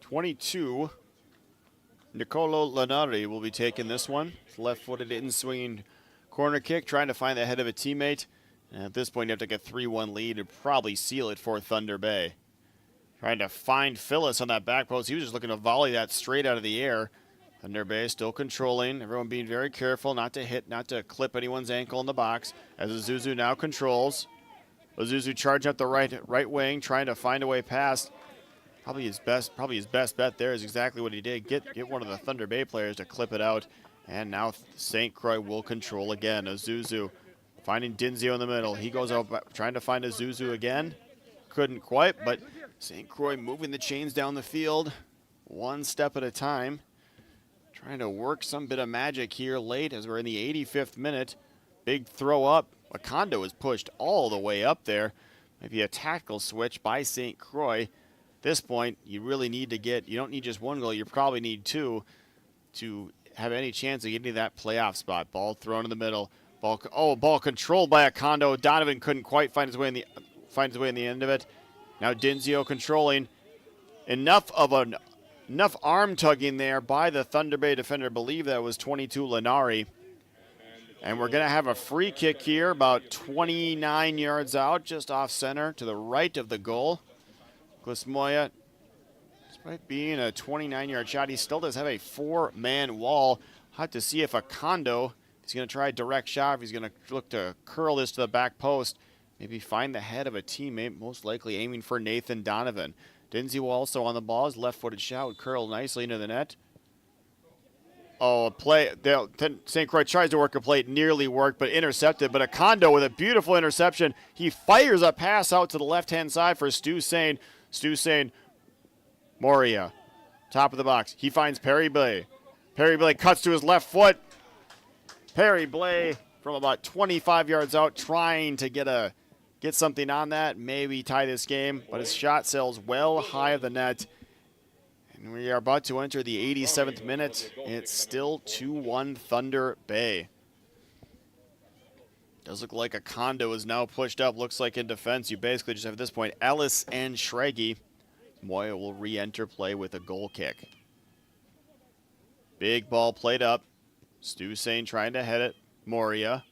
(22) Nicolo Lanari will be taking this one. Left-footed in-swinging corner kick, trying to find the head of a teammate. And at this point, you have to get a 3-1 lead and probably seal it for Thunder Bay. Trying to find Phyllis on that back post. He was just looking to volley that straight out of the air. Thunder Bay still controlling. Everyone being very careful not to hit, not to clip anyone's ankle in the box. As Ozuzu now controls. Ozuzu charging up the right wing, trying to find a way past. Probably his best bet there is exactly what he did. Get one of the Thunder Bay players to clip it out. And now St. Croix will control again. Ozuzu finding Dinzio in the middle. He goes out trying to find Ozuzu again. Couldn't quite, but St. Croix moving the chains down the field one step at a time. Trying to work some bit of magic here late as we're in the 85th minute. Big throw up. Okondo is pushed all the way up there. Maybe a tactical switch by St. Croix. At this point, you really need to you don't need just one goal, you probably need two to have any chance of getting to that playoff spot. Ball thrown in the middle. Ball controlled by Okondo. Donovan couldn't quite find his way in the end of it. Now Dinzio controlling. Enough arm tugging there by the Thunder Bay defender. I believe that was 22 Lanari. And we're going to have a free kick here about 29 yards out, just off center to the right of the goal. Nicholas Moya, despite being a 29-yard shot, he still does have a 4-man wall. I'll have to see if Okondo is going to try a direct shot, if he's going to look to curl this to the back post, maybe find the head of a teammate, most likely aiming for Nathan Donovan. Dinzio also on the ball. His left-footed shot would curl nicely into the net. Oh, a play. St. Croix tries to work a play. It nearly worked, but intercepted. But Acondo with a beautiful interception. He fires a pass out to the left-hand side for Stu Sain. Stu Sain, Moria, top of the box. He finds Perry Blay. Perry Blay cuts to his left foot. Perry Blay from about 25 yards out trying to get something on that, maybe tie this game, but his shot sails well high of the net. And we are about to enter the 87th minute. It's still 2-1 Thunder Bay. Does look like Acondo is now pushed up. Looks like in defense, you basically just have at this point Ellis and Schraggy. Moya will re-enter play with a goal kick. Big ball played up. Stu Sain trying to head it. Moria.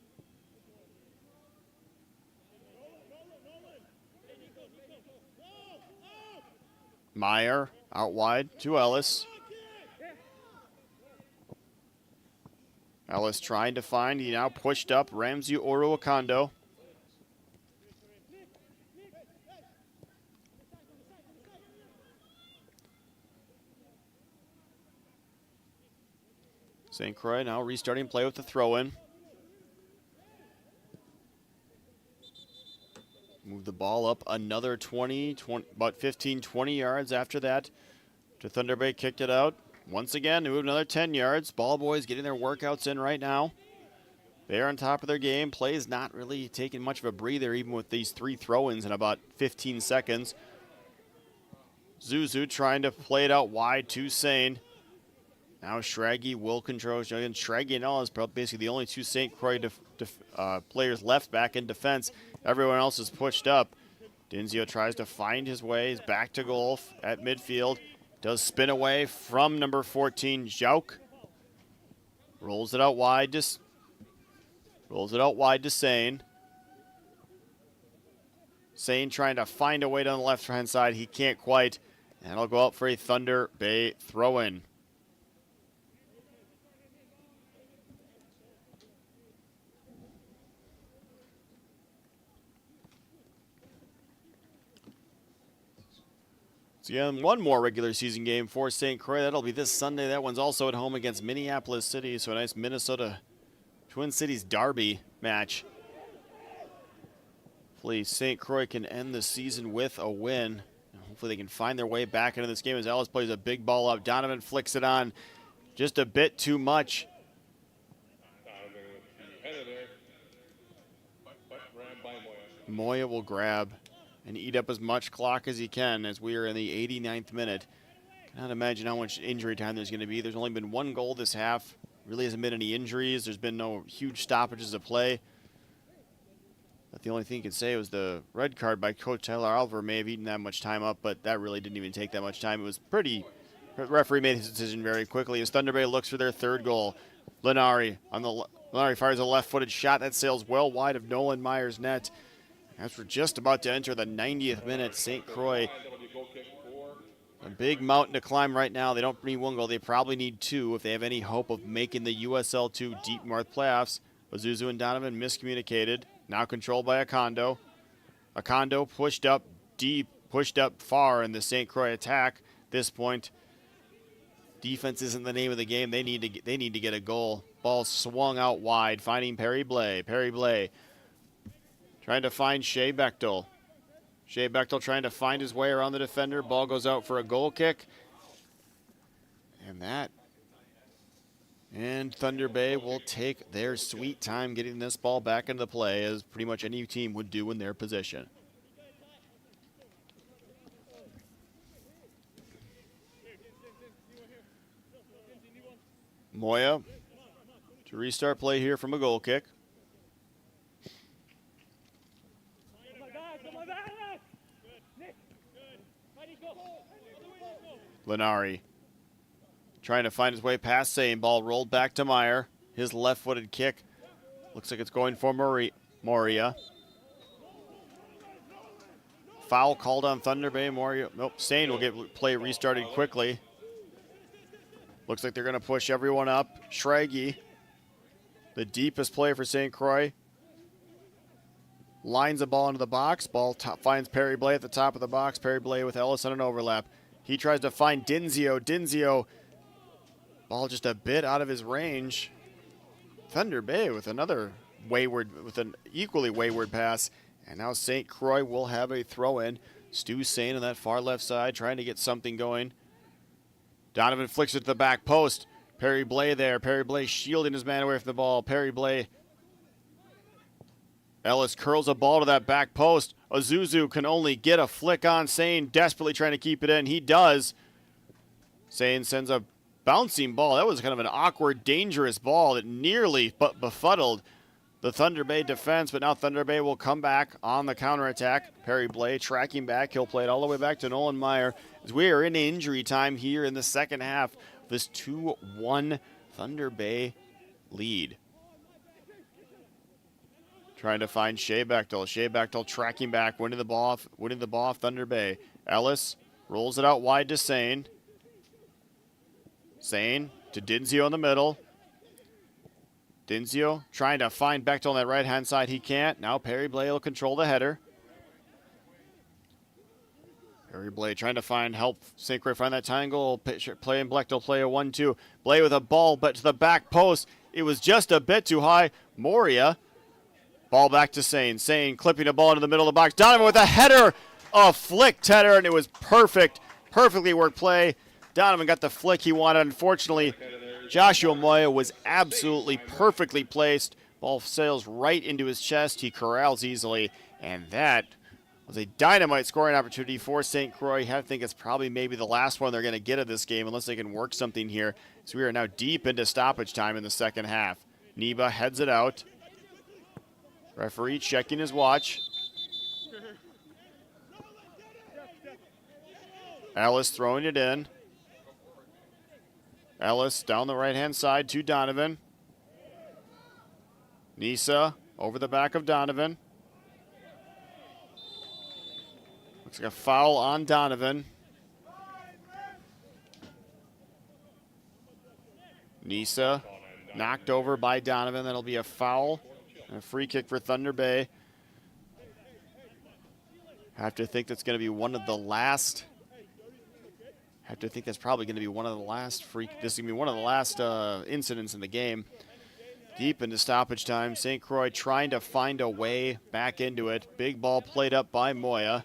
Meyer out wide to Ellis. Ellis trying to find, he now pushed up Ramsey Oro Acondo. St. Croix now restarting play with the throw-in. Move the ball up another 20, about 15, 20 yards after that. To Thunder Bay, kicked it out. Once again, moved another 10 yards. Ball boys getting their workouts in right now. They're on top of their game. Play's not really taking much of a breather, even with these 3 throw-ins in about 15 seconds. Zuzu trying to play it out wide to Sain. Now Schraggy will control. Schraggy and Ellis are basically the only 2 St. Croix players left back in defense. Everyone else is pushed up. Dinzio tries to find his way. He's back to goal at midfield. Does spin away from number 14, Jauk. Rolls it out wide to Sain. Sain trying to find a way down the left-hand side. He can't quite. And it'll go out for a Thunder Bay throw-in. So again, one more regular season game for St. Croix. That'll be this Sunday. That one's also at home against Minneapolis City. So a nice Minnesota Twin Cities derby match. Hopefully St. Croix can end the season with a win. Hopefully they can find their way back into this game as Ellis plays a big ball up. Donovan flicks it on just a bit too much. Moya will grab and eat up as much clock as he can as we are in the 89th minute. Cannot imagine how much injury time there's going to be. There's only been 1 goal this half. Really hasn't been any injuries. There's been no huge stoppages of play. But the only thing you could say was the red card by Coach Tyler Alver may have eaten that much time up, but that really didn't even take that much time. It was pretty. The referee made his decision very quickly as Thunder Bay looks for their 3rd goal. Lenari fires a left-footed shot that sails well wide of Nolan Meyer's net. As we're just about to enter the 90th minute, St. Croix, a big mountain to climb right now. They don't need 1 goal. They probably need 2 if they have any hope of making the USL2 Deep North playoffs. Ozuzu and Donovan miscommunicated. Now controlled by Acondo. Acondo pushed up deep, pushed up far in the St. Croix attack. At this point, defense isn't the name of the game. They need to get a goal. Ball swung out wide, finding Perry Blay. Perry Blay trying to find Shea Bechtel. Shea Bechtel trying to find his way around the defender. Ball goes out for a goal kick. And Thunder Bay will take their sweet time getting this ball back into play, as pretty much any team would do in their position. Moya to restart play here from a goal kick. Lenari trying to find his way past Sain. Ball rolled back to Meyer. His left-footed kick. Looks like it's going for Moria. Foul called on Thunder Bay. Moria. Nope. Sain will get play restarted quickly. Looks like they're going to push everyone up. Schraggy, the deepest player for St. Croix, lines the ball into the box. Ball finds Perry Blay at the top of the box. Perry Blay with Ellis on an overlap. He tries to find Dinzio. Dinzio Ball just a bit out of his range. Thunder Bay with another with an equally wayward pass. And now St. Croix will have a throw in. Stu Sane on that far left side trying to get something going. Donovan flicks it to the back post. Perry Blay there. Perry Blay shielding his man away from the ball. Perry Blay. Ellis curls a ball to that back post. Azuzu can only get a flick on Sane, desperately trying to keep it in. He does. Sane sends a bouncing ball. That was kind of an awkward, dangerous ball that nearly befuddled the Thunder Bay defense, but now Thunder Bay will come back on the counterattack. Perry Blay tracking back. He'll play it all the way back to Nolan Meyer as we are in injury time here in the second half. This 2-1 Thunder Bay lead. Trying to find Shea Bechtel. Shea Bechtel tracking back, winning the ball off Thunder Bay. Ellis rolls it out wide to Sane. Sane to Dinzio in the middle. Dinzio trying to find Bechtel on that right-hand side. He can't. Now Perry Blay will control the header. Perry Blay trying to help St. Croix find that triangle. Play and Bechtel play a 1-2. Blay with a ball, but to the back post. It was just a bit too high. Moria. Ball back to Sane. Sane clipping a ball into the middle of the box. Donovan with a header. A flicked header, and it was perfect. Perfectly worked play. Donovan got the flick he wanted. Unfortunately, Joshua Moya was absolutely perfectly placed. Ball sails right into his chest. He corrals easily, and that was a dynamite scoring opportunity for St. Croix. I think it's probably maybe the last one they're going to get of this game unless they can work something here. So we are now deep into stoppage time in the second half. Neba heads it out. Referee checking his watch. Ellis throwing it in. Ellis down the right-hand side to Donovan. Nisa over the back of Donovan. Looks like a foul on Donovan. Nisa knocked over by Donovan. That'll be a foul and a free kick for Thunder Bay. I have to think that's going to be one of the last. I have to think that's probably going to be one of the last This is going to be one of the last incidents in the game. Deep into stoppage time. St. Croix trying to find a way back into it. Big ball played up by Moya.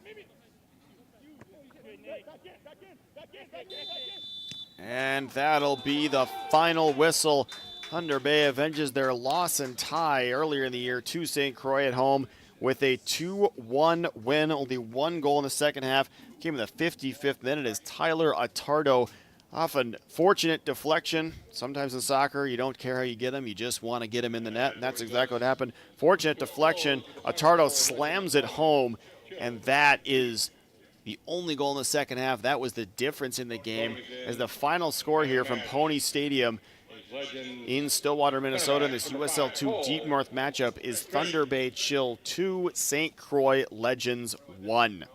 And that'll be the final whistle. Thunder Bay avenges their loss and tie earlier in the year to St. Croix at home with a 2-1 win. Only one goal in the second half. Came in the 55th minute as Tyler Attardo off a fortunate deflection. Sometimes in soccer, you don't care how you get them. You just want to get them in the net, and that's exactly what happened. Fortunate deflection. Attardo slams it home, and that is the only goal in the second half. That was the difference in the game. As the final score here from Pony Stadium in Stillwater, Minnesota, in this USL2 Deep North matchup is Thunder Bay Chill 2, St. Croix Legends 1.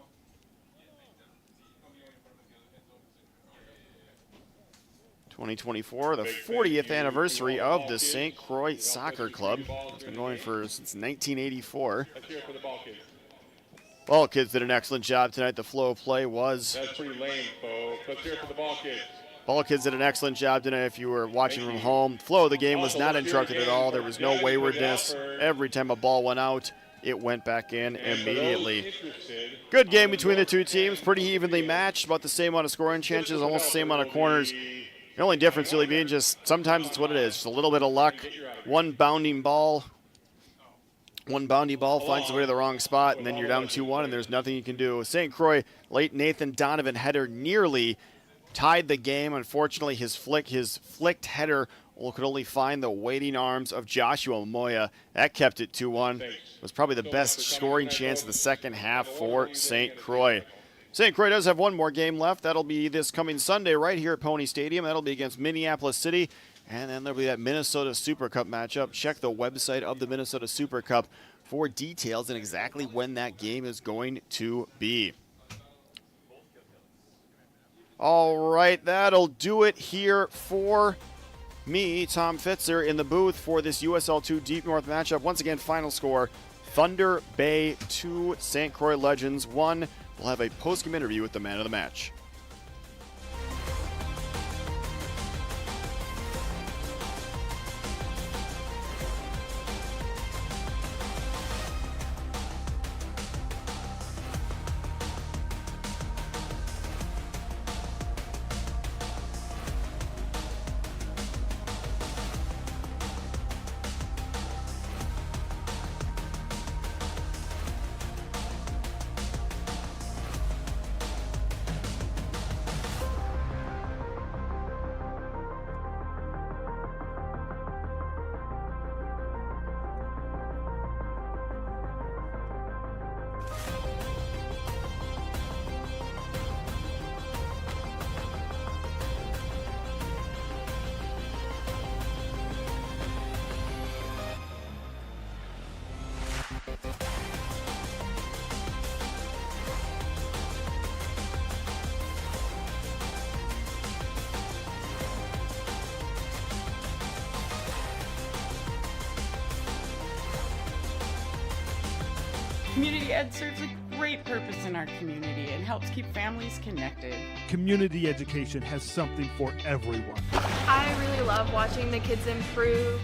'24, the 40th anniversary of the St. Croix Soccer Club. It's been going since 1984. Ball Kids did an excellent job tonight. The flow of play was. That's pretty lame, folks. Let's hear it for the Ball Kids. Ball Kids did an excellent job tonight. If you were watching from home, flow of the game was not interrupted at all. There was no waywardness. Every time a ball went out, it went back in immediately. Good game between the two teams. Pretty evenly matched. About the same amount of scoring chances, almost the same amount of corners. The only difference really being just sometimes it's what it is. Just a little bit of luck. One bounding ball finds its way to the wrong spot, and then you're down 2-1, and there's nothing you can do. St. Croix, late Nathan Donovan header nearly tied the game. Unfortunately, his flicked header could only find the waiting arms of Joshua Moya. That kept it 2-1. It was probably the best scoring chance of the second half for St. Croix. St. Croix does have one more game left. That'll be this coming Sunday right here at Pony Stadium. That'll be against Minneapolis City. And then there'll be that Minnesota Super Cup matchup. Check the website of the Minnesota Super Cup for details and exactly when that game is going to be. All right, that'll do it here for me, Tom Fitzer, in the booth for this USL2 Deep North matchup. Once again, final score, Thunder Bay 2, St. Croix Legends 1. We'll have a post-game interview with the man of the match. Community ed serves a great purpose in our community and helps keep families connected. Community education has something for everyone. I really love watching the kids improve.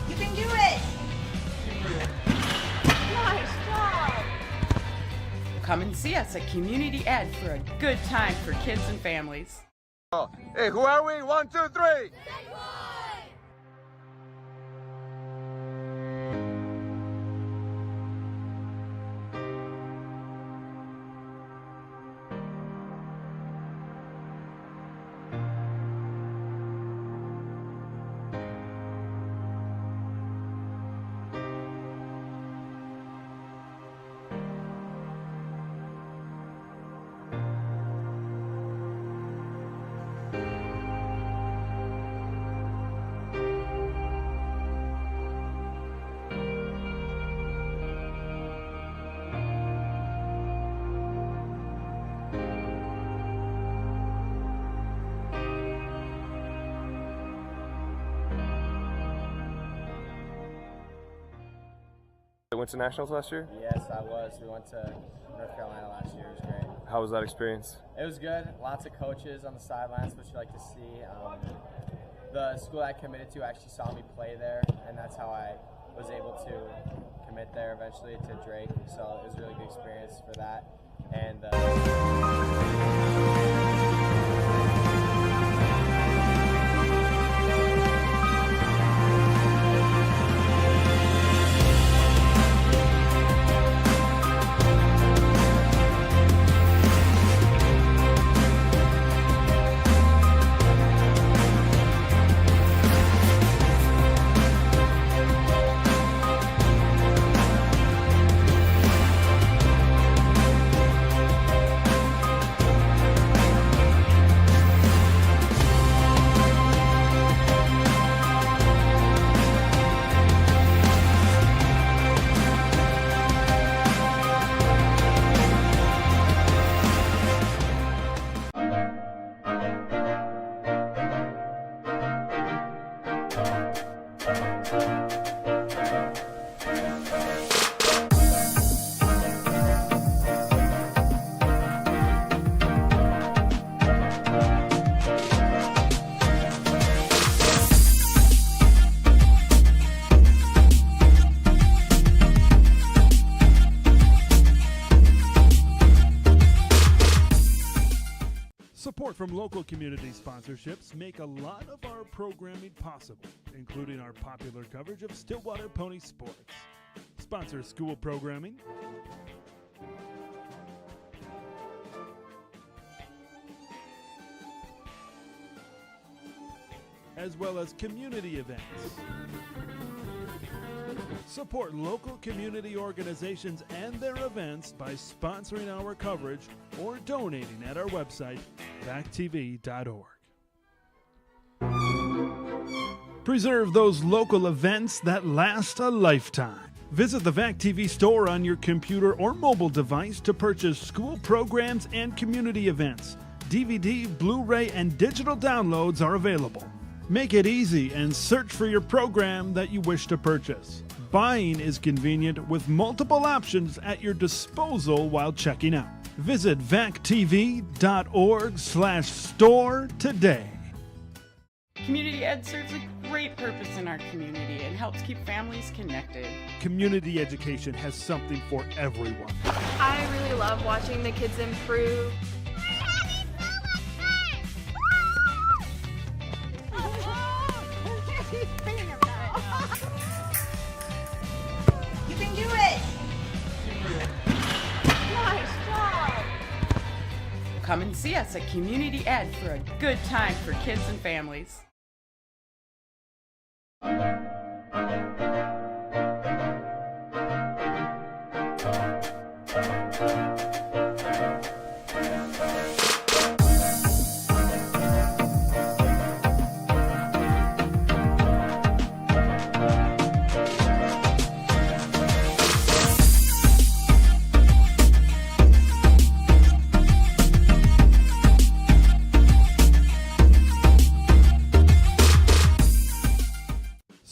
You can do it! Nice job! Come and see us at Community Ed for a good time for kids and families. Hey, who are we? 1, 2, 3! Went to nationals last year? Yes, I was. We went to North Carolina last year. It was great. How was that experience? It was good. Lots of coaches on the sidelines, which you like to see. The school I committed to actually saw me play there, and that's how I was able to commit there eventually to Drake. So it was a really good experience for that. And Support from local community sponsorships make a lot of our programming possible, including our popular coverage of Stillwater Pony Sports. Sponsor school programming, as well as community events. Support local community organizations and their events by sponsoring our coverage or donating at our website, vactv.org. Preserve those local events that last a lifetime. Visit the VAC TV store on your computer or mobile device to purchase school programs and community events. DVD, Blu-ray, and digital downloads are available. Make it easy and search for your program that you wish to purchase. Buying is convenient with multiple options at your disposal while checking out. Visit vactv.org/store today. Community ed serves a great purpose in our community and helps keep families connected. Community education has something for everyone. I really love watching the kids improve. You can do it! Nice job! Come and see us at Community Ed for a good time for kids and families.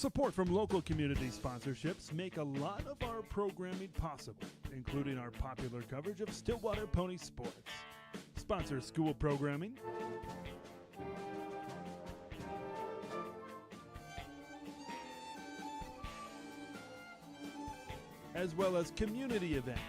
Support from local community sponsorships make a lot of our programming possible, including our popular coverage of Stillwater Pony Sports. Sponsor school programming, as well as community events.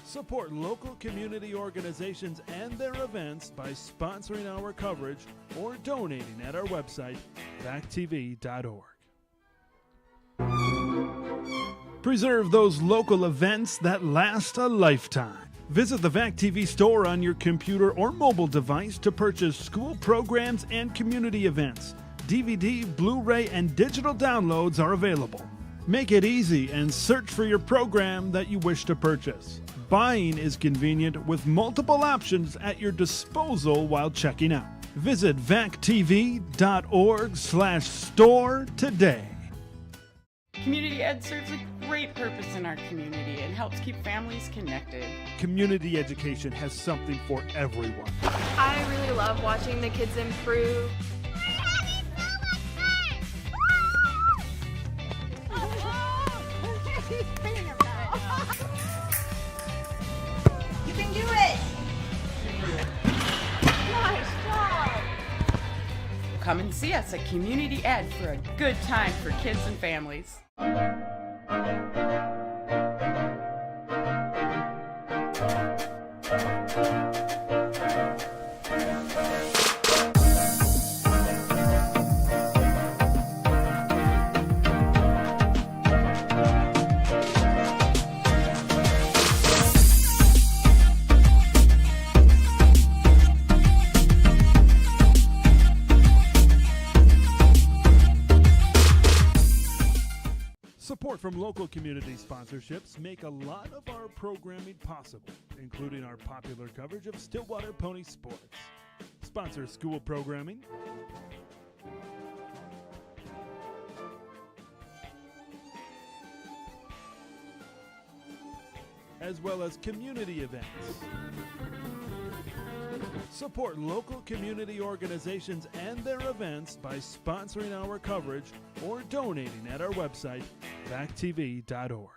Support local community organizations and their events by sponsoring our coverage or donating at our website, vactv.org. Preserve those local events that last a lifetime. Visit the VAC TV store on your computer or mobile device to purchase school programs and community events. DVD, Blu-ray, and digital downloads are available. Make it easy and search for your program that you wish to purchase. Buying is convenient with multiple options at your disposal while checking out. Visit vactv.org/store today. Community Ed serves a great purpose in our community and helps keep families connected. Community education has something for everyone. I really love watching the kids improve. You can do it! Nice job! Come and see us at Community Ed for a good time for kids and families. Support from local community sponsorships make a lot of our programming possible, including our popular coverage of Stillwater Pony Sports. Sponsor school programming, as well as community events. Support local community organizations and their events by sponsoring our coverage or donating at our website, vactv.org.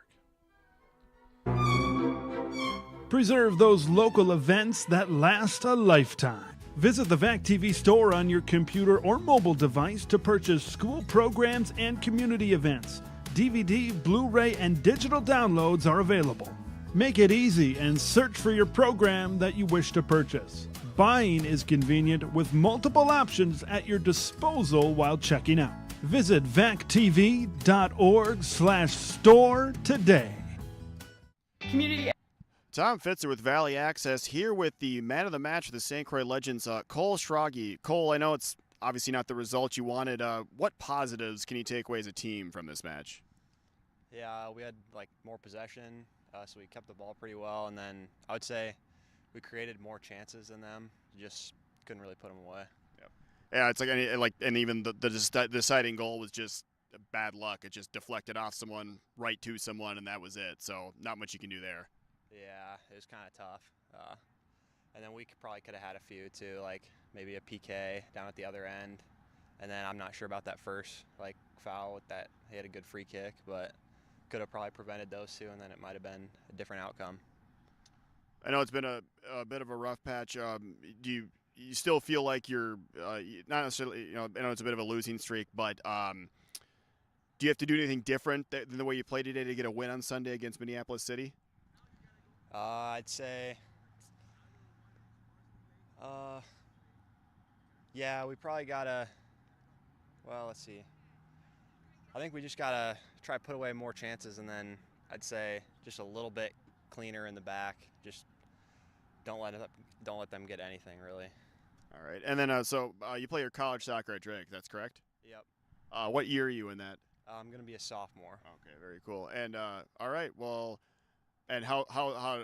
Preserve those local events that last a lifetime. Visit the VAC TV store on your computer or mobile device to purchase school programs and community events. DVD, Blu-ray, and digital downloads are available. Make it easy and search for your program that you wish to purchase. Buying is convenient with multiple options at your disposal while checking out. Visit vactv.org/store today. Community Tom Fitzer with Valley Access here with the man of the match for the St. Croix Legends, Cole Stragi. Cole, I know it's obviously not the result you wanted. What positives can you take away as a team from this match? Yeah, we had more possession, so we kept the ball pretty well, and then I would say we created more chances than them. Just couldn't really put them away. Yeah, it's and even the deciding goal was just bad luck. It just deflected off someone right to someone, and that was it. So not much you can do there. Yeah, it was kind of tough. And then we probably could have had a few too, like maybe a PK down at the other end. And then I'm not sure about that first foul with that. He had a good free kick, but could have probably prevented those two, and then it might have been a different outcome. I know it's been a bit of a rough patch. Do you still feel like you're not necessarily, I know it's a bit of a losing streak, but do you have to do anything different than the way you played today to get a win on Sunday against Minneapolis City? I'd say, yeah, we probably gotta. Well, let's see. I think we just gotta try to put away more chances, and then I'd say just a little bit cleaner in the back. Just don't let them get anything really. All right, and then so you play your college soccer at Drake. That's correct. Yep. What year are you in that? I'm gonna be a sophomore. Okay, very cool. And all right, well, and how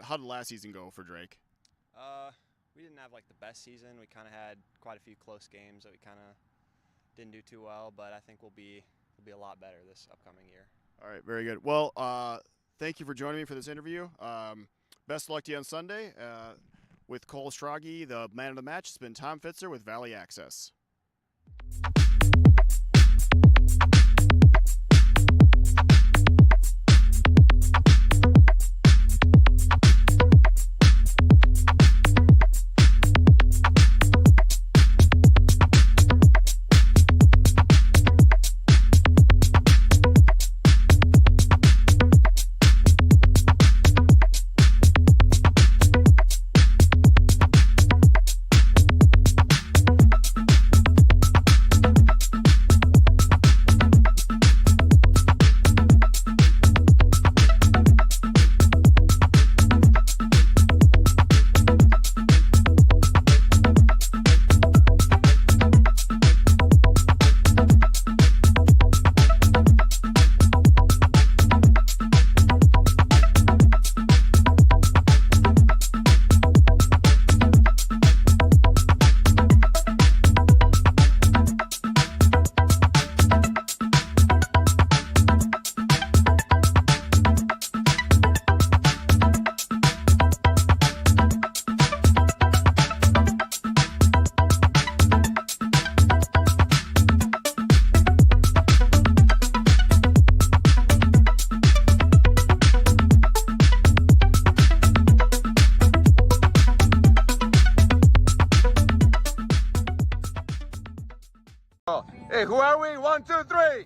did last season go for Drake? We didn't have the best season. We kind of had quite a few close games that we kind of didn't do too well, but I think we'll be a lot better this upcoming year. All right, very good. Well, thank you for joining me for this interview. Best of luck to you on Sunday. With Cole Stragi, the man of the match, it's been Tom Fitzer with Valley Access. Hey, who are we? 1, 2, 3.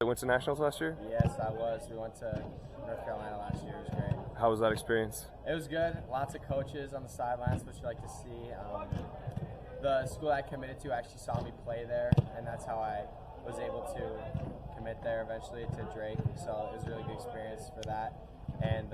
Went to nationals last year? Yes, I was. We went to North Carolina last year. It was great. How was that experience? It was good. Lots of coaches on the sidelines, which you like to see. The school I committed to actually saw me play there, and that's how I was able to commit there eventually to Drake. So it was a really good experience for that. And